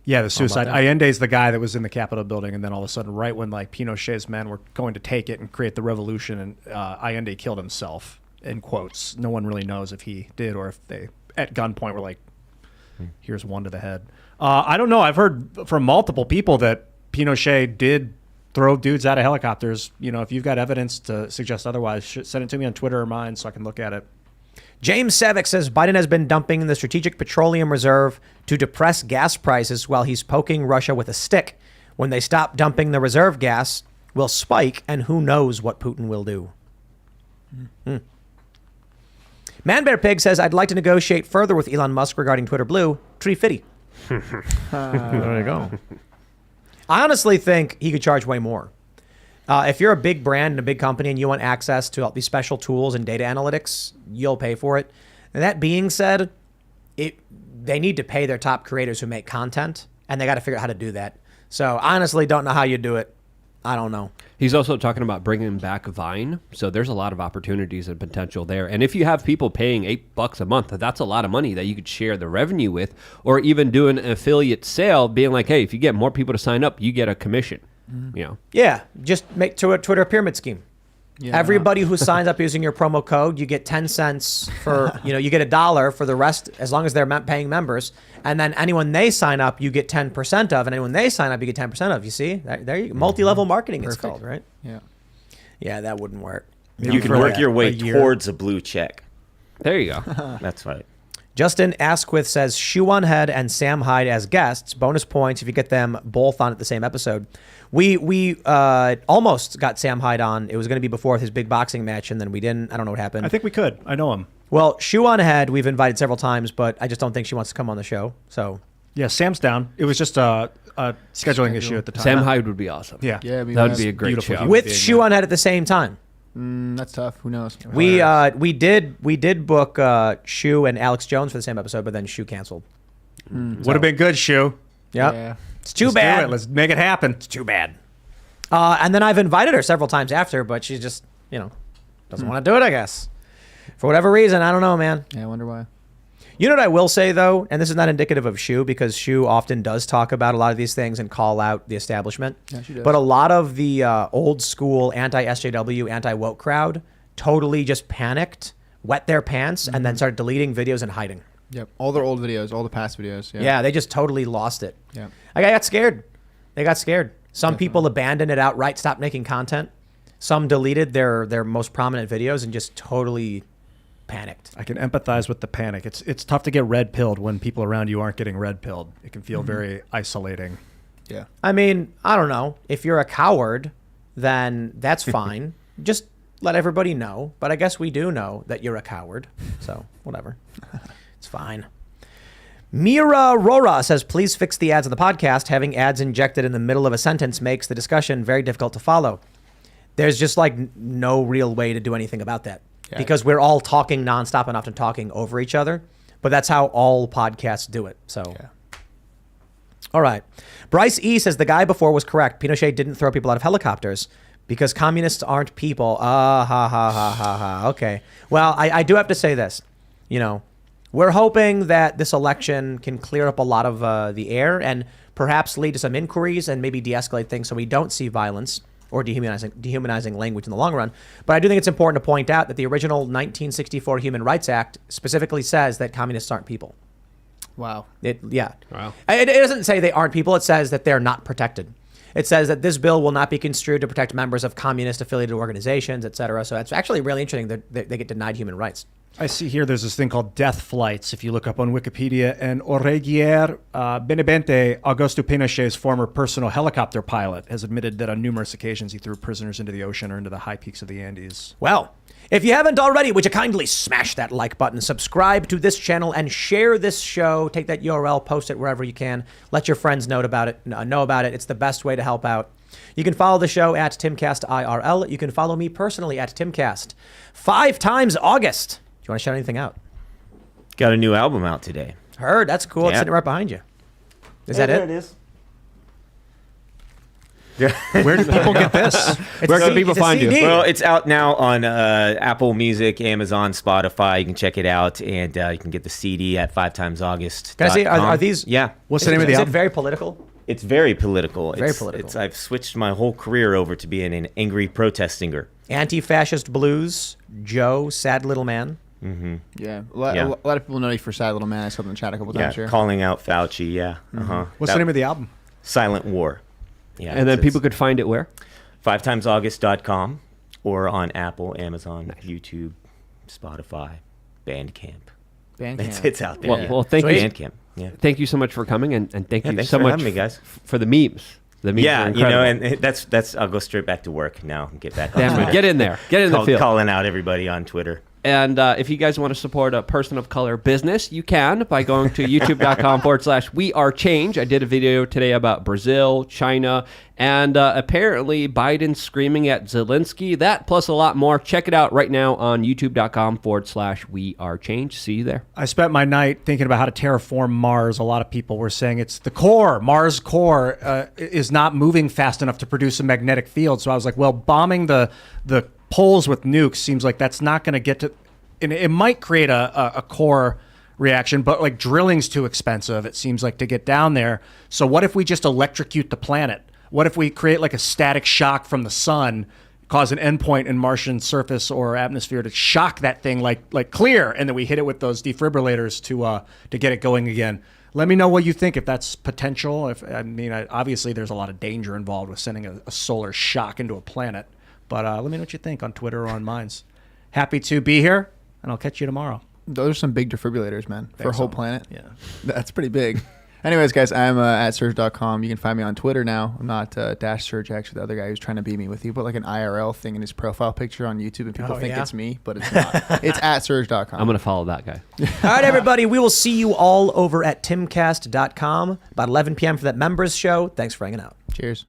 Yeah, the suicide. Allende's the guy that was in the Capitol building, and then all of a sudden, right when like Pinochet's men were going to take it and create the revolution, and Allende killed himself, in quotes. No one really knows if he did or if they, at gunpoint, were like, here's one to the head. I don't know. I've heard from multiple people that Pinochet did throw dudes out of helicopters. You know, if you've got evidence to suggest otherwise, send it to me on Twitter or mine so I can look at it. James Savick says Biden has been dumping the Strategic Petroleum Reserve to depress gas prices while he's poking Russia with a stick. When they stop dumping the reserve gas, will spike, and who knows what Putin will do. Man Bear Pig says, I'd like to negotiate further with Elon Musk regarding Twitter Blue. Tree Fitty. There you go. I honestly think he could charge way more. If you're a big brand and a big company and you want access to all these special tools and data analytics, you'll pay for it. And that being said, they need to pay their top creators who make content, and they got to figure out how to do that. So honestly, don't know how you do it. I don't know. He's also talking about bringing back Vine. So there's a lot of opportunities and potential there. And if you have people paying $8 a month, that's a lot of money that you could share the revenue with, or even do an affiliate sale being like, hey, if you get more people to sign up, you get a commission. You know? Yeah, just make to a Twitter pyramid scheme. Yeah. Everybody who signs up using your promo code, you get 10 cents for, you get $1 for the rest, as long as they're paying members. And then anyone they sign up, you get 10% of, and anyone they sign up, you get 10% of. You see? There you go. Multi-level marketing, it's called, right? Yeah. Yeah, that wouldn't work. You can for work your way a year. towards a blue check. There you go. That's right. Justin Asquith says Shoe on Head and Sam Hyde as guests. Bonus points if you get them both on at the same episode. We almost got Sam Hyde on. It was going to be before his big boxing match, and then we didn't. I don't know what happened. I think we could. I know him. Well, Shoe on Head we've invited several times, but I just don't think she wants to come on the show. So Yeah, Sam's down. It was just a scheduling issue at the time. Sam Hyde would be awesome. Yeah. Yeah, That would be a great beautiful show. human with being, Shoe yeah. on Head at the same time. That's tough. Who knows? We did book Shoe and Alex Jones for the same episode, but then Shoe canceled. Would have been good, Shu. Yep. Yeah. It's too Let's do bad. it. Let's make it happen. It's too bad. And then I've invited her several times after, but she's just, doesn't want to do it, I guess. For whatever reason, I don't know, man. Yeah, I wonder why. You know what I will say, though, and this is not indicative of Shu, because Shu often does talk about a lot of these things and call out the establishment. Yeah, she does. But a lot of the old school anti-SJW, anti-woke crowd totally just panicked, wet their pants, and then started deleting videos and hiding. Yep. All their old videos, all the past videos. Yeah. Yeah, they just totally lost it. Yeah. I got scared. They got scared. Some people abandoned it outright, stopped making content. Some deleted their most prominent videos and just totally panicked. I can empathize with the panic. It's tough to get red pilled when people around you aren't getting red pilled. It can feel very isolating. Yeah. I mean, I don't know. If you're a coward, then that's fine. Just let everybody know. But I guess we do know that you're a coward. So, whatever. It's fine. Mira Rora says, please fix the ads on the podcast. Having ads injected in the middle of a sentence makes the discussion very difficult to follow. There's just like no real way to do anything about that because we're all talking nonstop and often talking over each other. But that's how all podcasts do it. So, all right. Bryce E says the guy before was correct. Pinochet didn't throw people out of helicopters because communists aren't people. Ha ha ha ha ha. Okay. Well, I do have to say this. We're hoping that this election can clear up a lot of the air and perhaps lead to some inquiries and maybe de-escalate things so we don't see violence or dehumanizing language in the long run. But I do think it's important to point out that the original 1964 Human Rights Act specifically says that communists aren't people. Wow. Wow. It doesn't say they aren't people. It says that they're not protected. It says that this bill will not be construed to protect members of communist-affiliated organizations, et cetera. So it's actually really interesting that they get denied human rights. I see here there's this thing called death flights. If you look up on Wikipedia, and Oregier Benebente, Augusto Pinochet's former personal helicopter pilot, has admitted that on numerous occasions he threw prisoners into the ocean or into the high peaks of the Andes. Well, if you haven't already, would you kindly smash that like button, subscribe to this channel, and share this show? Take that URL, post it wherever you can. Let your friends know about it. It's the best way to help out. You can follow the show at Timcast IRL. You can follow me personally at Timcast. 5 times August. Do you want to shout anything out? Got a new album out today. Heard. That's cool. It's Yeah. sitting right behind you. Is that it? is. Where do people get this? Where can people find you? Well, it's out now on Apple Music, Amazon, Spotify. You can check it out, and you can get the CD at 5timesaugust. Can I see? Are these? Yeah. What's the name of the Is it album? very political? It's very political. Very political. I've switched my whole career over to being an angry protest singer. Anti-fascist blues. Joe, sad little man. Yeah. A Yeah. lot of people know you for Sad Little Man. I saw them in the chat a couple times here. Calling out Fauci. Yeah. What's the name of the album? Silent War. Yeah. And then people could find it where? 5timesaugust.com or on Apple, Amazon, YouTube, Spotify, Bandcamp. Bandcamp. It's out there. Well, thank you. Bandcamp. Yeah. Thank you so much for coming, and thank you thanks so for much having me, guys. for the memes. The memes Yeah, are incredible. and that's I'll go straight back to work now and get back on Damn it. Twitter. Get in there. Get in the field. Calling out everybody on Twitter. And if you guys want to support a person of color business, you can by going to youtube.com/wearechange. I did a video today about Brazil, China, and apparently Biden screaming at Zelensky. That plus a lot more. Check it out right now on youtube.com/wearechange. See you there. I spent my night thinking about how to terraform Mars. A lot of people were saying it's the core. Mars core is not moving fast enough to produce a magnetic field. So I was like, well, bombing the poles with nukes seems like that's not going to get to, and it might create a core reaction, but like drilling's too expensive, it seems like, to get down there. So what if we just electrocute the planet? What if we create like a static shock from the sun, cause an endpoint in Martian surface or atmosphere to shock that thing like clear, and then we hit it with those defibrillators to get it going again? Let me know what you think, if that's potential. Obviously there's a lot of danger involved with sending a solar shock into a planet. But let me know what you think on Twitter or on Minds. Happy to be here, and I'll catch you tomorrow. Those are some big defibrillators, man, for a whole planet. Yeah. That's pretty big. Anyways, guys, I'm at Serge.com. You can find me on Twitter now. I'm not Dash Serge, actually, the other guy who's trying to beat me with. He put like an IRL thing in his profile picture on YouTube, and people think it's me, but it's not. It's at Serge.com. I'm going to follow that guy. All right, everybody. We will see you all over at timcast.com about 11 p.m. for that members show. Thanks for hanging out. Cheers.